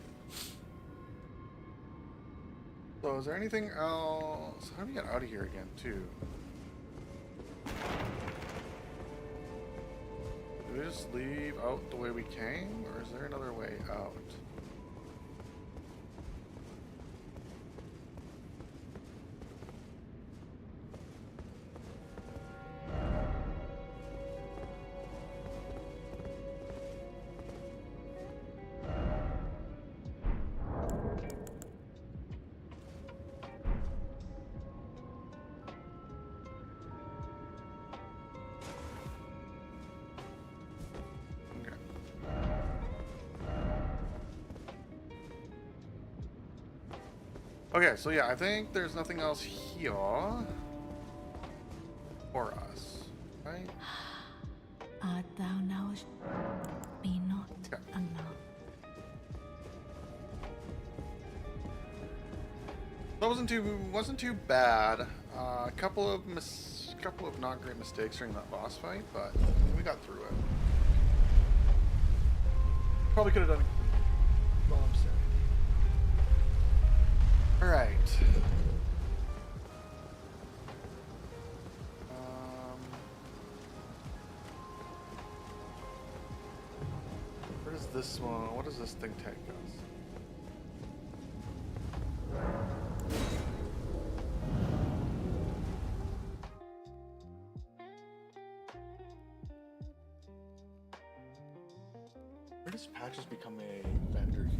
So is there anything else? How do we get out of here again, too? Do we just leave out the way we came, or is there another way out? Okay, so yeah, I think there's nothing else here for us, right? Art thou now? Be not enough. That wasn't too bad. A couple of not great mistakes during that boss fight, but we got through it. Probably could have done it. Well, I'm sorry. All right. Where does this one? What does this thing take us? Where does Patches become a vendor here?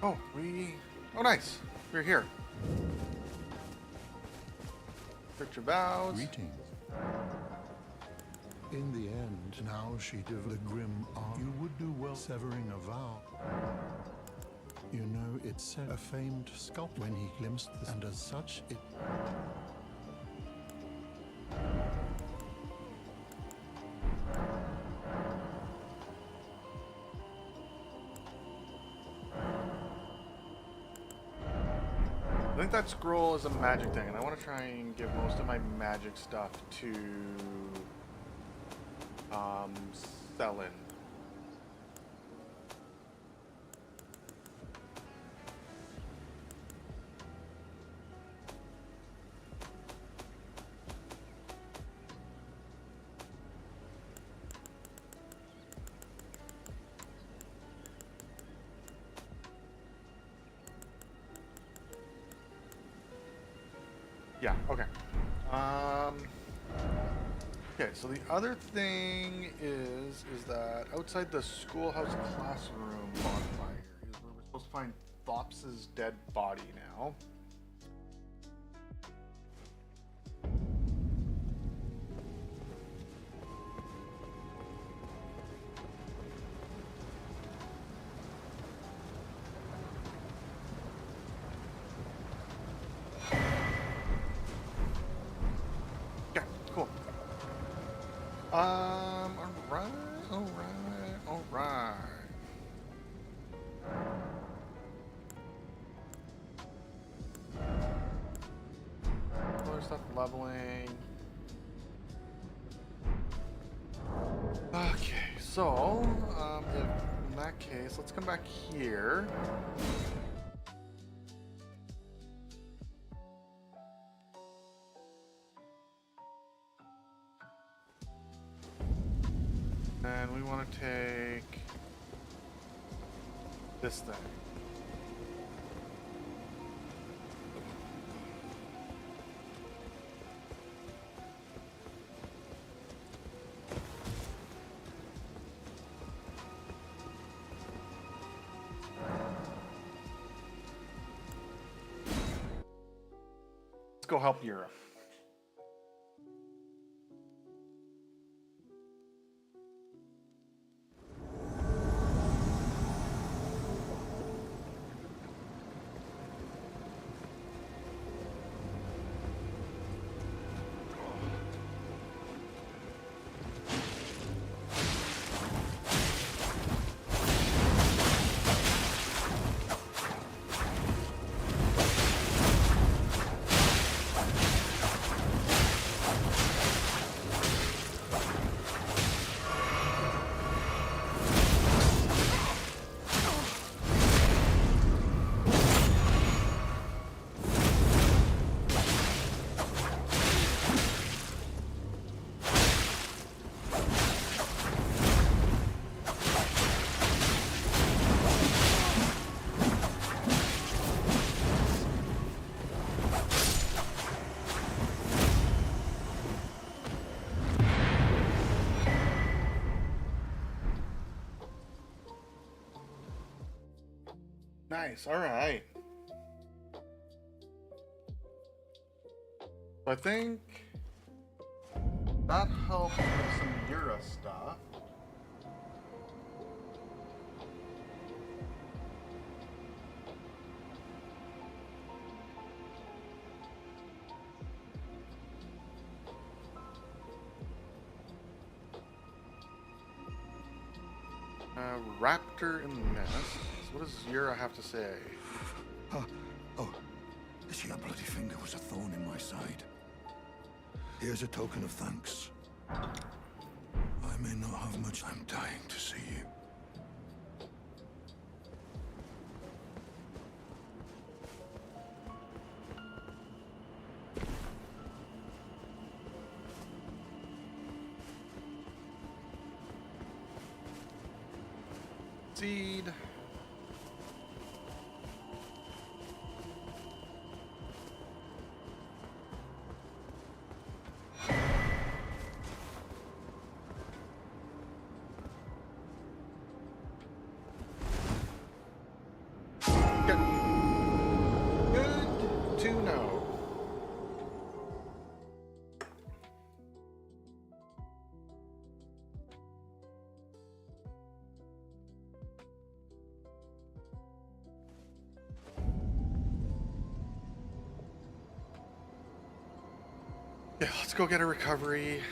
Oh, oh, nice. We're here. Picture vows. Greetings. In the end, now she did the grim art. You would do well severing a vow. You know, it said a famed sculptor when he glimpsed this, and as such, it. I think that scroll is a magic thing, and I want to try and give most of my magic stuff to Selin. Yeah, okay. Okay, so the other thing is that outside the schoolhouse classroom bonfire is where we're supposed to find Thops's dead body now. Alright. Other stuff leveling. Okay, so, in that case, let's come back here. And we want to take this thing. Let's go help Yura. Nice, alright. I think that helps with some Yura stuff. Raptor in the nest. What does Yura have to say? Oh, this here bloody finger was a thorn in my side. Here's a token of thanks. I may not have much. I'm dying to see you. Seed. go get a recovery.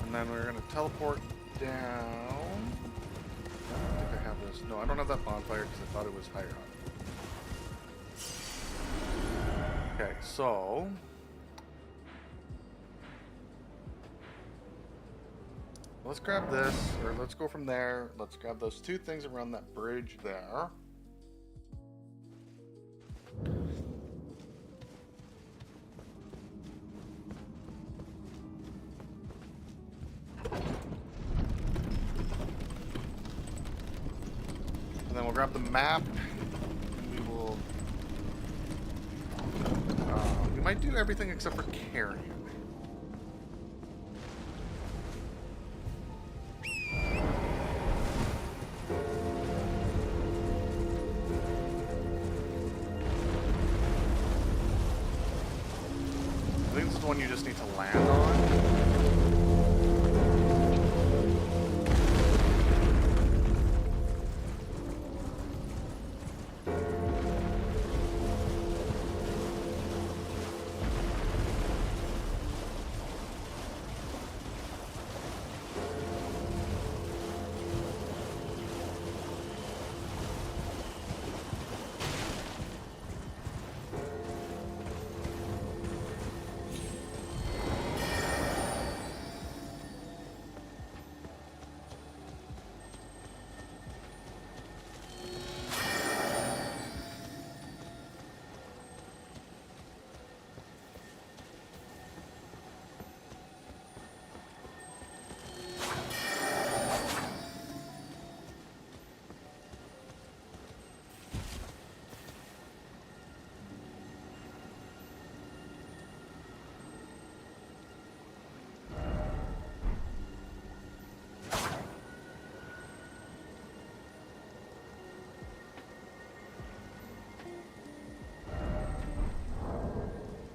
And then we're gonna teleport down. I don't think I have this. No, I don't have that bonfire because I thought it was higher up. Okay, so let's grab this, or let's go from there. Let's grab those two things around that bridge there. And then we'll grab the map, and we will... we might do everything except for carrying. I think this is the one you just need to land on.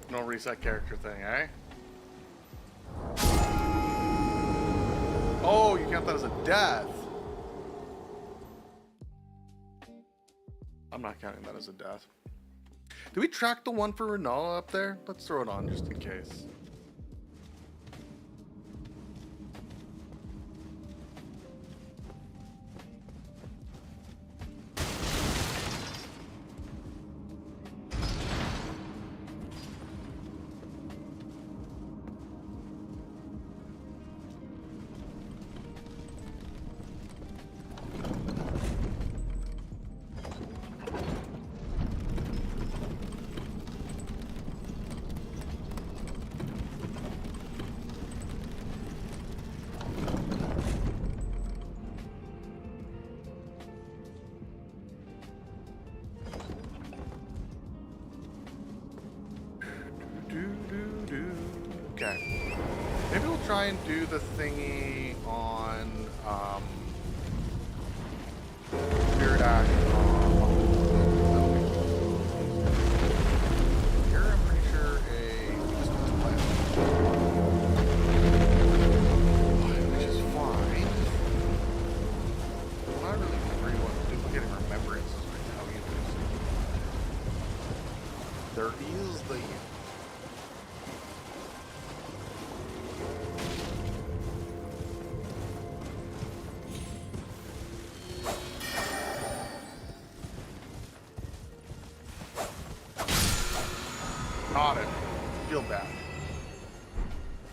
No reset character thing, eh? Oh, you count that as a death. I'm not counting that as a death. Do we track the one for Renala up there? Let's throw it on just in case. Okay. Maybe we'll try and do the thingy on Spirit Act. Here, I'm pretty sure just which is fine. I'm not really worried about duplicating remembrances right now either. There is the Got it. Feel bad.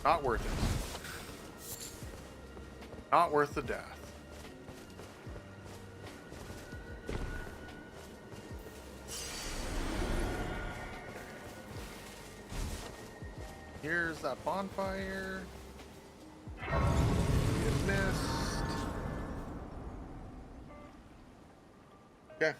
Not worth it. Not worth the death. Here's that bonfire. We missed. Okay.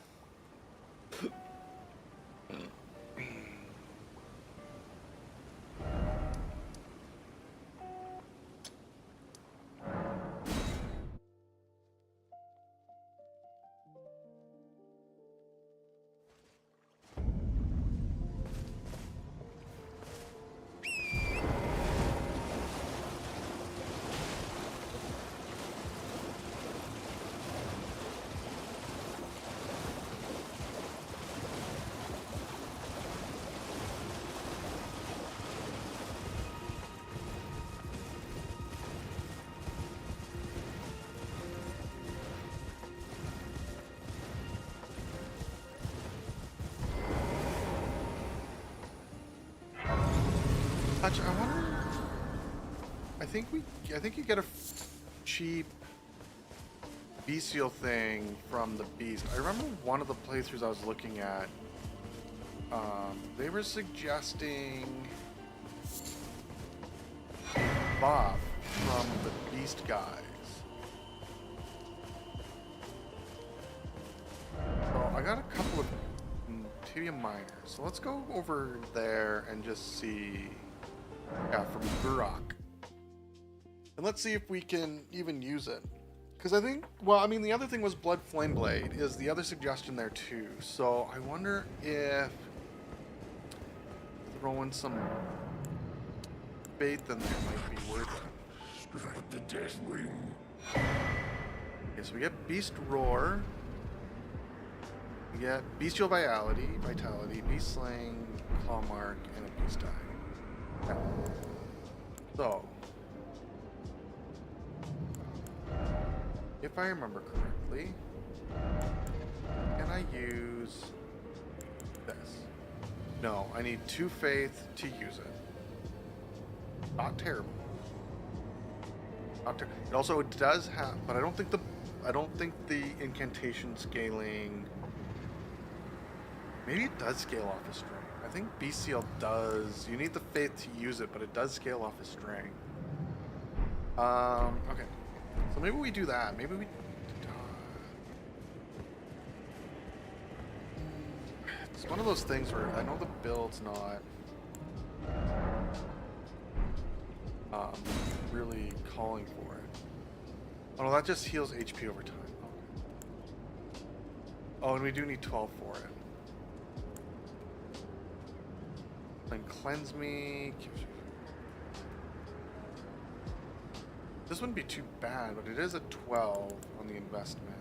Actually, I wonder. I think you get a cheap bestial thing from the beast. I remember one of the playthroughs I was looking at. They were suggesting buff from the beast guys. So I got a couple of tibia miners. So let's go over there and just see. Yeah, from Burak. And let's see if we can even use it. Because I think, well, I mean, the other thing was Blood Flame Blade is the other suggestion there too. So I wonder if throwing some faith in there might be worth it. Strike the death wing. Okay, so we get Beast Roar. We get Bestial Vitality, Beast Slaying, Claw Mark, and a Beast Die. Okay. So, if I remember correctly, can I use this? No, I need 2 faith to use it. Not terrible. Not ter it also does have, but I don't think the incantation scaling. Maybe it does scale off a string. I think BCL does. You need the faith to use it, but it does scale off a string. Okay. So maybe we do that. Maybe we. It's one of those things where I know the build's not really calling for it. Oh no, that just heals HP over time. Okay. Oh, and we do need 12 for it. Then cleanse me. This wouldn't be too bad, but it is a 12 on the investment.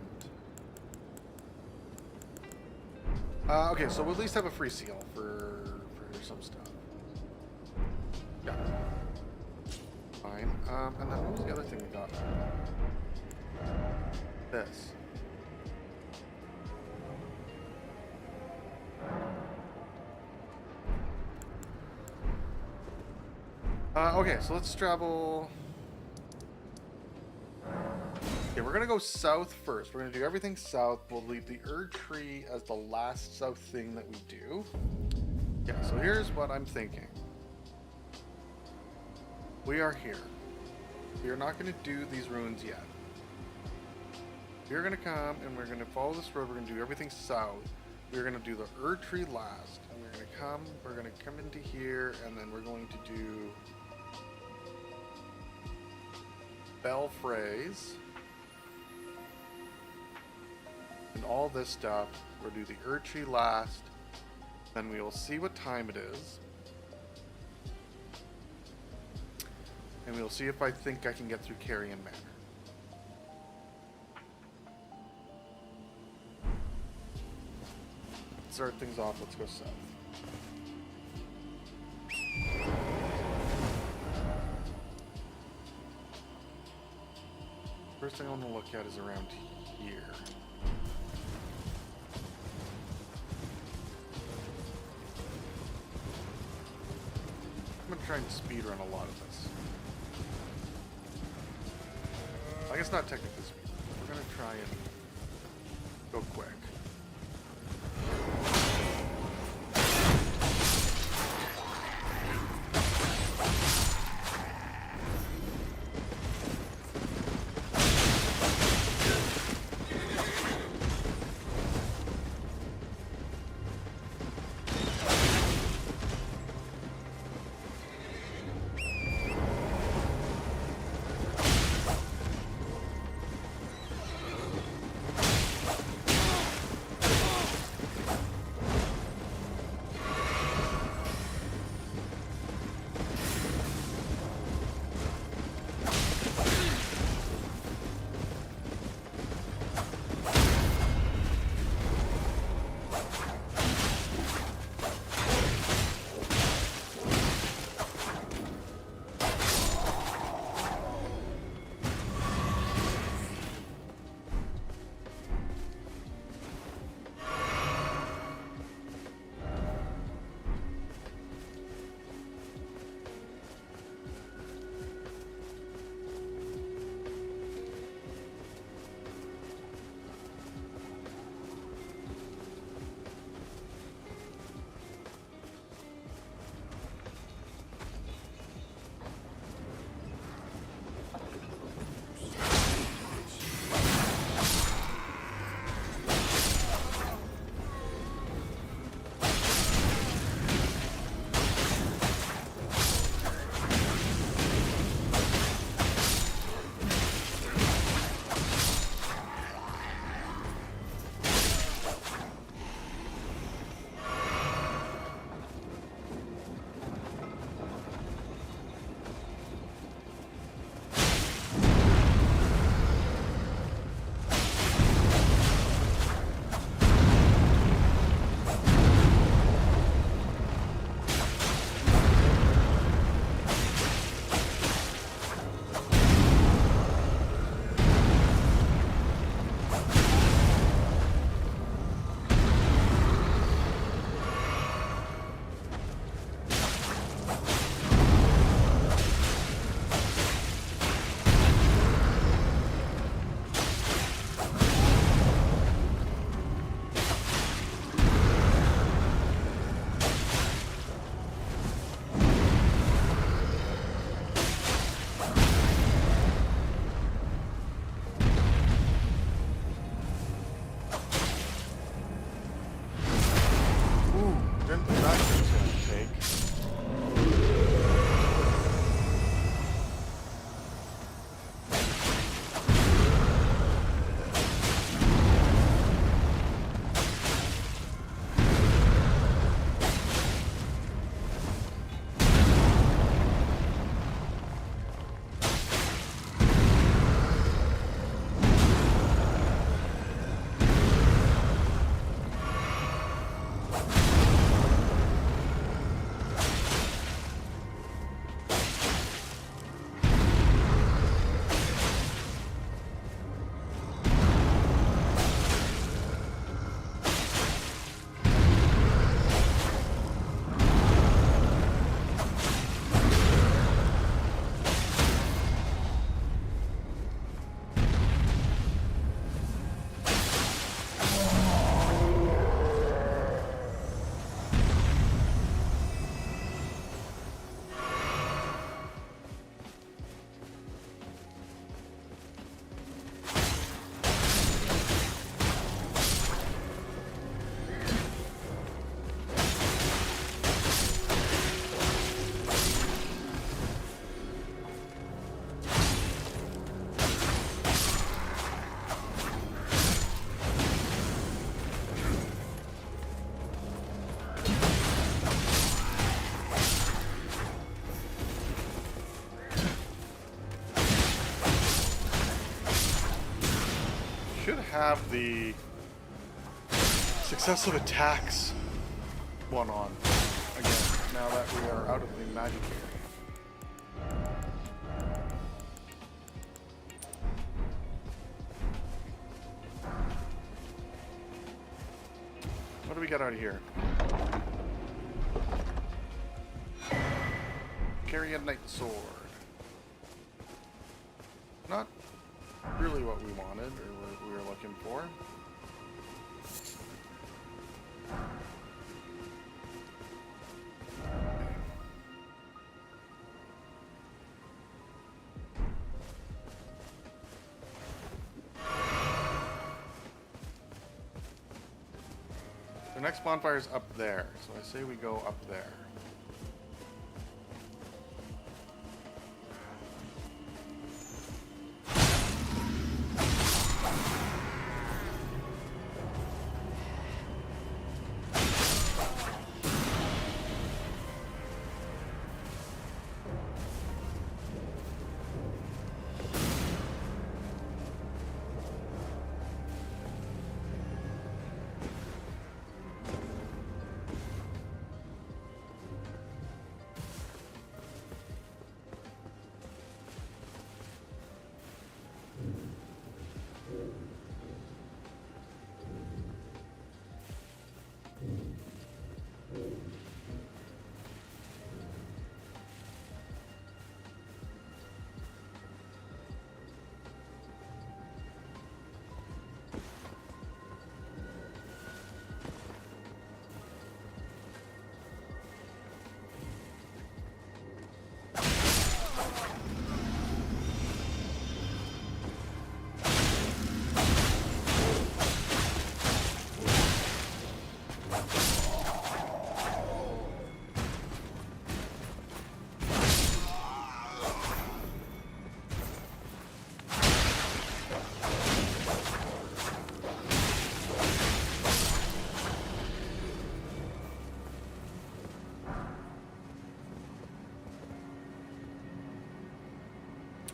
Okay, so we'll at least have a free seal for some stuff. Yeah. Fine. And then what was the other thing we got? This. Okay, so let's travel. Okay, we're gonna go south first. We're gonna do everything south. We'll leave the Tree as the last south thing that we do. Yeah, so here's what I'm thinking. We are here. We are not gonna do these ruins yet. We're gonna come and we're gonna follow this road. We're gonna do everything south. We're gonna do the Tree last. And we're gonna come into here, and then we're going to do Bell Phrase. And all this stuff. We'll do the Tree last. Then we will see what time it is. And we'll see if I think I can get through Carrion Manor. Let's start things off. Let's go south. First thing I want to look at is around here. I'm going to try and speedrun a lot of this. I guess not technically speed. We're going to try and go quick. should have the successive attacks one on again, now that we are out of the magic area. What do we got out of here? Carry a knight sword. Not really what we wanted or what we were looking for. The next bonfire is up there, so I say we go up there.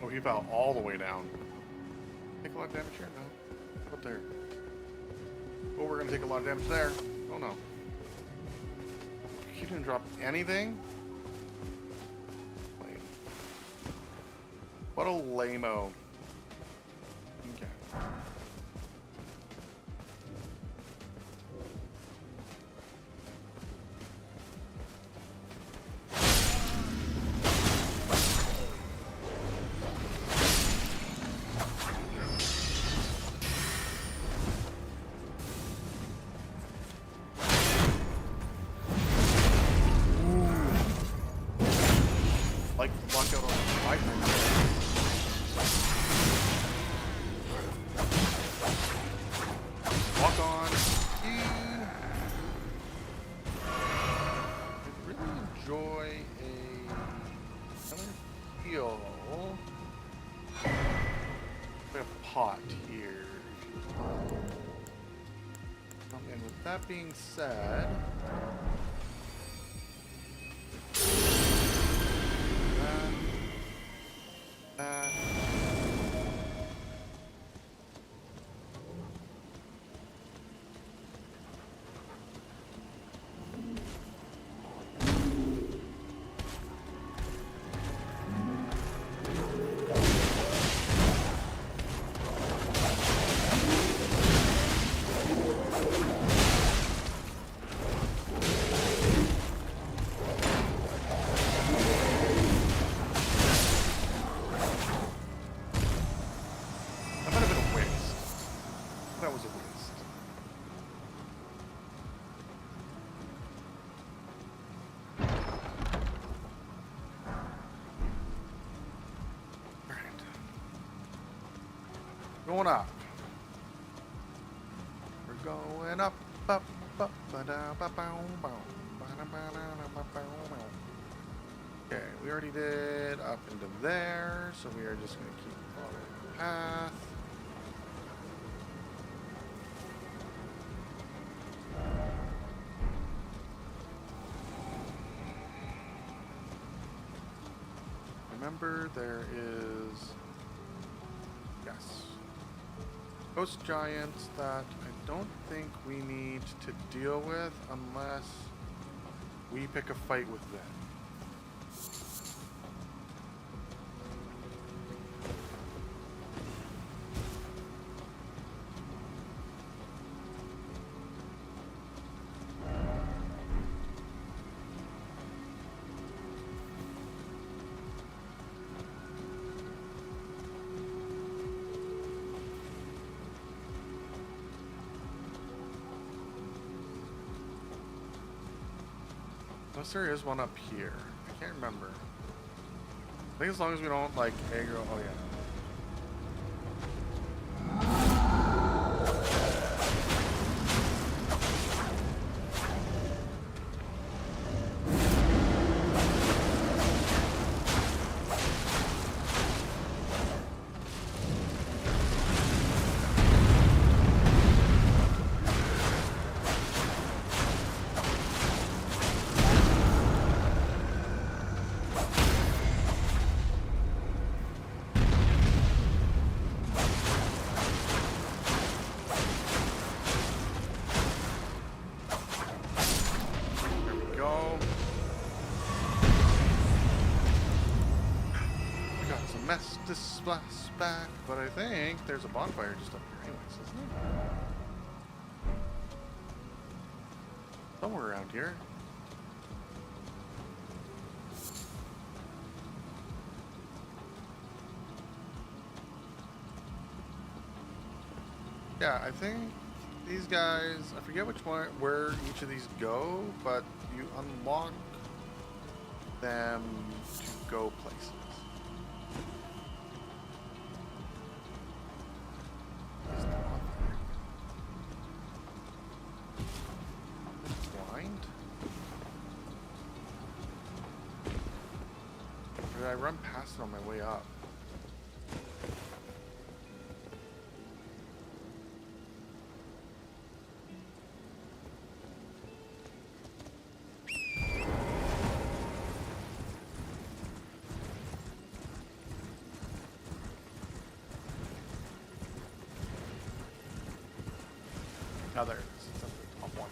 Oh, he fell all the way down. Take a lot of damage here? No. How about there? Oh, we're gonna take a lot of damage there. Oh no. He didn't drop anything? Lame. What a lame-o. Okay. Like luck out on my thing. Walk on. I really enjoy another heal. Like a pot here. And with that being said, that might have been a waste. That was a waste. Alright. Going up. We're going up, up, up, ba-da, ba-bow, bow, ba-da, ba-da, ba-bow, bow. Okay, we already did up into there, so we are just going to keep following the path. Remember, there is... Yes. ghost giants that I don't think we need to deal with unless we pick a fight with them. Unless there is one up here. I can't remember. I think as long as we don't like aggro. Oh yeah. This back, but I think there's a bonfire just up here anyways, isn't it? Somewhere around here. Yeah, I think these guys, I forget which one, where each of these go, but you unlock them to go places. I run past it on my way up. Oh, there it is. It's up the top one.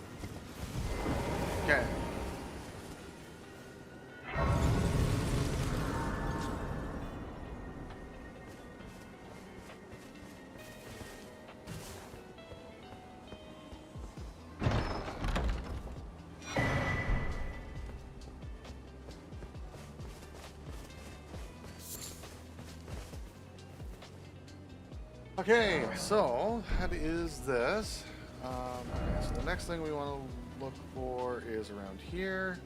Okay. Okay, so that is this. Okay, so the next thing we want to look for is around here.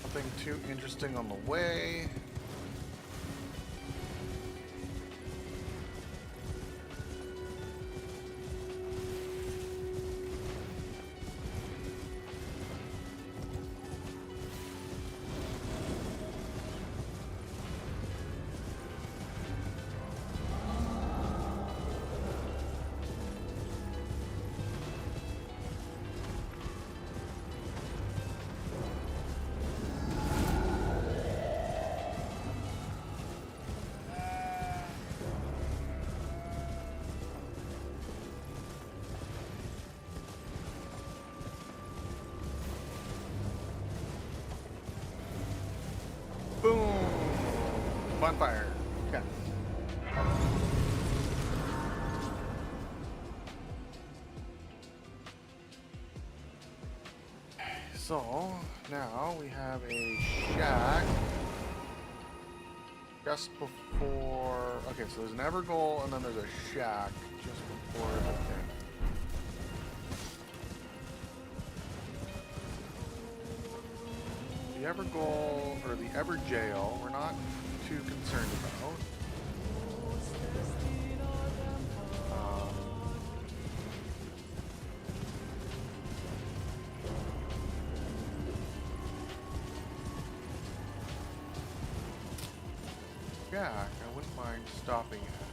Nothing too interesting on the way. Boom! Bonfire. Okay. So, now we have a shack just before... Okay, so there's an Evergoal and then there's a shack just before everything. The Evergoal, or the Everjail, we're not too concerned about. Yeah, I wouldn't mind stopping at.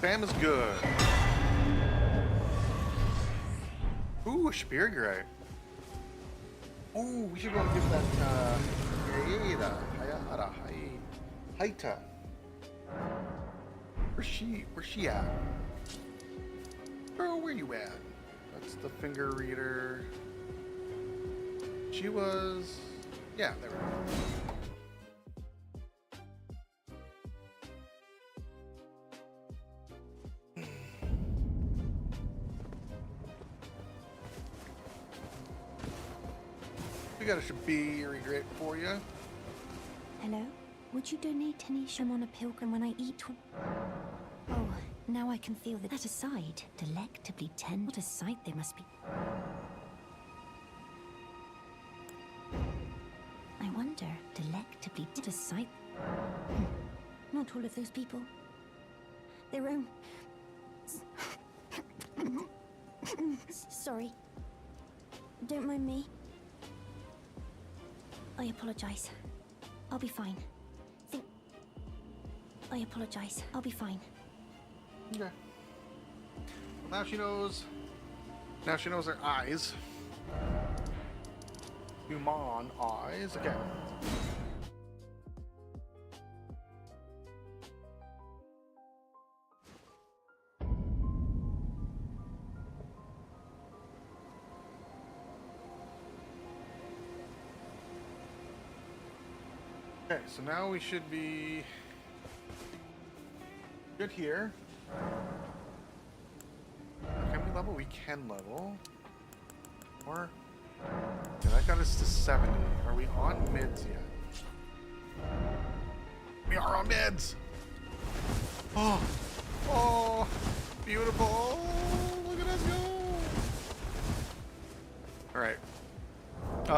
spam is good. Ooh, a spear grey. Ooh, we should go and give that Haita. Where's she at? Girl, where you at? That's the finger reader. She was, yeah, there we go. We got a shabiri great for you. Hello? Would you donate any? I'm on a pilgrim when I eat. Oh, now I can feel that aside. Delectably tender. What a sight they must be. I wonder, delectably what a sight. Not all of those people. Their own. Sorry. Don't mind me. I apologize. I'll be fine. I apologize. I'll be fine. Okay. Well, now she knows. Now she knows her eyes. Human eyes. Okay. Okay, so now we should be good here. Can we level? We can level. Or yeah, that got us to 70. Are we on mids yet? We are on mids. Oh, oh, beautiful! Look at us go. All right. Where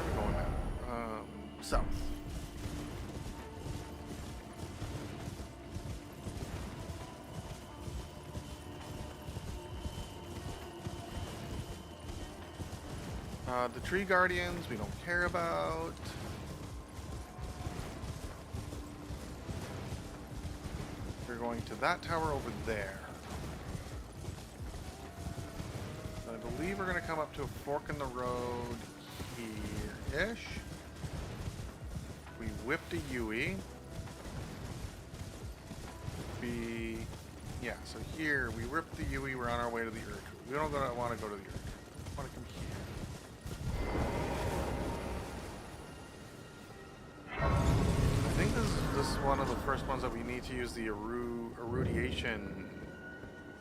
are we going now? South. The tree guardians we don't care about. We're going to that tower over there. I believe we're going to come up to a fork in the road here-ish. We whipped a Yui. Yeah, so here we ripped the Yui. We're on our way to the Ur. We don't want to go to the Ur. We want to come here. I think this is one of the first ones that we need to use the irradiation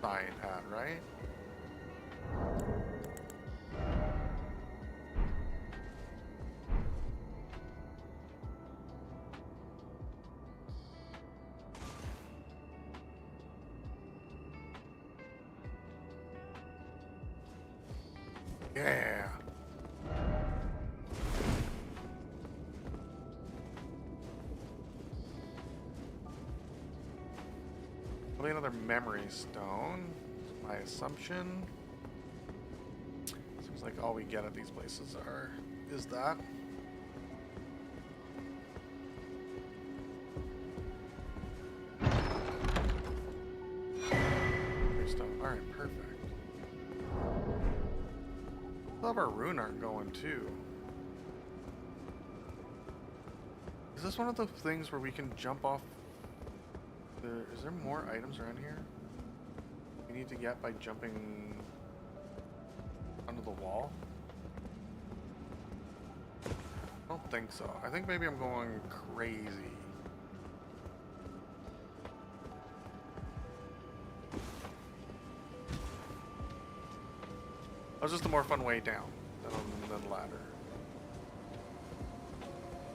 sign at, right? Yeah. Probably another memory stone, is my assumption. Seems like all we get at these places is that. Memory stone. Alright, perfect. Love our rune art going too. Is this one of the things where we can jump off? Is there more items around here we need to get by jumping onto the wall? I don't think so. I think maybe I'm going crazy. That was just a more fun way down than ladder.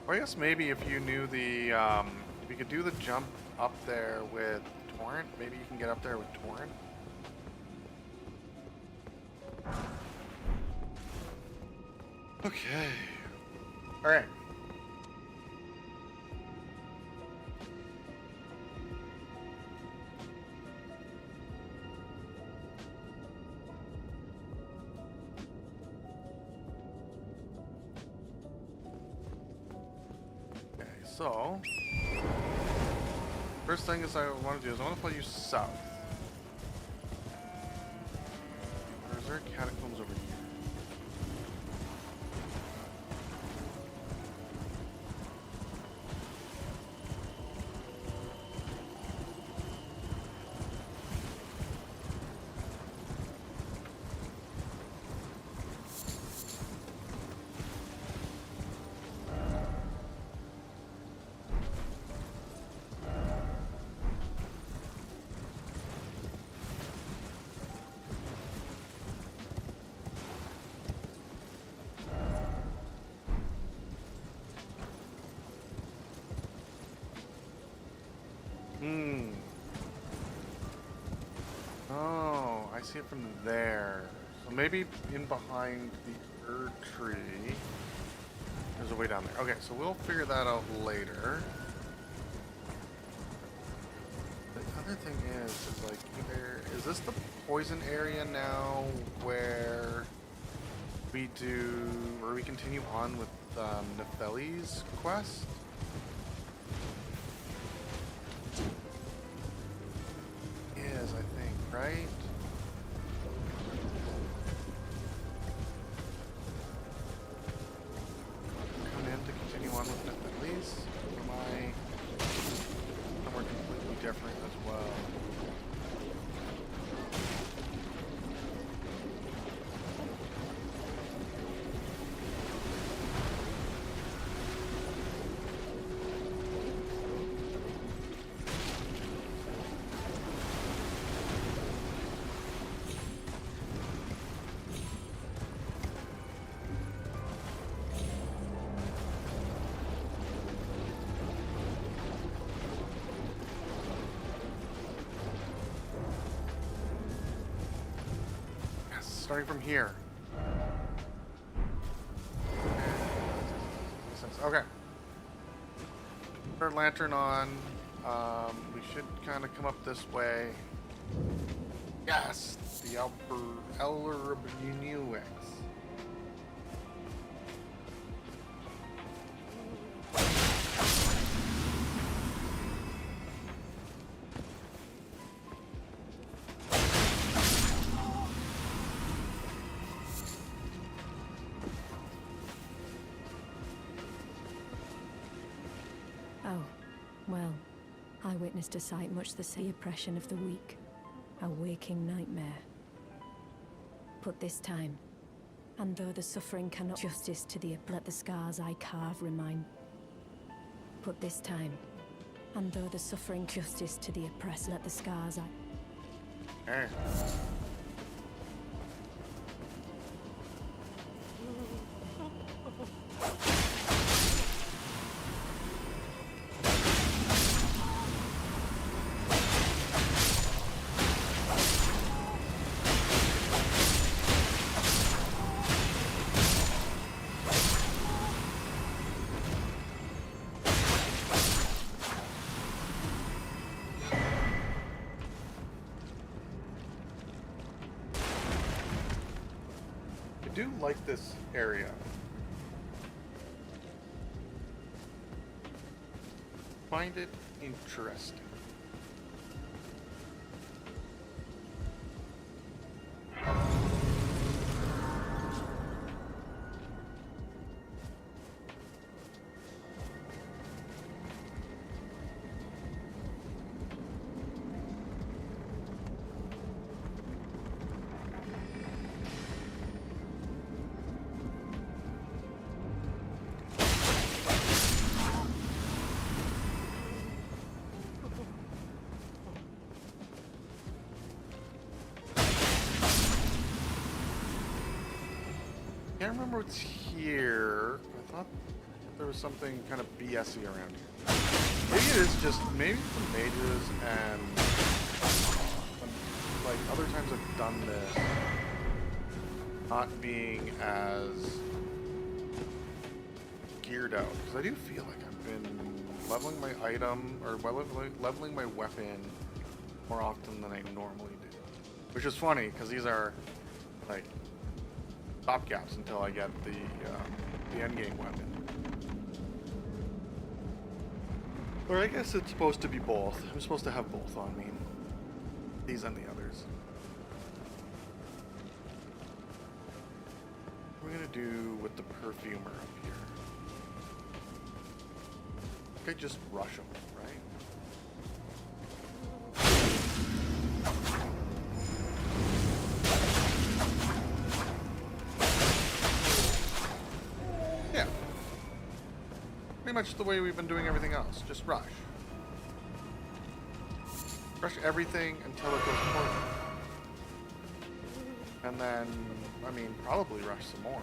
Or I guess maybe if you knew the, if you could do the jump up there with Torrent, maybe you can get up there with Torrent. Okay. Alright. So, first thing is I want to do is I want to play you south. Or is there catacombs over here? Oh, I see it from there. So maybe in behind the Erd tree, there's a way down there. Okay, so we'll figure that out later. The other thing is like, either is this the poison area now where we do, or we continue on with Nefeli's quest? Is, I think, right? Come in to continue on with Nefeli's? Or am I somewhere completely different as well? Starting from here. Okay. Put our lantern on. We should kind of come up this way. Yes! The Elurabunux. Oh, well, I witnessed a sight much the same oppression of the weak. A waking nightmare. But this time, and though the suffering cannot justice to the let the scars I carve remind. But this time, and though the suffering justice to the oppressed, let the scars I. Hey. I do like this area. Find it interesting. I can't remember what's here. I thought there was something kind of BS-y around here. Maybe it is just, maybe the mages and like other times I've done this not being as geared out. Because I do feel like I've been leveling my item, or leveling my weapon more often than I normally do. Which is funny, because these are like stopgaps until I get the endgame weapon. Or I guess it's supposed to be both. I'm supposed to have both on me. These and the others. What are we gonna do with the perfumer up here? I could just rush him, right? Yeah. Pretty much the way we've been doing everything else. Just rush. Rush everything until it goes poison. And then, I mean, probably rush some more.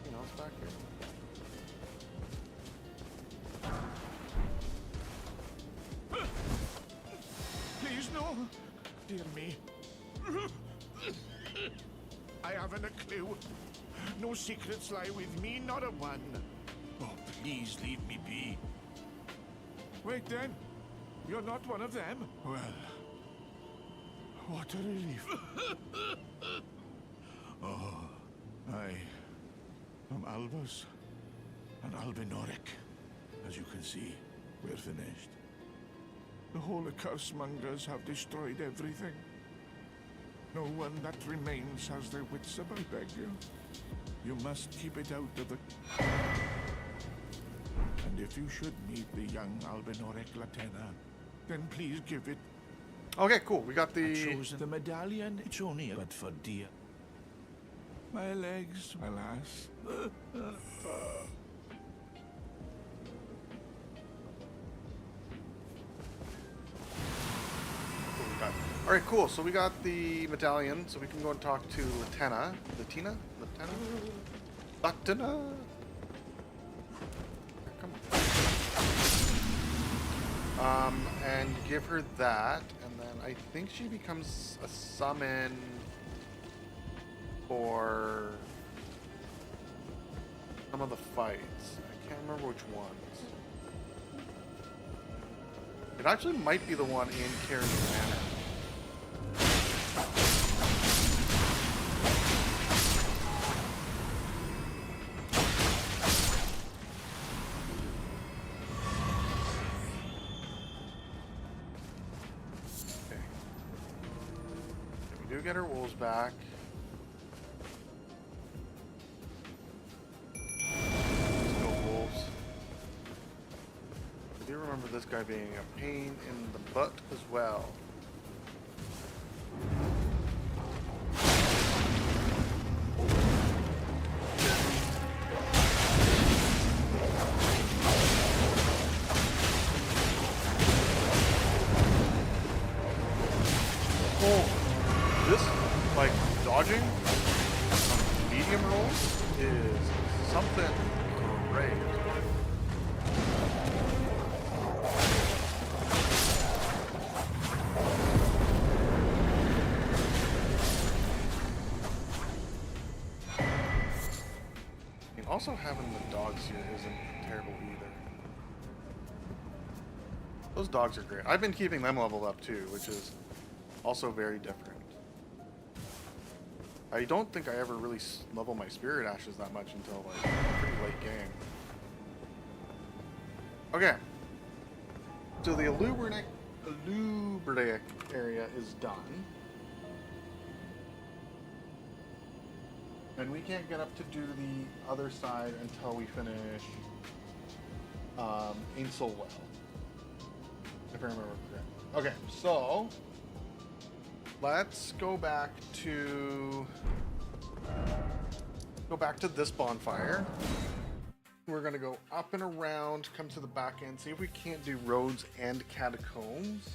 You know, it's back here. Please, no. Dear me. I haven't a clue. No secrets lie with me, not a one. Oh, please leave me be. Wait then. You're not one of them? Well, what a relief. Oh, I am Albus and Albinoric. As you can see, we're finished. The whole curse mongers have destroyed everything. No one that remains has their wits about, I beg you. You must keep it out of the... And if you should meet the young Albinoric Latena, then please give it... Okay, cool. We got I the... chose the medallion. It's only but for dear. My legs, alas. Alright, cool. So we got the medallion, so we can go and talk to Latena. Latina? Latena? Come on. And give her that, and then I think she becomes a summon for some of the fights. I can't remember which ones. It actually might be the one in Carrion Manor. Get her wolves back. Let's go wolves. I do remember this guy being a pain in the butt as well. Dodging on medium rolls is something great. And also having the dogs here isn't terrible either. Those dogs are great. I've been keeping them leveled up too, which is also very different. I don't think I ever really level my spirit ashes that much until like a pretty late game. Okay. So the Alubernic area is done. And we can't get up to do the other side until we finish Ainslewell. If I remember correctly. Okay, so let's go back to this bonfire. We're gonna go up and around, come to the back end, see if we can't do roads and catacombs.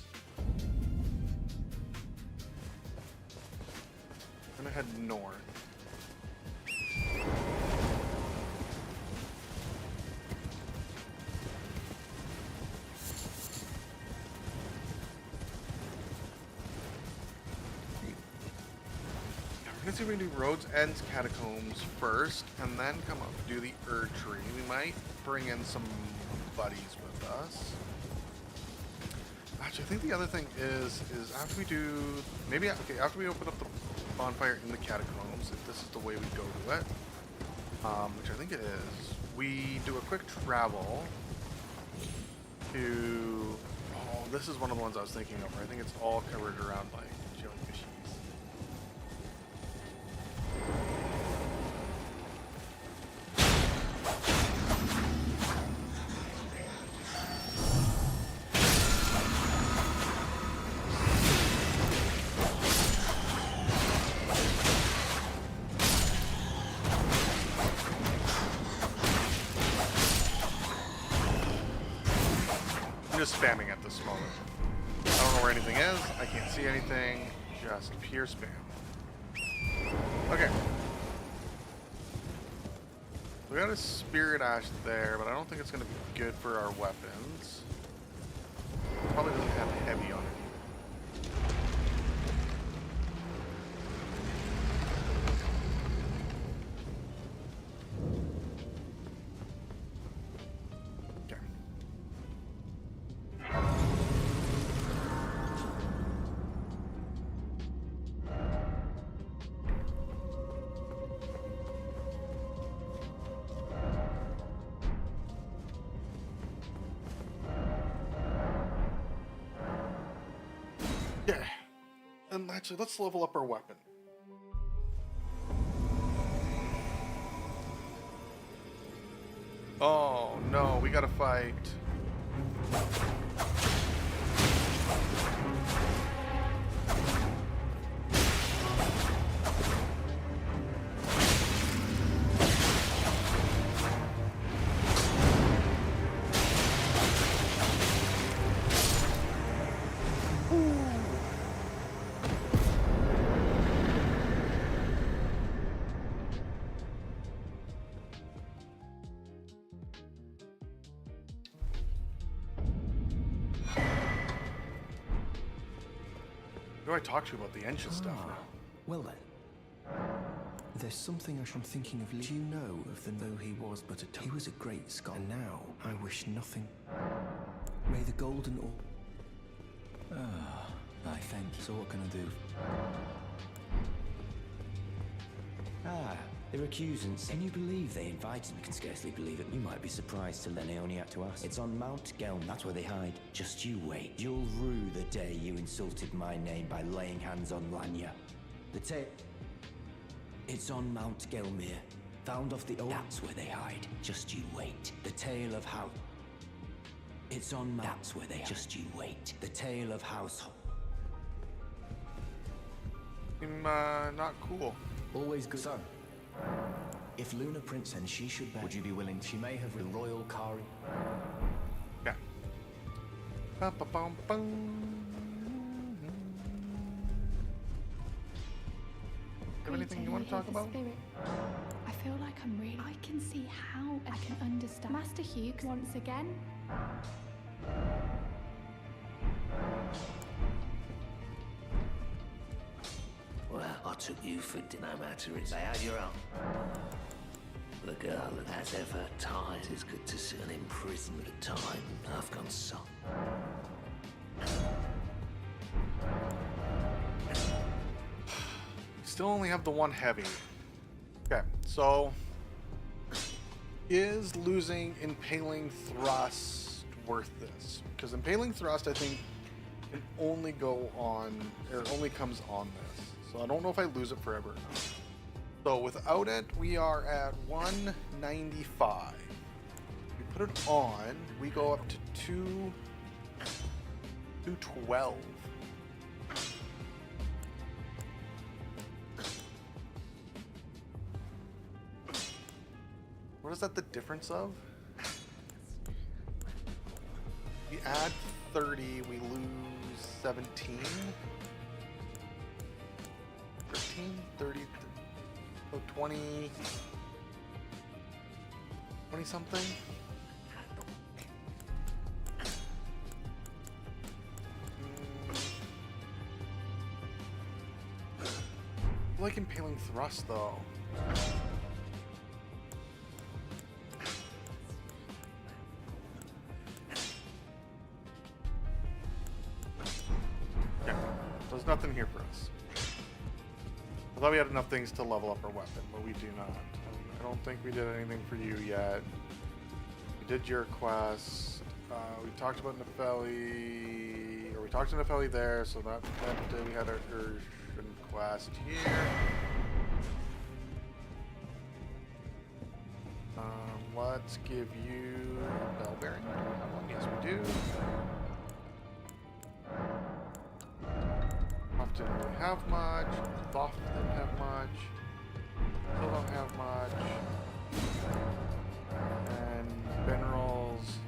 I'm gonna head north. Let's see if we can do roads and catacombs first, and then come up and do the Erd Tree. We might bring in some buddies with us. Actually, I think the other thing is after we do, maybe, okay, after we open up the bonfire in the catacombs, if this is the way we go to it, which I think it is, we do a quick travel to... Oh, this is one of the ones I was thinking of. I think it's all covered around by jellyfishies. I'm just spamming at this moment. I don't know where anything is. I can't see anything. Just pure spam. Okay. We got a Spirit Ash there, but I don't think it's going to be good for our weapons. Probably doesn't have heavy on it. Yeah. And actually, let's level up our weapon. Oh no, we gotta fight. Who do I talk to about the engine stuff now? Well then. There's something I'm thinking of. Do you know of the though he was but a he was a great Scot, and now I wish nothing. May the golden or I thank you. So what can I do? The recusants. Can you believe they invited me? I can scarcely believe it. You might be surprised to learn they only had to ask. It's on Mount Gelm. That's where they hide. Just you wait. You'll rue the day you insulted my name by laying hands on Lanya. The tape. It's on Mount Gelmir. Found off the old... That's where they hide. Just you wait. The tale of how... It's on Mount... That's where they hide. Just you wait. The tale of House... Not cool. always good. So, if Luna Prince and she should beg, would you be willing? She may have the royal Kari. Yeah. Have anything you want to talk about? Spirit. I feel like I'm really... I can see how I can understand. Master Hughes once again. Well, I took you for no matter it's they had your own. The girl that has ever ties is good to see an imprisonment at time. I've gone so. Still only have the one heavy. Okay, so is losing Impaling Thrust worth this? Because Impaling Thrust, I think, can only go on, or only comes on this. So I don't know if I lose it forever. So without it, we are at 195. We put it on, we go up to 212. What is that the difference of? We add 30, we lose 17. 13, 30, so 20, 20 something. I like Impaling Thrust though. There's nothing here for us. I thought we had enough things to level up our weapon, but we do not. I don't think we did anything for you yet. We did your quest. We talked about Nefeli, or we talked to Nefeli there, so that we had our urgent quest here. Let's give you a bell bearing. Do we have one? Yes, we do. Often we have much. Thoth didn't have much. Still don't have much. And minerals.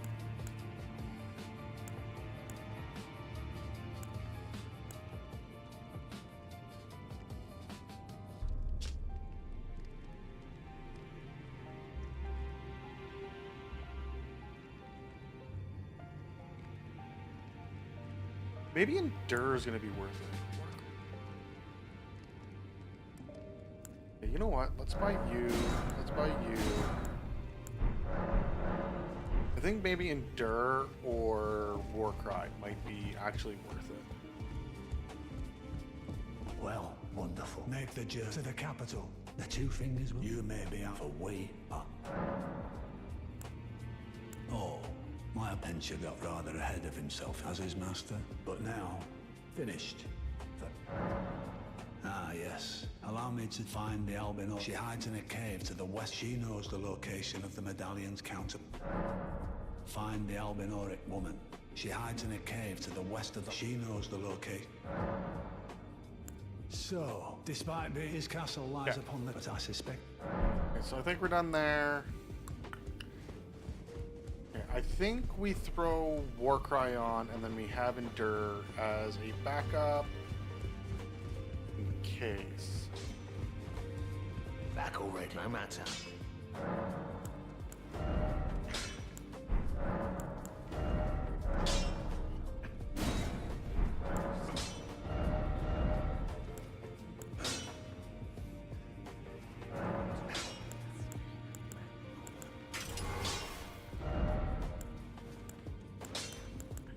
Maybe Endure is going to be worth it. Okay, you know what? Let's buy you. Let's buy you. I think maybe Endure or Warcry might be actually worth it. Well, wonderful. Make the journey to the capital. The two fingers, you may be out a way up. Oh, my Pencher got rather ahead of himself as his master, but now, finished. Ah, yes. Allow me to find the Albino. She hides in a cave to the west. She knows the location of the medallion's counter. Find the Albinoric woman. She hides in a cave to the west of the... She knows the location. So, despite being his castle lies upon the... But I suspect... Okay, so I think we're done there. Okay, I think we throw Warcry on, and then we have Endure as a backup. In case. Back already, no matter.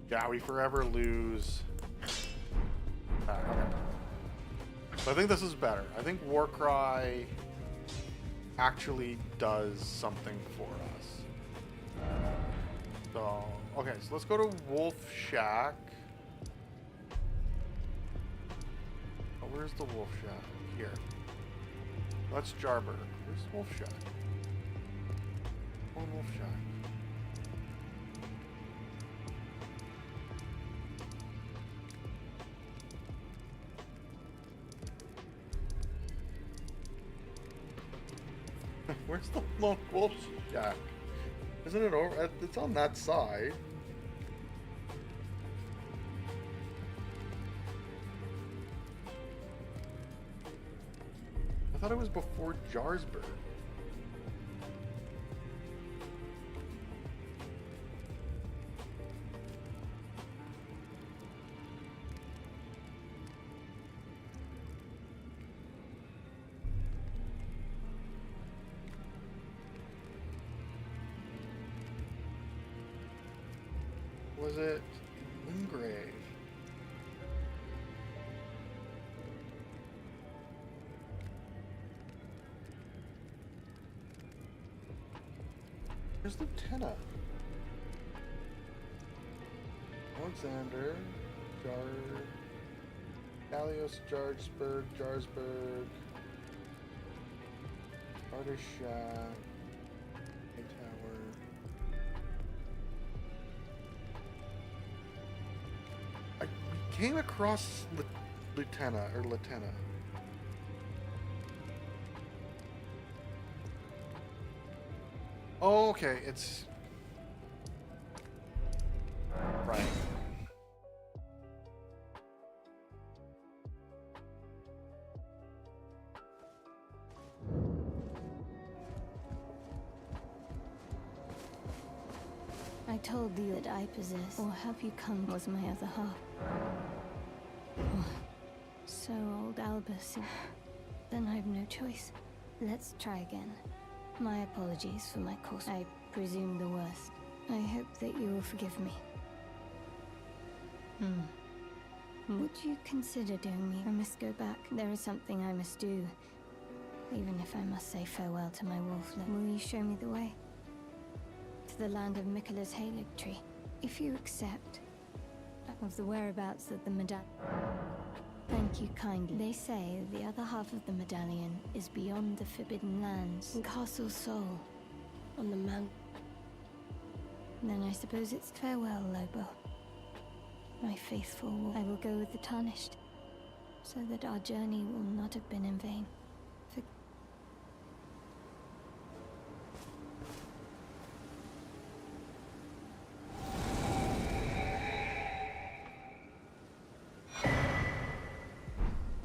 Yeah, we forever lose. Okay. So I think this is better. I think Warcry actually does something for us. So, okay, so let's go to Wolf Shack. Oh, where's the Wolf Shack? Here. That's Jarber. Where's Wolf Shack? Or Wolf Shack. Where's the lone wolf shack? Isn't it over? It's on that side. I thought it was before Jarsburg. Was it Wingrave? Where's Lieutenant? Alexander, Dalios, Jarsburg, Ardishak, Tower. I came across Lieutenant. Oh, okay, it's right. I told you that I possess, or help you come, was my other half. Oh, so old Albus. Then I have no choice. Let's try again. My apologies for my course. I presume the worst. I hope that you will forgive me. Would you consider doing me? I must go back. There is something I must do. Even if I must say farewell to my wolfling. Will you show me the way? the land of Mikkela's Halig tree. If you accept of the whereabouts of the medallion. Thank you kindly. They say the other half of the medallion is beyond the Forbidden Lands, in Castle Sol, on the mount. Then I suppose it's farewell, Lobo. My faithful, I will go with the Tarnished, so that our journey will not have been in vain.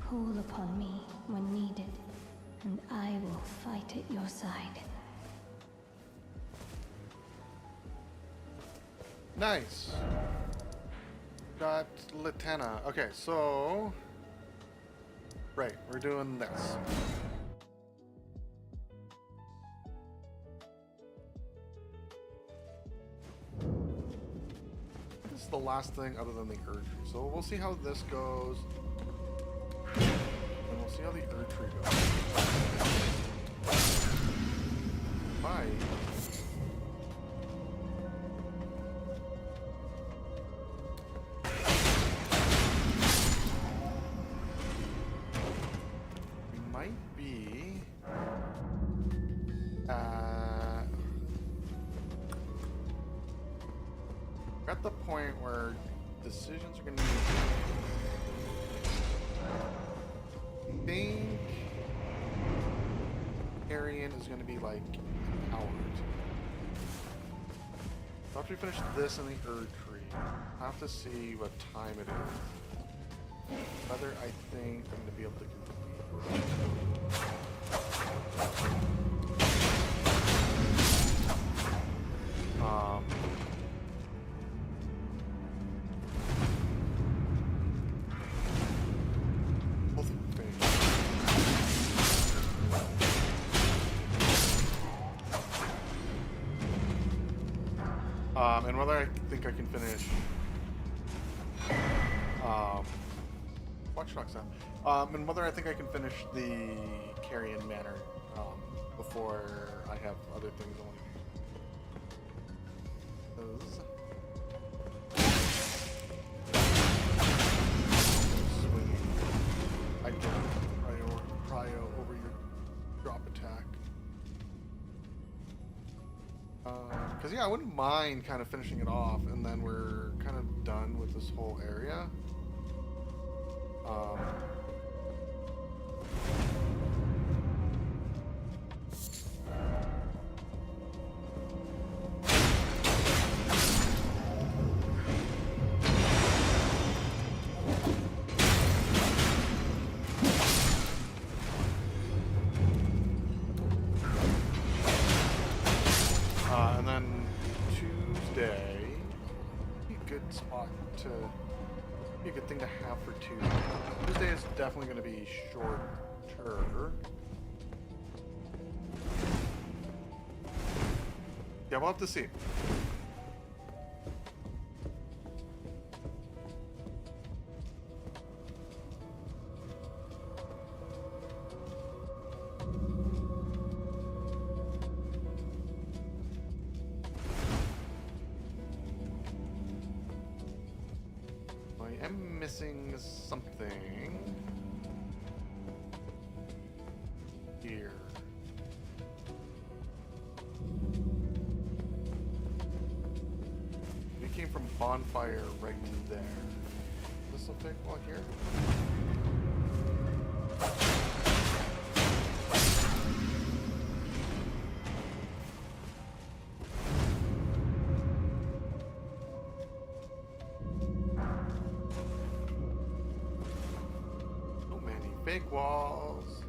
Call upon me when needed, and I will fight at your side. Nice. Got Litena. Okay, so... Right, we're doing this. This is the last thing other than the Erd Tree. So we'll see how this goes. And we'll see how the Erd Tree goes. Bye. We might be at the point where decisions are going to be think Arian is going to be like empowered. So after we finish this in the Erd Tree, I'll have to see what time it is. Whether I think I'm going to be able to complete. And whether I think I can finish Watch Dogs now. And whether I think I can finish the Carrion Manor before I have other things I want to do. Swinging. I get prio over your drop attack. Because yeah, I wouldn't mind kind of finishing it off, and then we're kind of done with this whole area. And then Tuesday, be a good spot to, be a good thing to have for Tuesday. Tuesday is definitely going to be shorter. Yeah, we'll have to see. I am missing something here. We came from bonfire right there. This will take a while here. Big walls.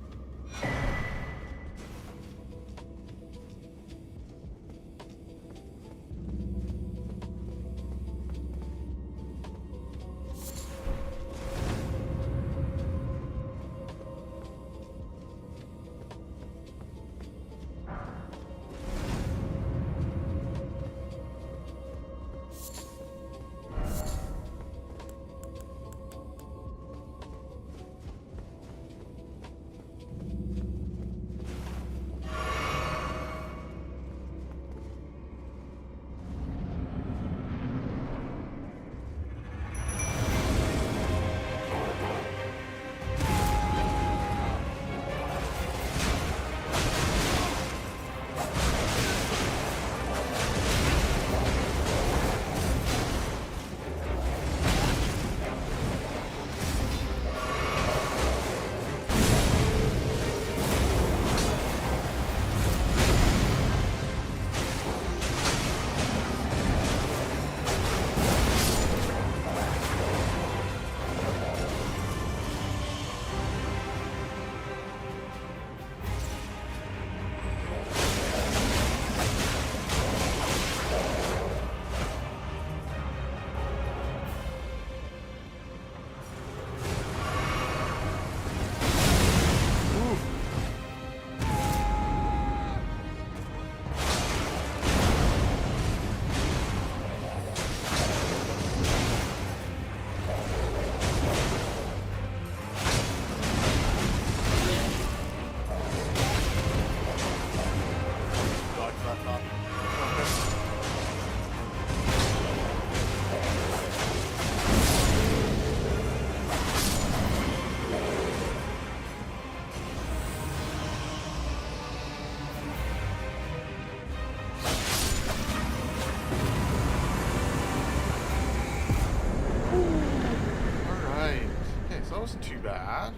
wasn't too bad.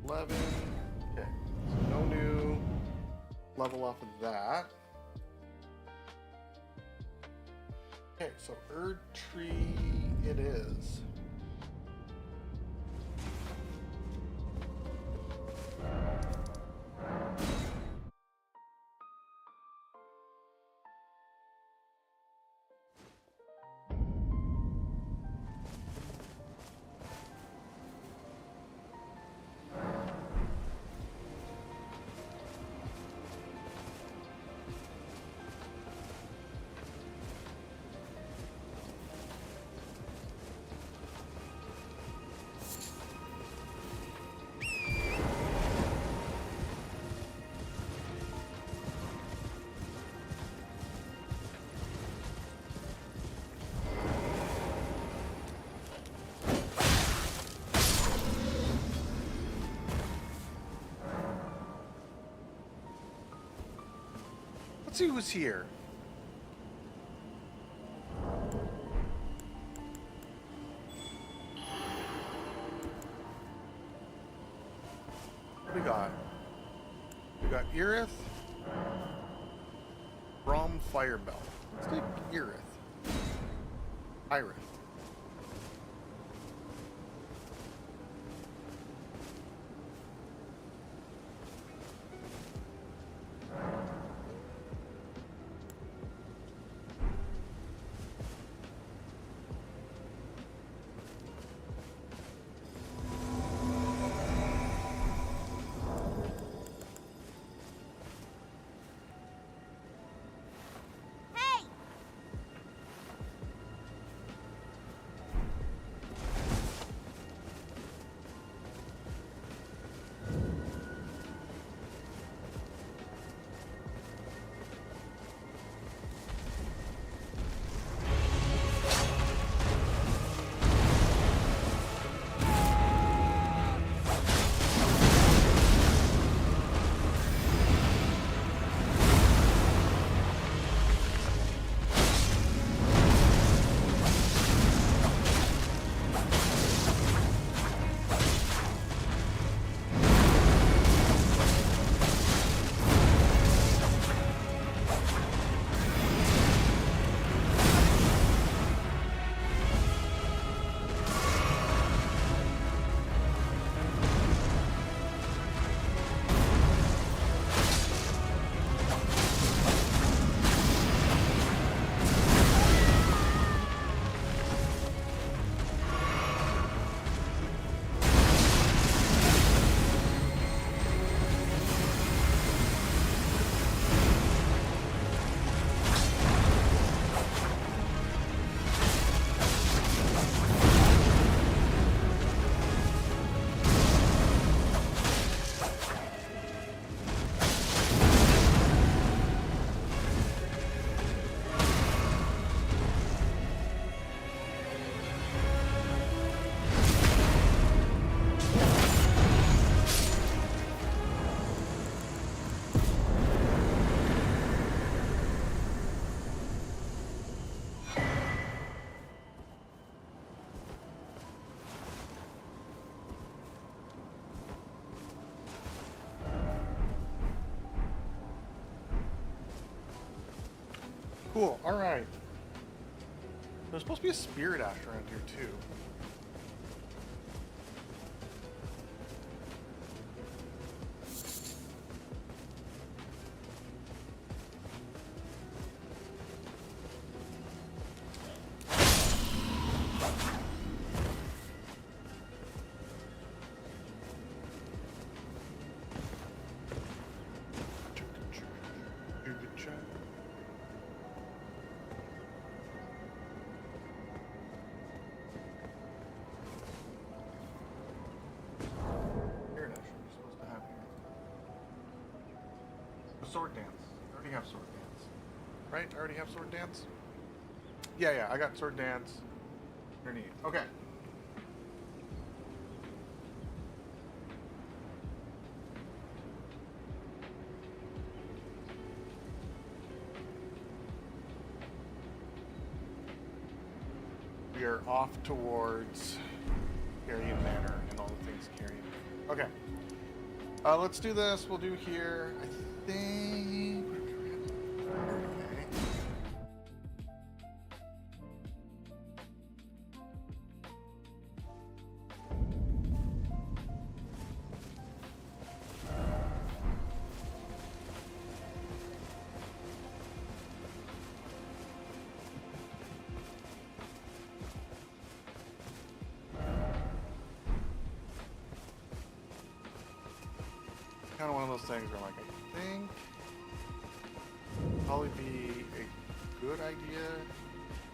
11. Okay. So no new level off of that. Okay, so Erd Tree it is. Let's see who's here. What do we got? We got Irith. Brom Firebell. Let's take Irith. Irith. Cool, alright. There's supposed to be a spirit ash around here too. Sword dance. I already have sword dance. Right? I already have sword dance? Yeah, I got sword dance underneath. Okay. We are off towards Carrion Manor and all the things Carrion. Okay. Let's do this. We'll do here. I think. Okay. Kind of one of those things where I'm like, I think probably be a good idea.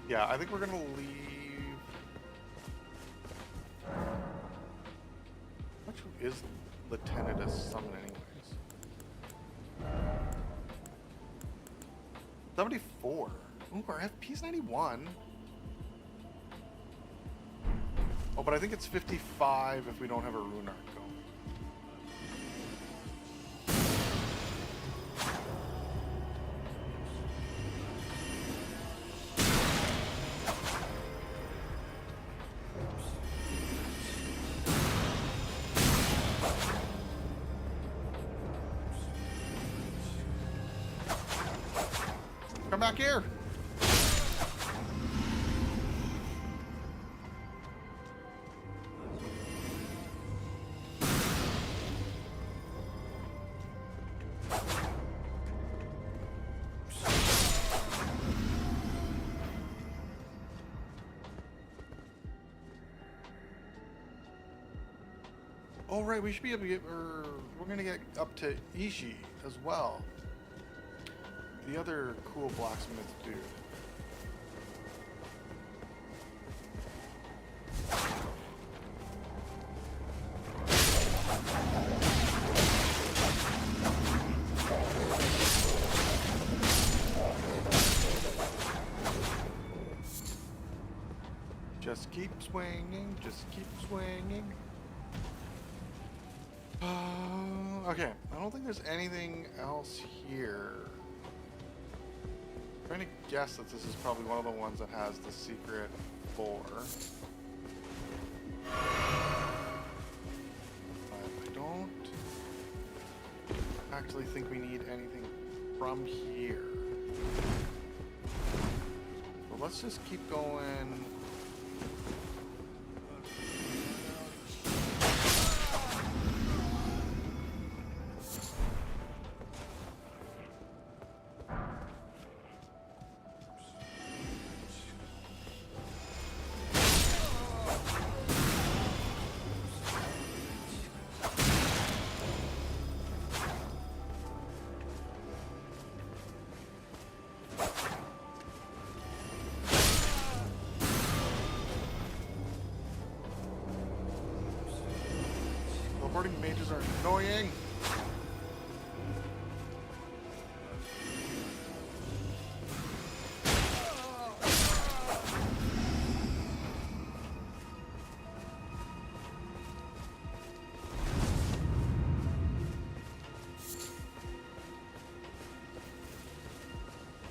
Yeah, I think we're gonna leave. How much is Lieutenant a summon anyways? 74. Ooh, our FP's 91. Oh, but I think it's 55 if we don't have a rune arc going. Come back here. Oh right, we should be able to get, we're gonna get up to Ishi as well. The other cool blacksmith dude. Just keep swinging, just keep swinging. Okay, I don't think there's anything else here. I'm trying to guess that this is probably one of the ones that has the secret floor. But I don't actually think we need anything from here. So let's just keep going. Teleporting mages are annoying.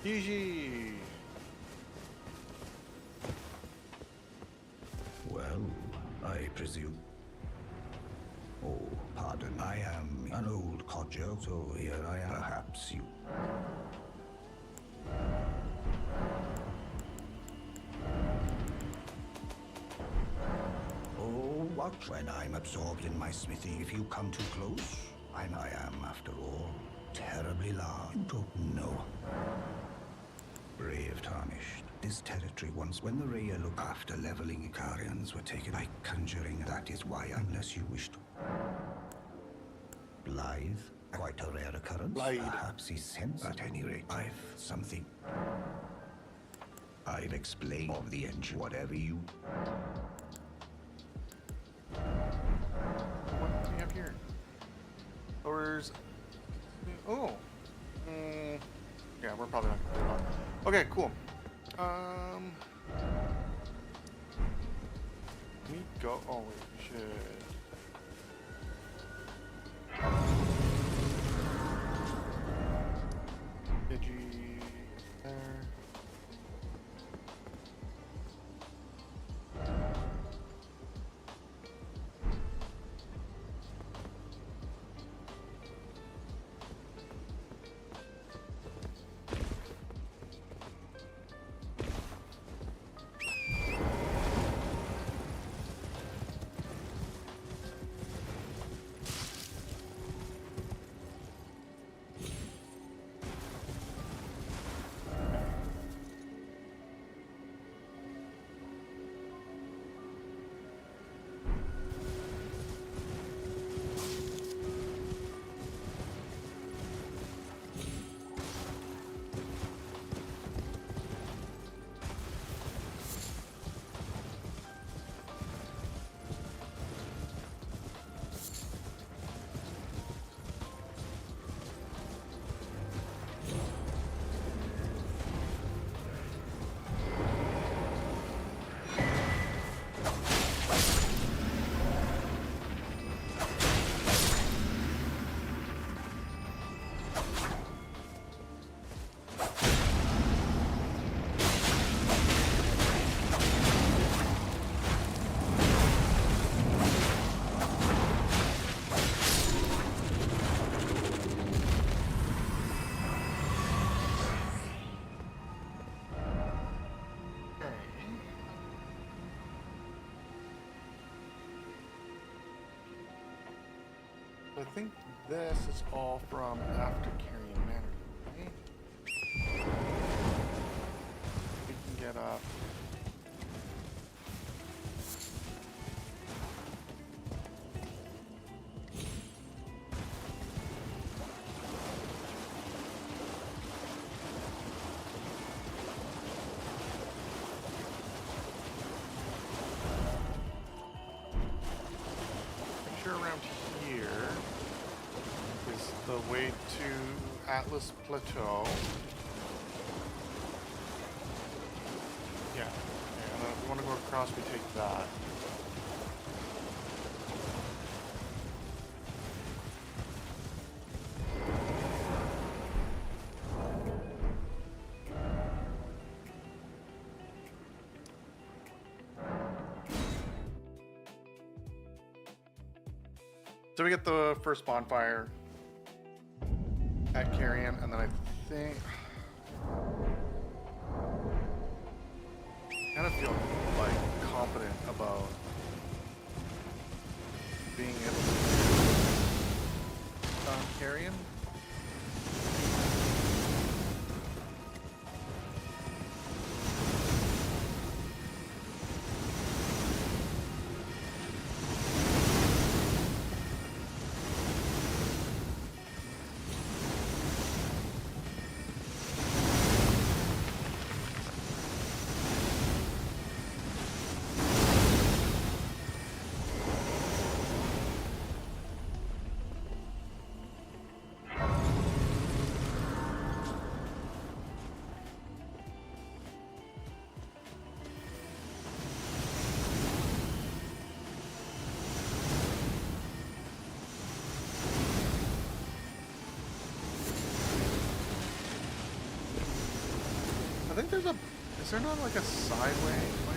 GG. Well, I presume. Oh, pardon. I am an old codger, so here I am. Perhaps you. Oh, watch when I'm absorbed in my smithy. If you come too close, I am, after all, terribly large. You don't know. Brave Tarnished. This territory once, when the Raya looked after leveling Icarians were taken by conjuring. That is why, unless you wish to. Blithe, quite a rare occurrence. Blithe. Perhaps he sensed. At any rate, I've something. I've explained of the engine, whatever you. What do we have here? Lowers. Oh. Yeah, we're probably not gonna do that. Okay, cool. We go. Oh wait, we should. Digi there. I think this is all from after Carrion Manor, right? We can get up. Around here is the way to Atlas Plateau. Yeah, and if we want to go across, we take that. So we get the first bonfire at Carrion, and then I think I kind of feel like confident about being able to Carrion. I think there's a... Is there not like a sideway? Am I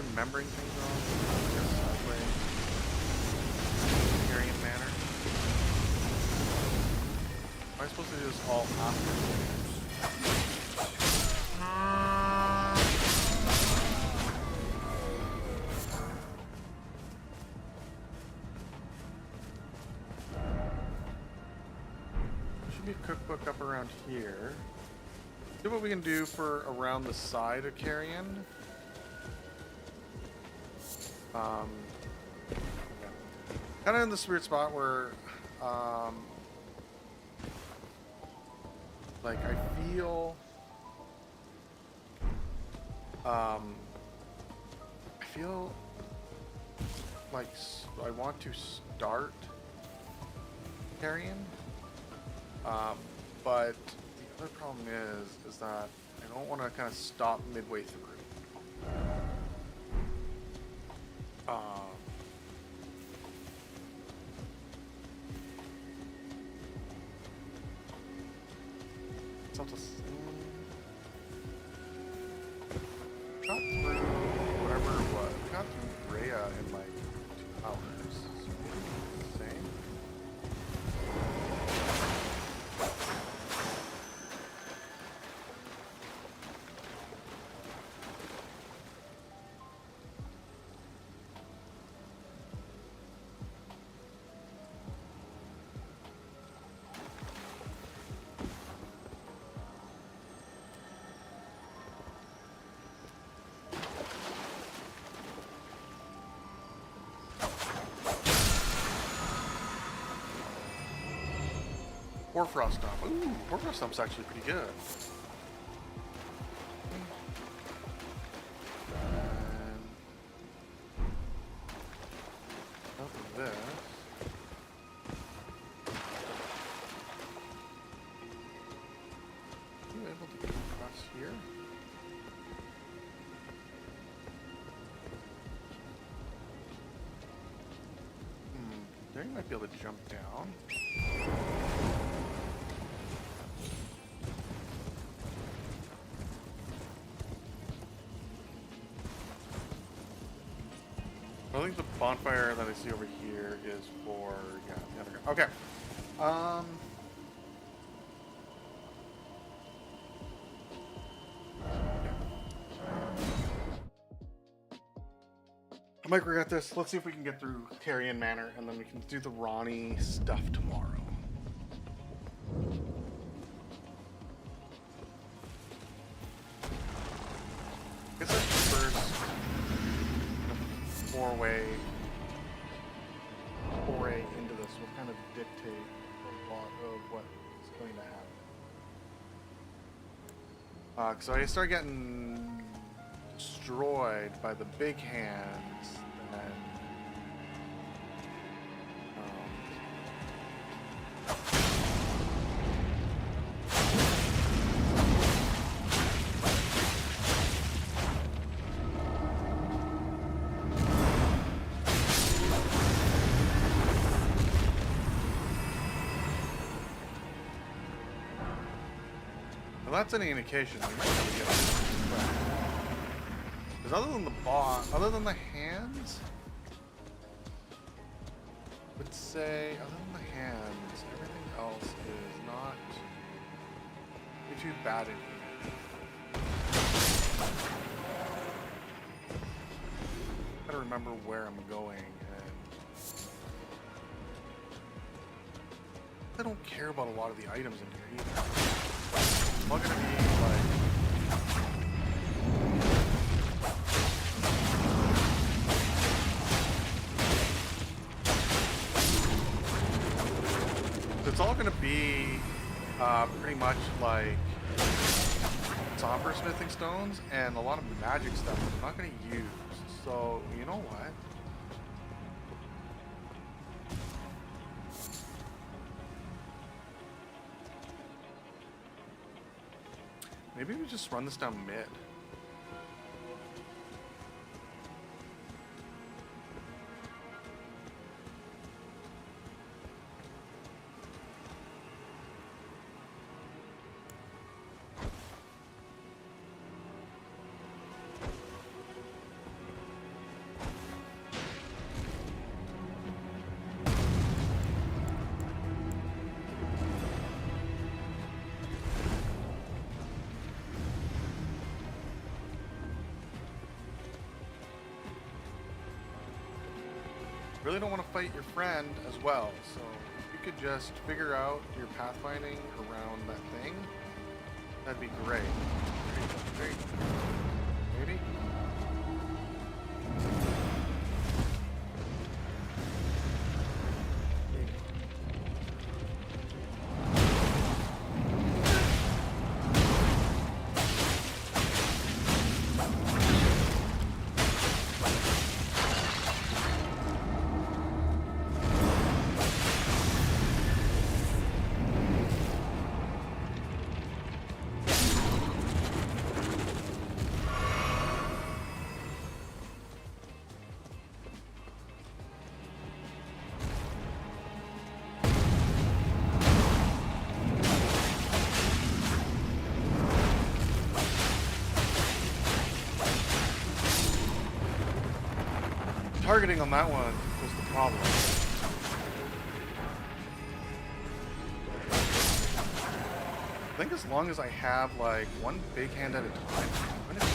remembering things wrong? Like a sideway? Carrion Manor? Am I supposed to do this all after? There should be a cookbook up around here. See what we can do for around the side of Carrion. Yeah. Kind of in this weird spot where, like I feel, like I want to start Carrion, but the other problem is that I don't want to kind of stop midway through. Got through whatever it was. Got through Rhea in like 2 hours. So maybe the same. Hoarfrost Stomp. Ooh, Hoarfrost Stomp's actually pretty good. And nothing this. Are you able to get across here? There you might be able to jump down. I think the bonfire that I see over here is for, yeah, the underground. Okay. Mike, we got this. Let's see if we can get through Carrion Manor, and then we can do the Ronnie stuff tomorrow. I guess that's the first foray into this will kind of dictate a lot of what's going to happen. So I start getting destroyed by the big hands, and well, that's any indication we might be able to get on. Because other than the boss, other than the hands, I would say, other than the hands, everything else is not too bad in here. Gotta remember where I'm going, and I don't care about a lot of the items in here either. I'm not gonna be like it's all gonna be pretty much like somber smithing stones and a lot of magic stuff that I'm not gonna use. So you know what? Maybe we just run this down mid. Really don't want to fight your friend as well, so if you could just figure out your pathfinding around that thing, that'd be great. There you go. Maybe? Targeting on that one was the problem. I think as long as I have like one big hand at a time, I'm gonna be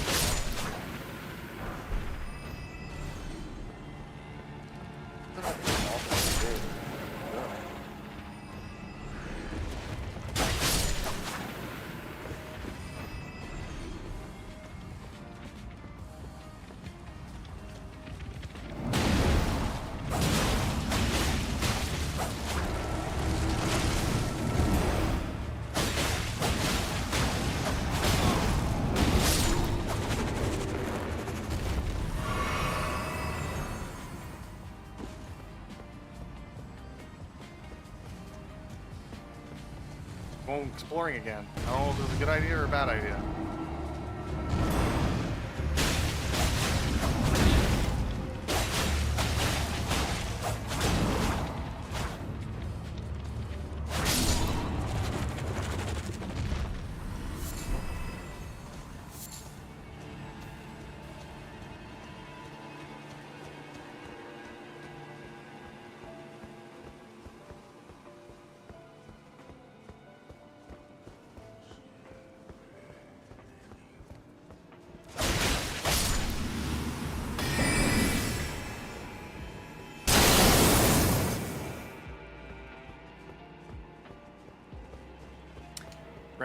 going exploring again. I don't know if it was a good idea or a bad idea.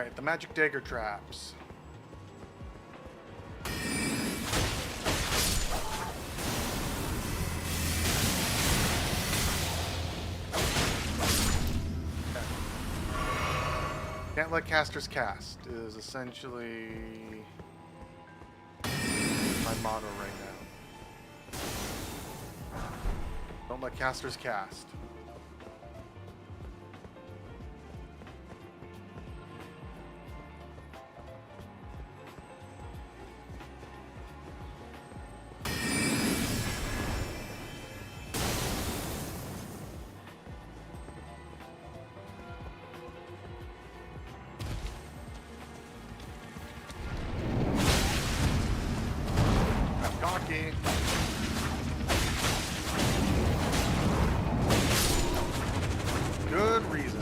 Right, the magic dagger traps. Can't let casters cast is essentially my motto right now. Don't let casters cast. Cocky. Good reason.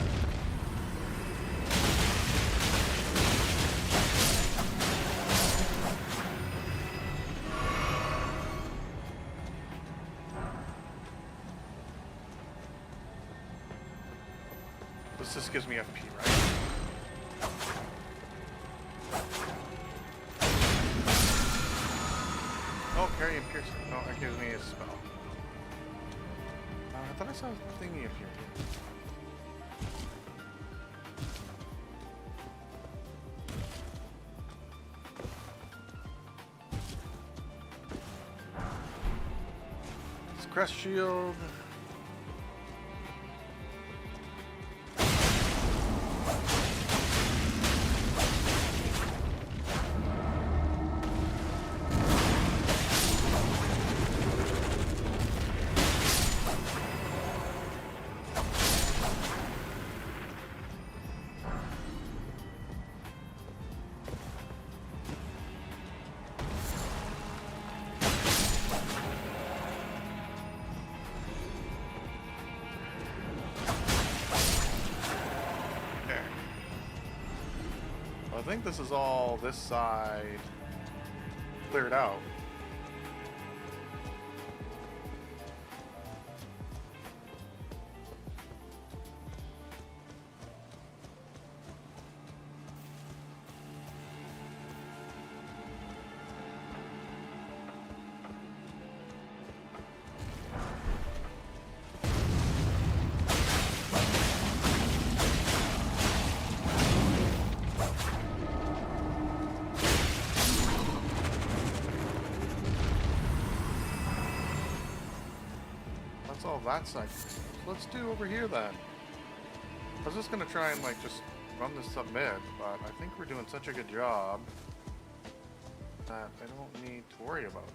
This just gives me FP, right? Oh, carry and piercing. No, that gives me a spell. I thought I saw a thingy up here. It's crest shield. I think this is all this side cleared out. That's all that side. Let's do over here then. I was just gonna try and like just run this up mid, but I think we're doing such a good job that I don't need to worry about it.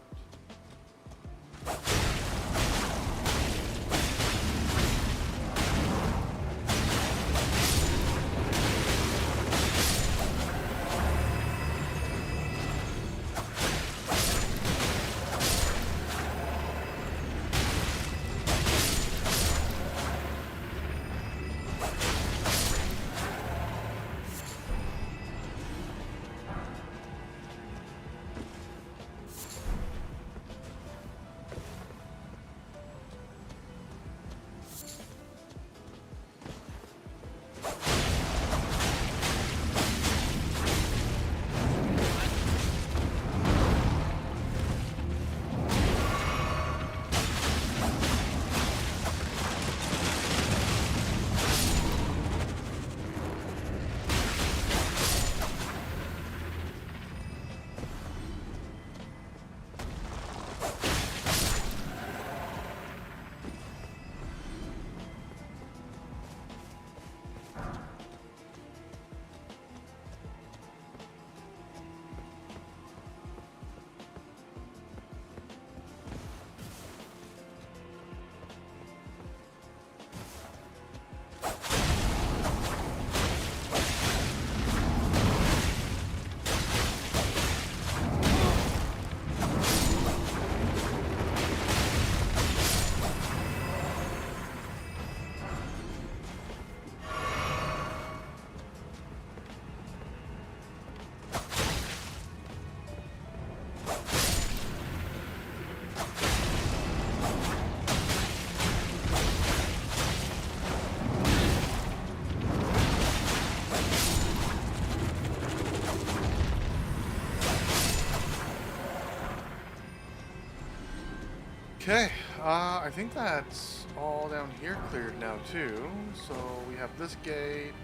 Okay, I think that's all down here cleared now too. So we have this gate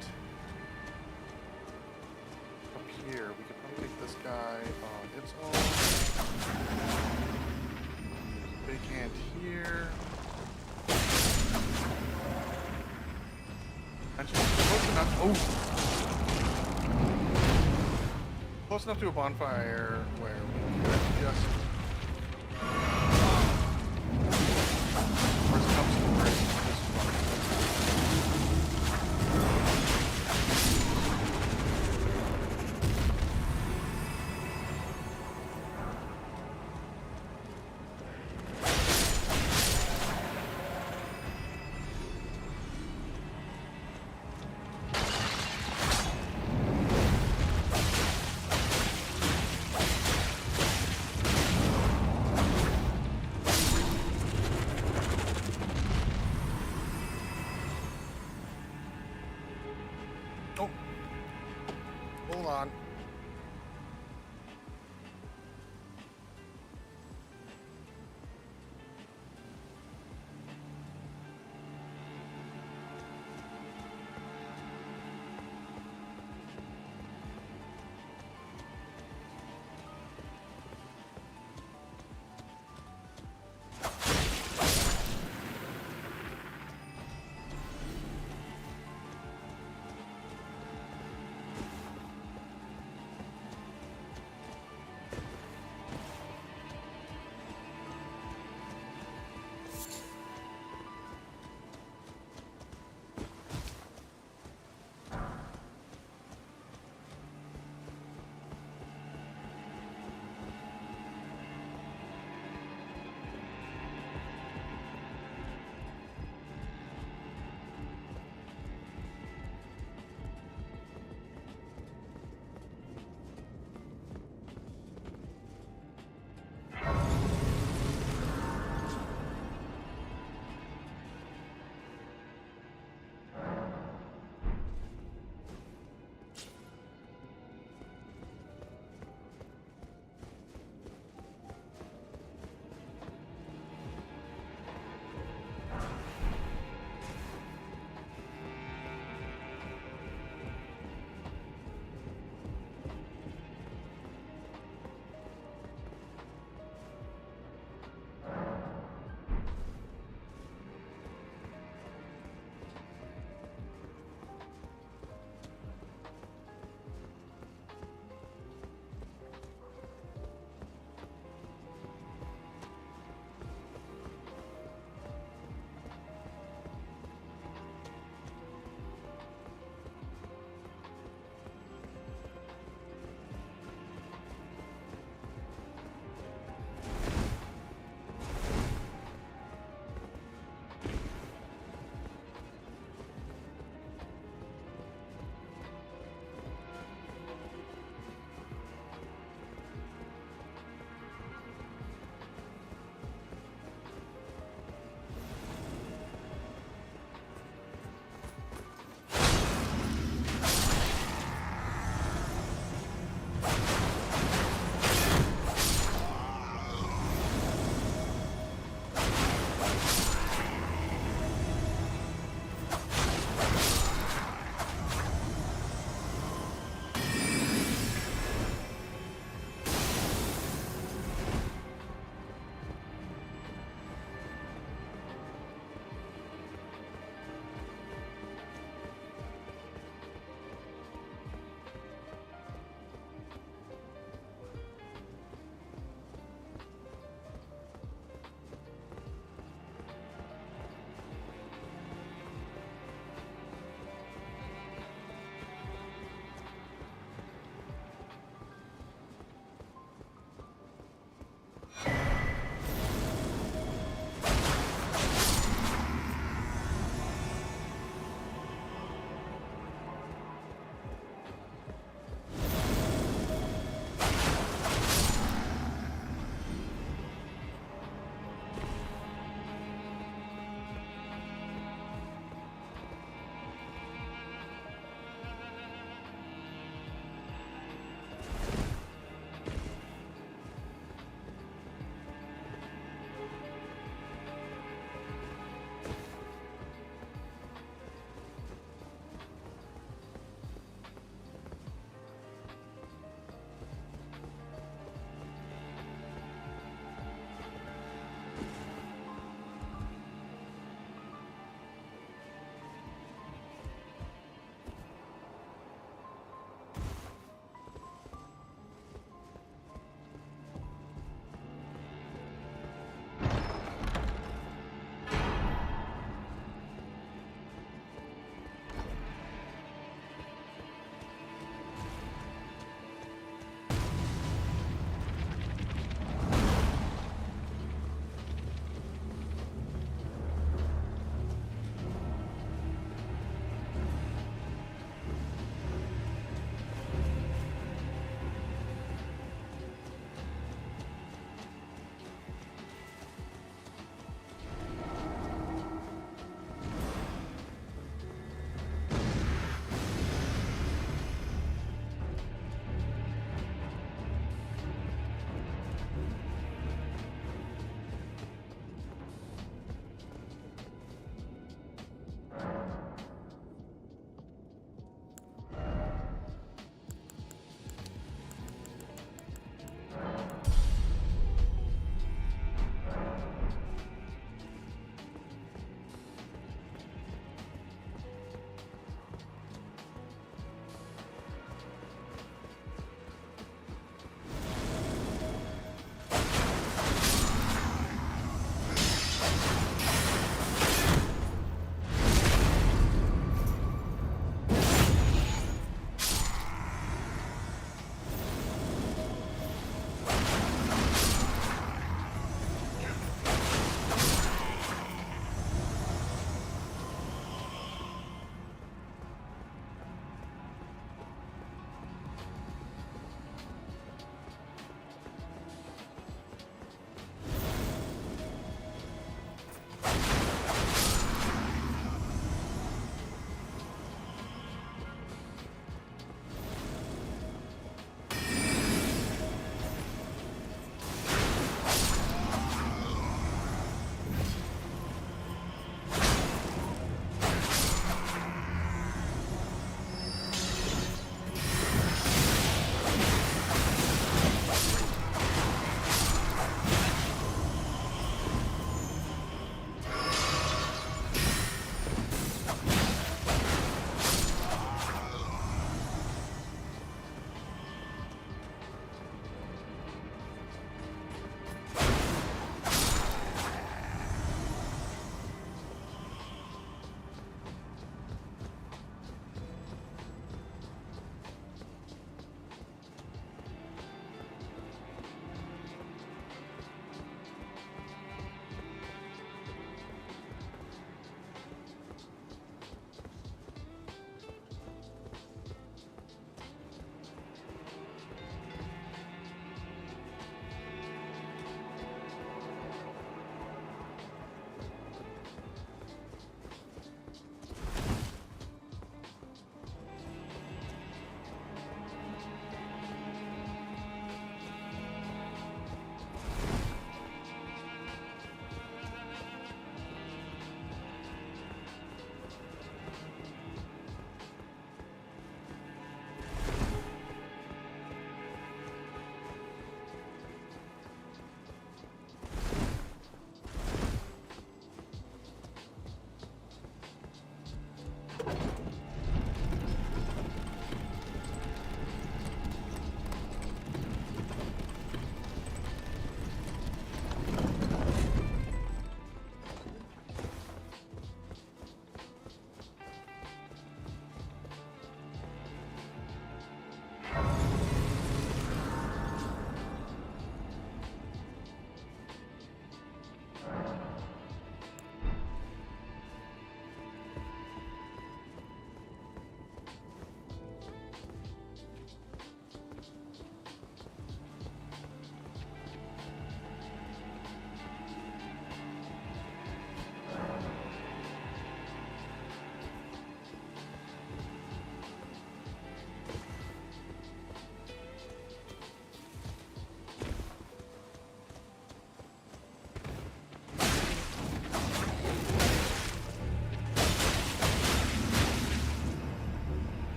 up here. We could probably take this guy on its own. There's a big hand here. Actually, close enough. Oh, close enough to a bonfire where we could just.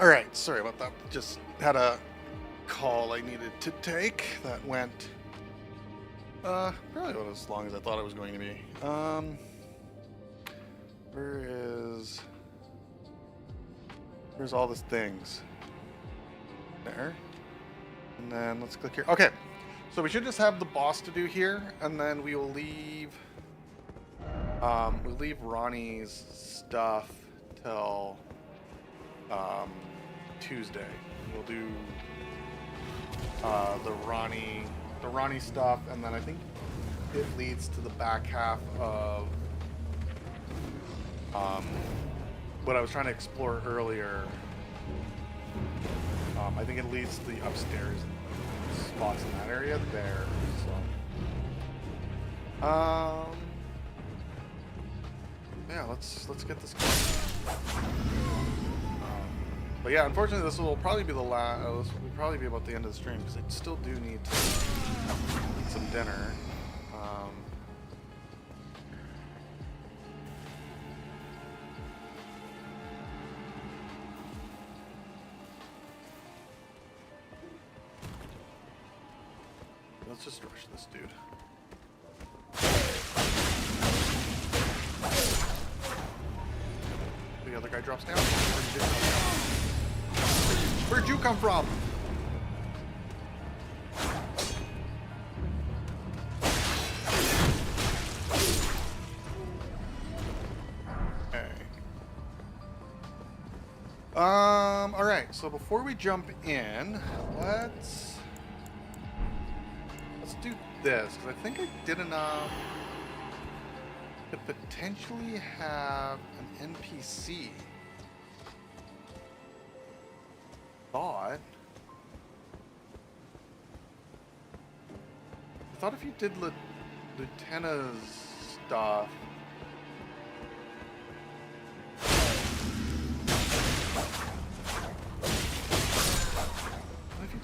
All right, sorry about that. Just had a call I needed to take that went probably about as long as I thought it was going to be. Where's all these things? There. And then let's click here. Okay. So we should just have the boss to do here, and then we will leave we'll leave Ronnie's stuff till Tuesday. We'll do the Ronnie stuff, and then I think it leads to the back half of what I was trying to explore earlier. I think it leads to the upstairs spots in that area there. So, yeah, let's get this going. But yeah, unfortunately, this will probably be the last. This will probably be about the end of the stream because I still do need to eat some dinner. Let's just rush this dude. The other guy drops down. Where'd you come from? Okay. All right. So before we jump in, let's do this, because I think I did enough to potentially have an NPC. I thought if you did Lieutenant's stuff,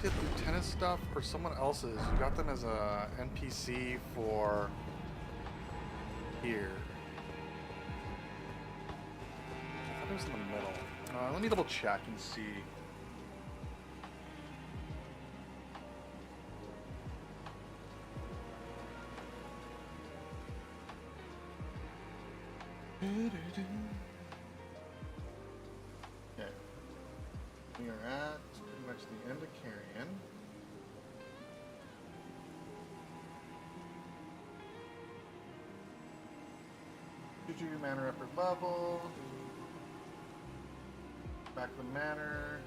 did Lieutenant stuff or someone else's, you got them as a NPC for here. I thought it was in the middle. Let me double check and see. Okay. We are at pretty much the end of Carrion. Choose your manor upper level. Back to the manor.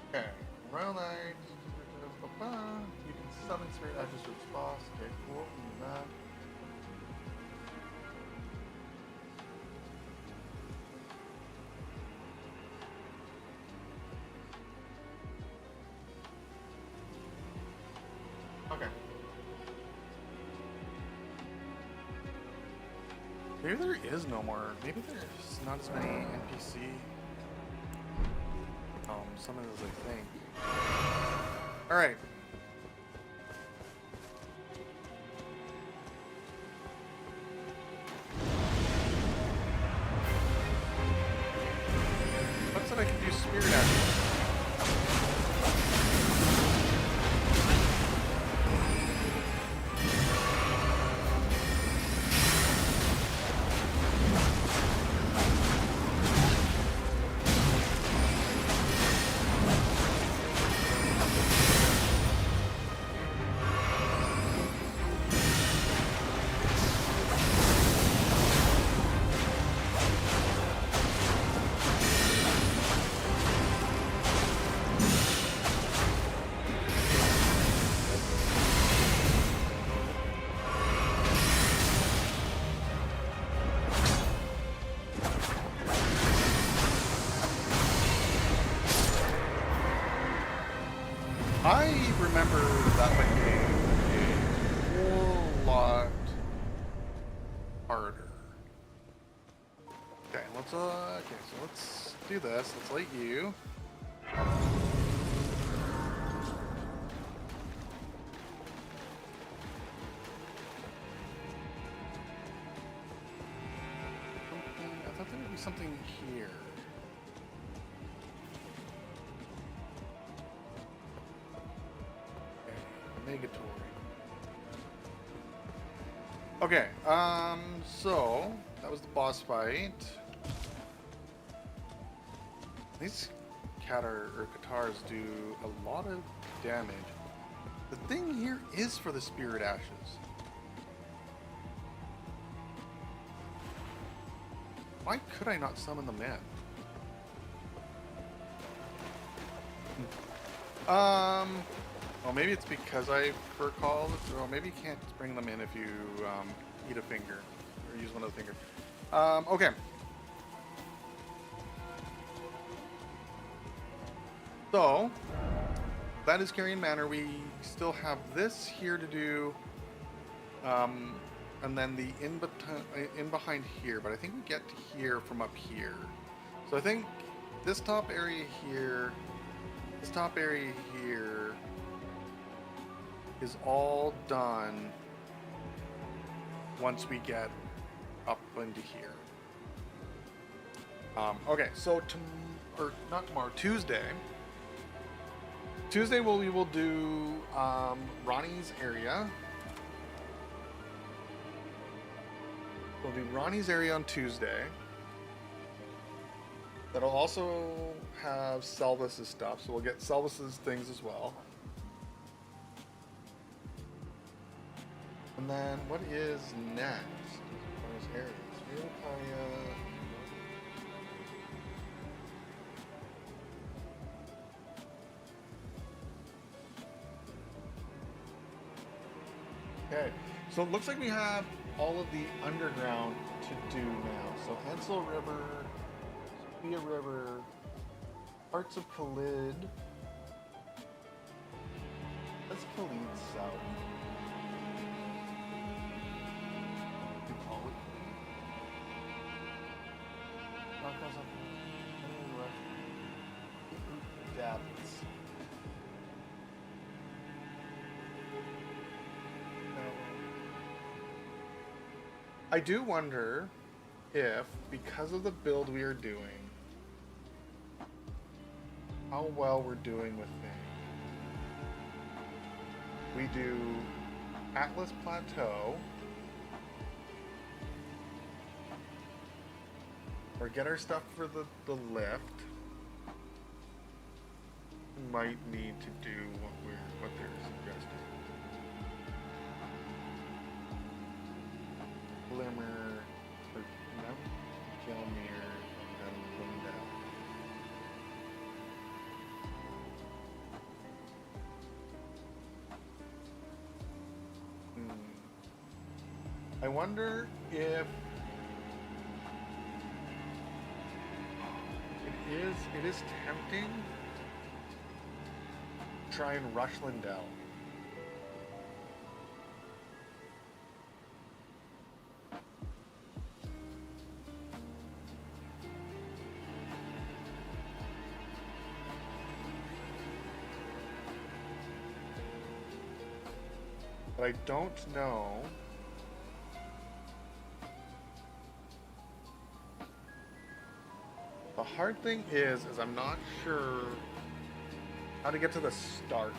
Okay, round night. You can summon spirit actors to its boss. Okay, cool. Do that. Okay. Maybe there is no more. Maybe there's not as many NPC summons as I think. Alright. What said I could do spirit action? I remember that became a whole lot harder. Okay, let's do this. Let's let you. something here. Okay, negatory. Okay, so that was the boss fight. These Katars do a lot of damage. The thing here is for the spirit ashes. Why could I not summon them in? Well, maybe it's because I recall. Or maybe you can't bring them in if you eat a finger or use one of the fingers. Okay. So that is Carrion Manor. We still have this here to do, and then the in behind here. But I think we get to here from up here. So I think this top area here, this top area here, is all done once we get up into here. Okay, so or not tomorrow, Tuesday. Tuesday we will do Ronnie's area. We'll do Ronnie's area on Tuesday. That'll also have Selvus's stuff, so we'll get Selvus's things as well. And then what is next? Those areas. Okay, so it looks like we have all of the underground to do now. So Ansel River, Sophia River, parts of Khalid. That's Khalid South. I do wonder if, because of the build we are doing, how well we're doing with things. We do Atlas Plateau, or get our stuff for the lift. We might need to do what they're suggesting. Glimmer, or no, Gelmir, and then Lindell. I wonder if it is tempting to try and rush Lindell. But I don't know. The hard thing is I'm not sure how to get to the start.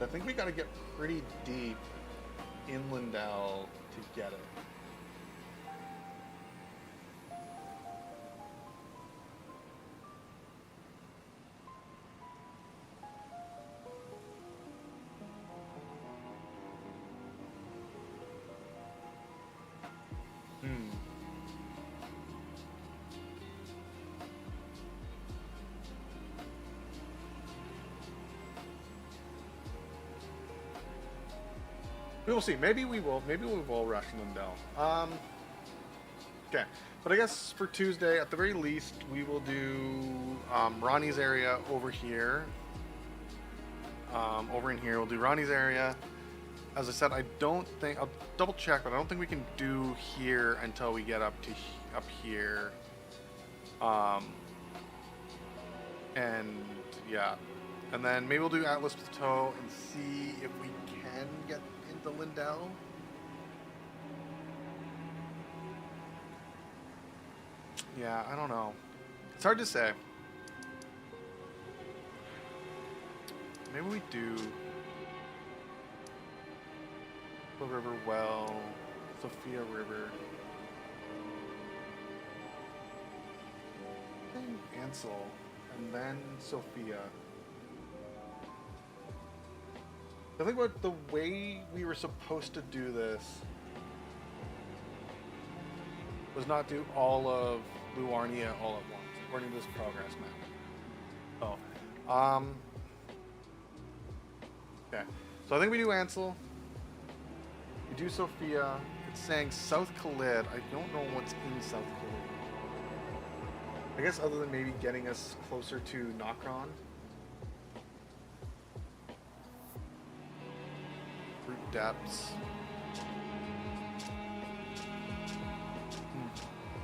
I think we got to get pretty deep in Lindell to get it. We will see. Maybe we will. Maybe we will rush Lindell. Okay. But I guess for Tuesday, at the very least, we will do Ronnie's area over here. Over in here, we'll do Ronnie's area. As I said, I don't think... I'll double check, but I don't think we can do here until we get up here. And, yeah. And then maybe we'll do Atlas Plateau and see if we can get into Lindell. Yeah, I don't know. It's hard to say. Maybe we do the River Well, Sophia River. Then Ansel, and then Sophia. I think about the way we were supposed to do this was not do all of Luarnia all at once, according to this progress map. Oh. Okay. So I think we do Ansel. We do Sophia. It's saying South Khalid. I don't know what's in South Khalid. I guess other than maybe getting us closer to Nokron. Root depths.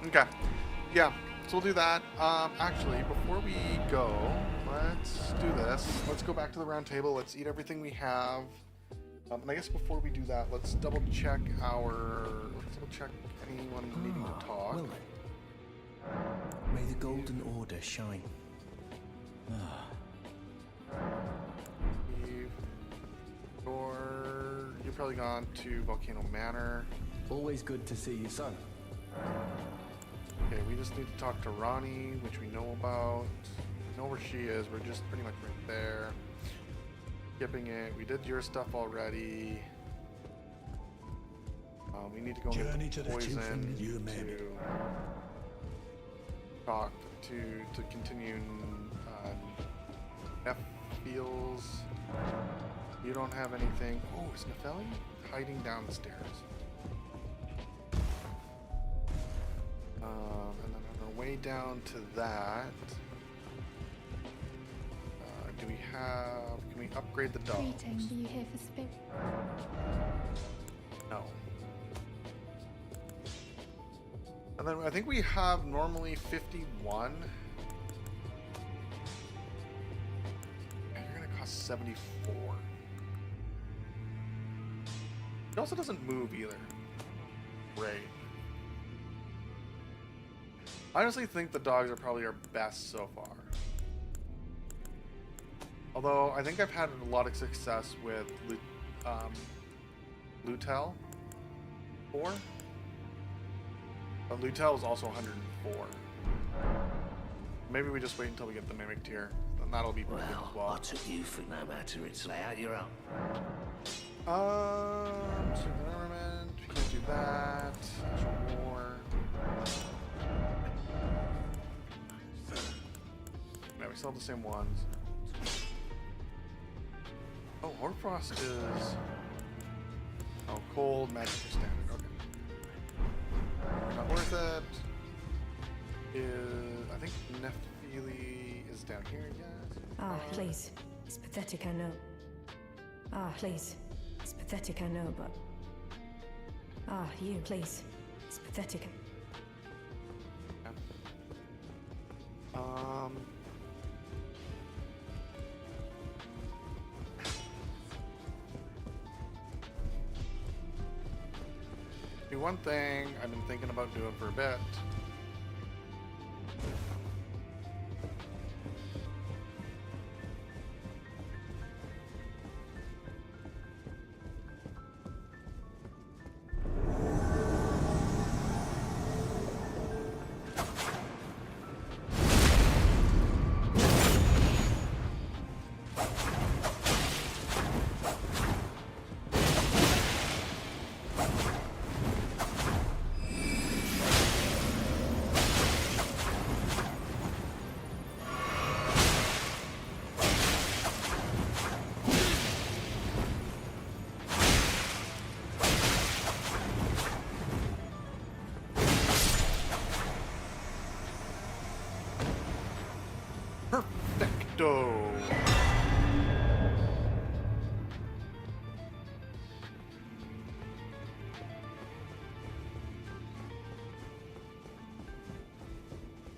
Okay. Yeah, so we'll do that. Actually, before we go, let's do this. Let's go back to the round table. Let's eat everything we have. And I guess before we do that, let's double check anyone needing to talk. Well then. May the Golden Order shine. You've probably gone to Volcano Manor. Always good to see you, son. Okay, we just need to talk to Ronnie, which we know about. We know where she is. We're just pretty much right there. Skipping it. We did your stuff already. We need to go Journey into to the poison you maybe. to talk to continue F feels. You don't have anything. Oh, is Nepheli hiding down the stairs? And then on our way down to that, do we have? Can we upgrade the dogs? Greetings, are you here for spirit? No. And then I think we have normally 51. And you're gonna cost 74. It also doesn't move either. Great. I honestly think the dogs are probably our best so far. Although I think I've had a lot of success with Lutel 4. But Lutel is also 104. Maybe we just wait until we get the Mimic tier. Then that'll be pretty good as well. I took you for no matter. It's lay out your own. Super armament. We can't do that. Actual war. Yeah, we still have the same ones. Oh, Horfrost is... Oh, cold, magic or standard. Okay. Not worth it. I think Nephili is down here, yes. Ah, please. It's pathetic, I know. Ah, please. It's pathetic, I know, but... Ah, you, please. It's pathetic. Do one thing I've been thinking about doing for a bit. Perfecto.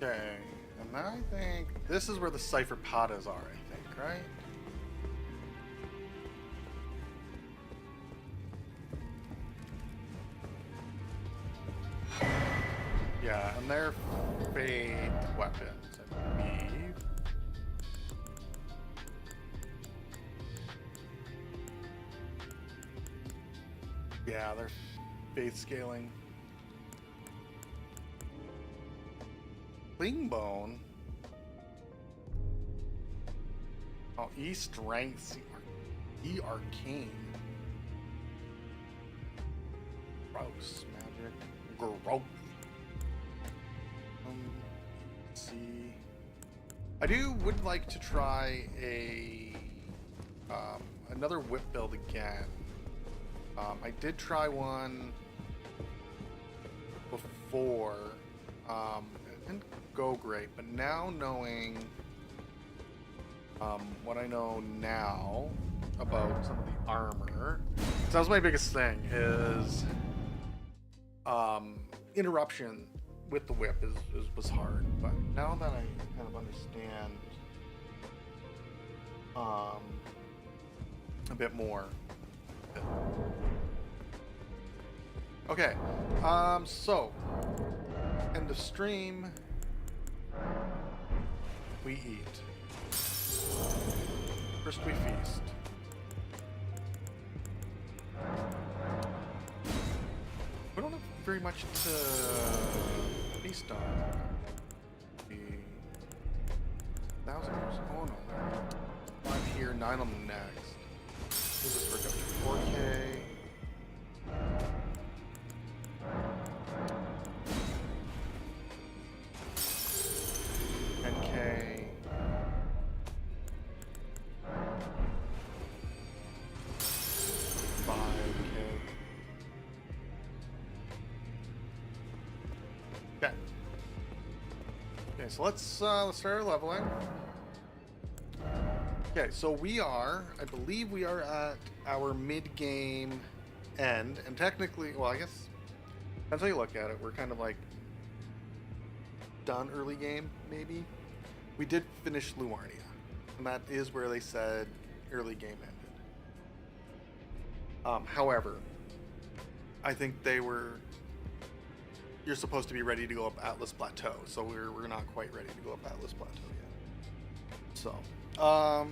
Okay, and I think this is where the Cipher Patas are, I think, right? Yeah, and they're faith weapons, I believe. Yeah, they're faith scaling. Clingbone. Oh, E strength, E arcane. Gross magic. Gross. Let's see. I would like to try another whip build again. I did try one before. It didn't go great, but now knowing what I know now about some of the armor, so that was my biggest thing is interruption with the whip was hard, but now that I kind of understand a bit more. Okay, so end of stream, we eat. First we feast. We don't have very much to feast on. The 1,000 years. Oh no. 5 here, 9 on the next. This is for up to 4K. So let's start leveling. Okay, so I believe we are at our mid-game end, and technically, well, I guess that's how you look at it. We're kind of like done early game, maybe. We did finish Luarnia, and that is where they said early game ended. However, I think you're supposed to be ready to go up Atlas Plateau, so we're not quite ready to go up Atlas Plateau yet. So,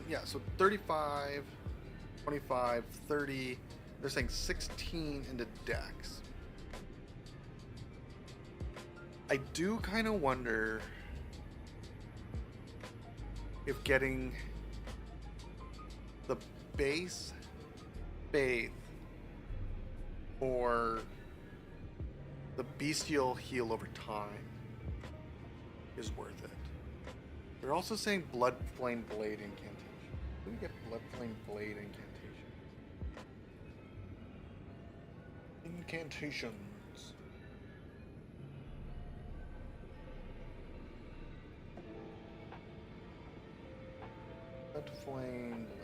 yeah, so 35, 25, 30, they're saying 16 into Dex. I do kind of wonder if getting the base faith or the bestial heal over time is worth it. They're also saying Blood Flame Blade incantation. Can we get Blood Flame Blade incantation? Incantations. Blood Flame Blade.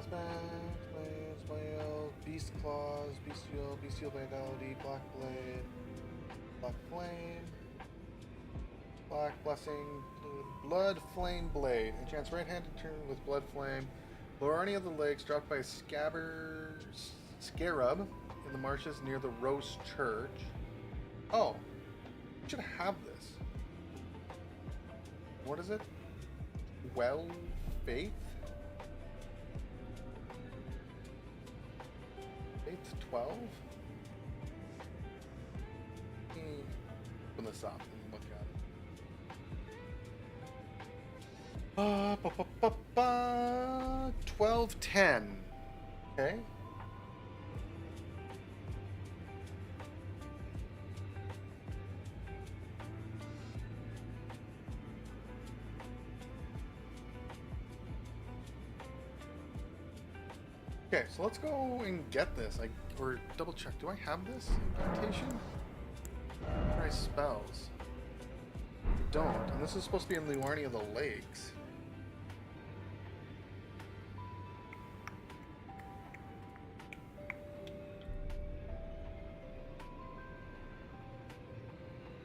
Blades, whales, beast claws, bestial vitality, black blade, black flame, black blessing, blood flame blade. Enchants right-handed turn with blood flame. Lower any of the legs dropped by a scarab in the marshes near the Rose Church. Oh, we should have this. What is it? Well, faith. 12? Open this up and look at it. 1210. Okay. Okay, so let's go and get this. Or double check. Do I have this incantation? Try spells. I don't. And this is supposed to be in Luarnia of the Lakes.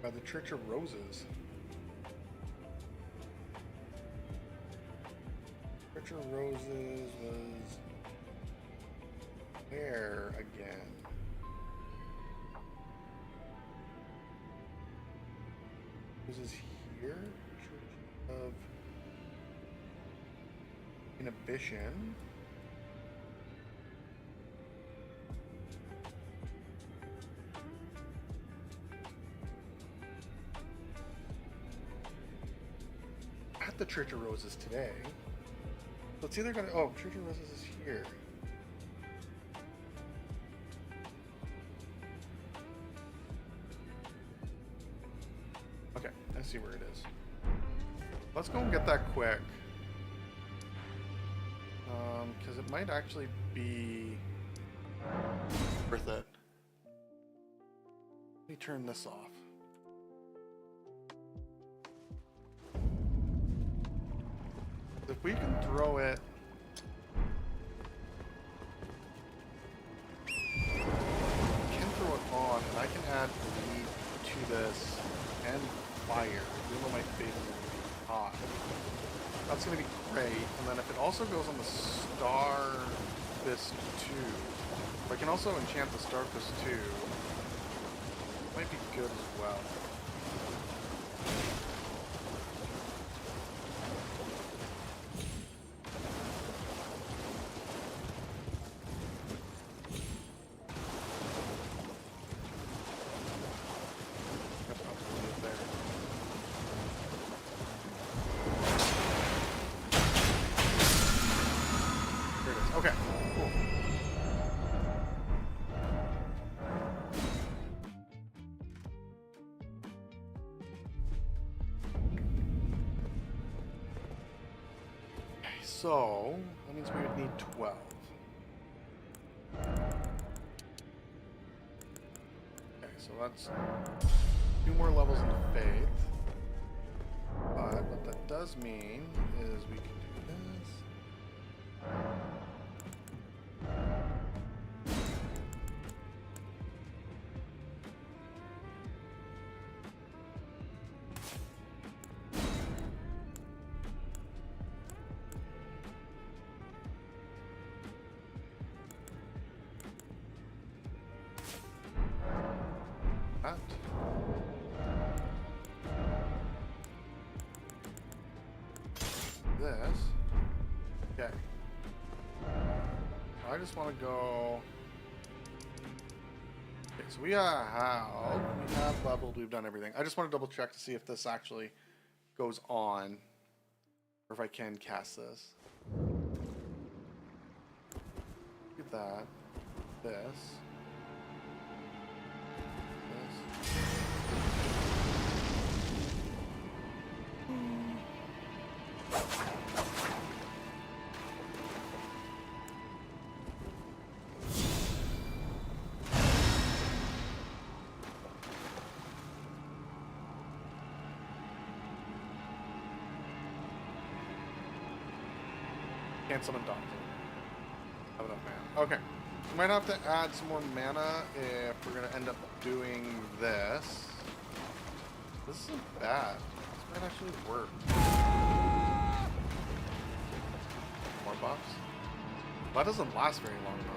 By the Church of Roses. Church of Roses was where again? Roses here? Church of Inhibition. At the Church of Roses today. So it's either gonna. Oh, Church of Roses is here. Okay, I see where it is. Let's go and get that quick. Because it might actually be worth it. Let me turn this off. If we can throw it, on, and I can add lead to this and fire, even though my face is going to be hot. That's going to be great. And then if it also goes on the Star Fist 2, if I can also enchant the Star Fist 2, it might be good as well. So, that means we would need 12. Okay, so that's 2 more levels into Faith. But what that does mean is we can do this. This. Okay. I just want to go. Okay, so we have leveled, we've done everything. I just want to double check to see if this actually goes on, or if I can cast this. Look at that. This. Can't summon dogs. Have enough mana. Okay. We might have to add some more mana if we're going to end up doing this. This isn't bad. This might actually work. More buffs? That doesn't last very long though.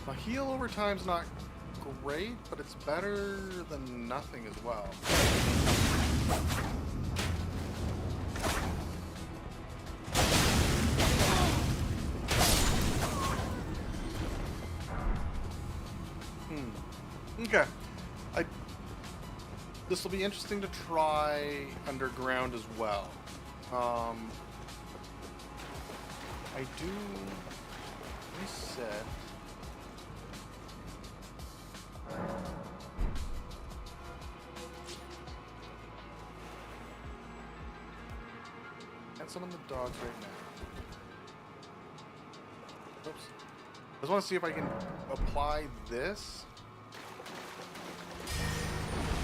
My heal over time's not great, but it's better than nothing as well. Okay. This will be interesting to try underground as well. I do reset. Can't summon the dogs right now. just want to see if I can apply this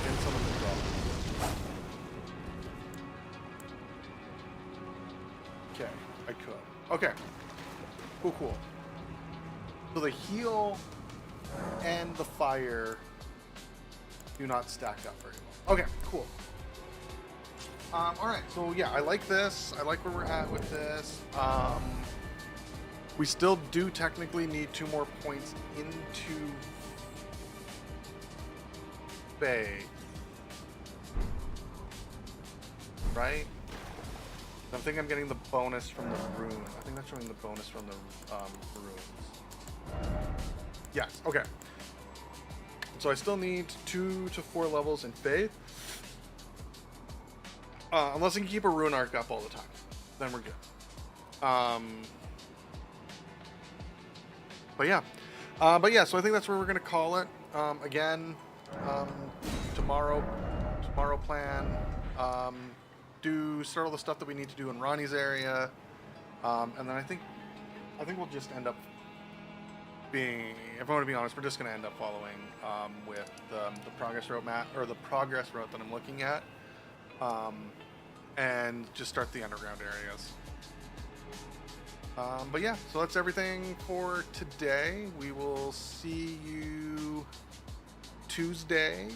in some of the problems. Okay, I could. Okay. Cool, cool. So the heal and the fire do not stack up very well. Okay, cool. Alright, so yeah, I like this. I like where we're at with this. We still do technically need 2 more points into Faye. Right? I think I'm getting the bonus from the rune. I think that's showing the bonus from the runes. Yes, okay. So I still need 2 to 4 levels in Faith. Unless I can keep a rune arc up all the time. Then we're good. But yeah, so I think that's where we're going to call it. Again, tomorrow plan, start all the stuff that we need to do in Ronnie's area. And then I think we'll just end up being, if I want to be honest, we're just going to end up following with the progress route map, or the progress route that I'm looking at, and just start the underground areas. But yeah, so that's everything for today. We will see you Tuesday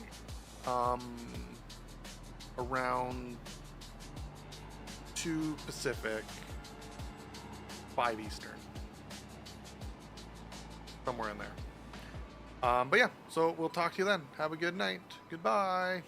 around 2 Pacific, 5 Eastern. Somewhere in there. But yeah, so we'll talk to you then. Have a good night. Goodbye.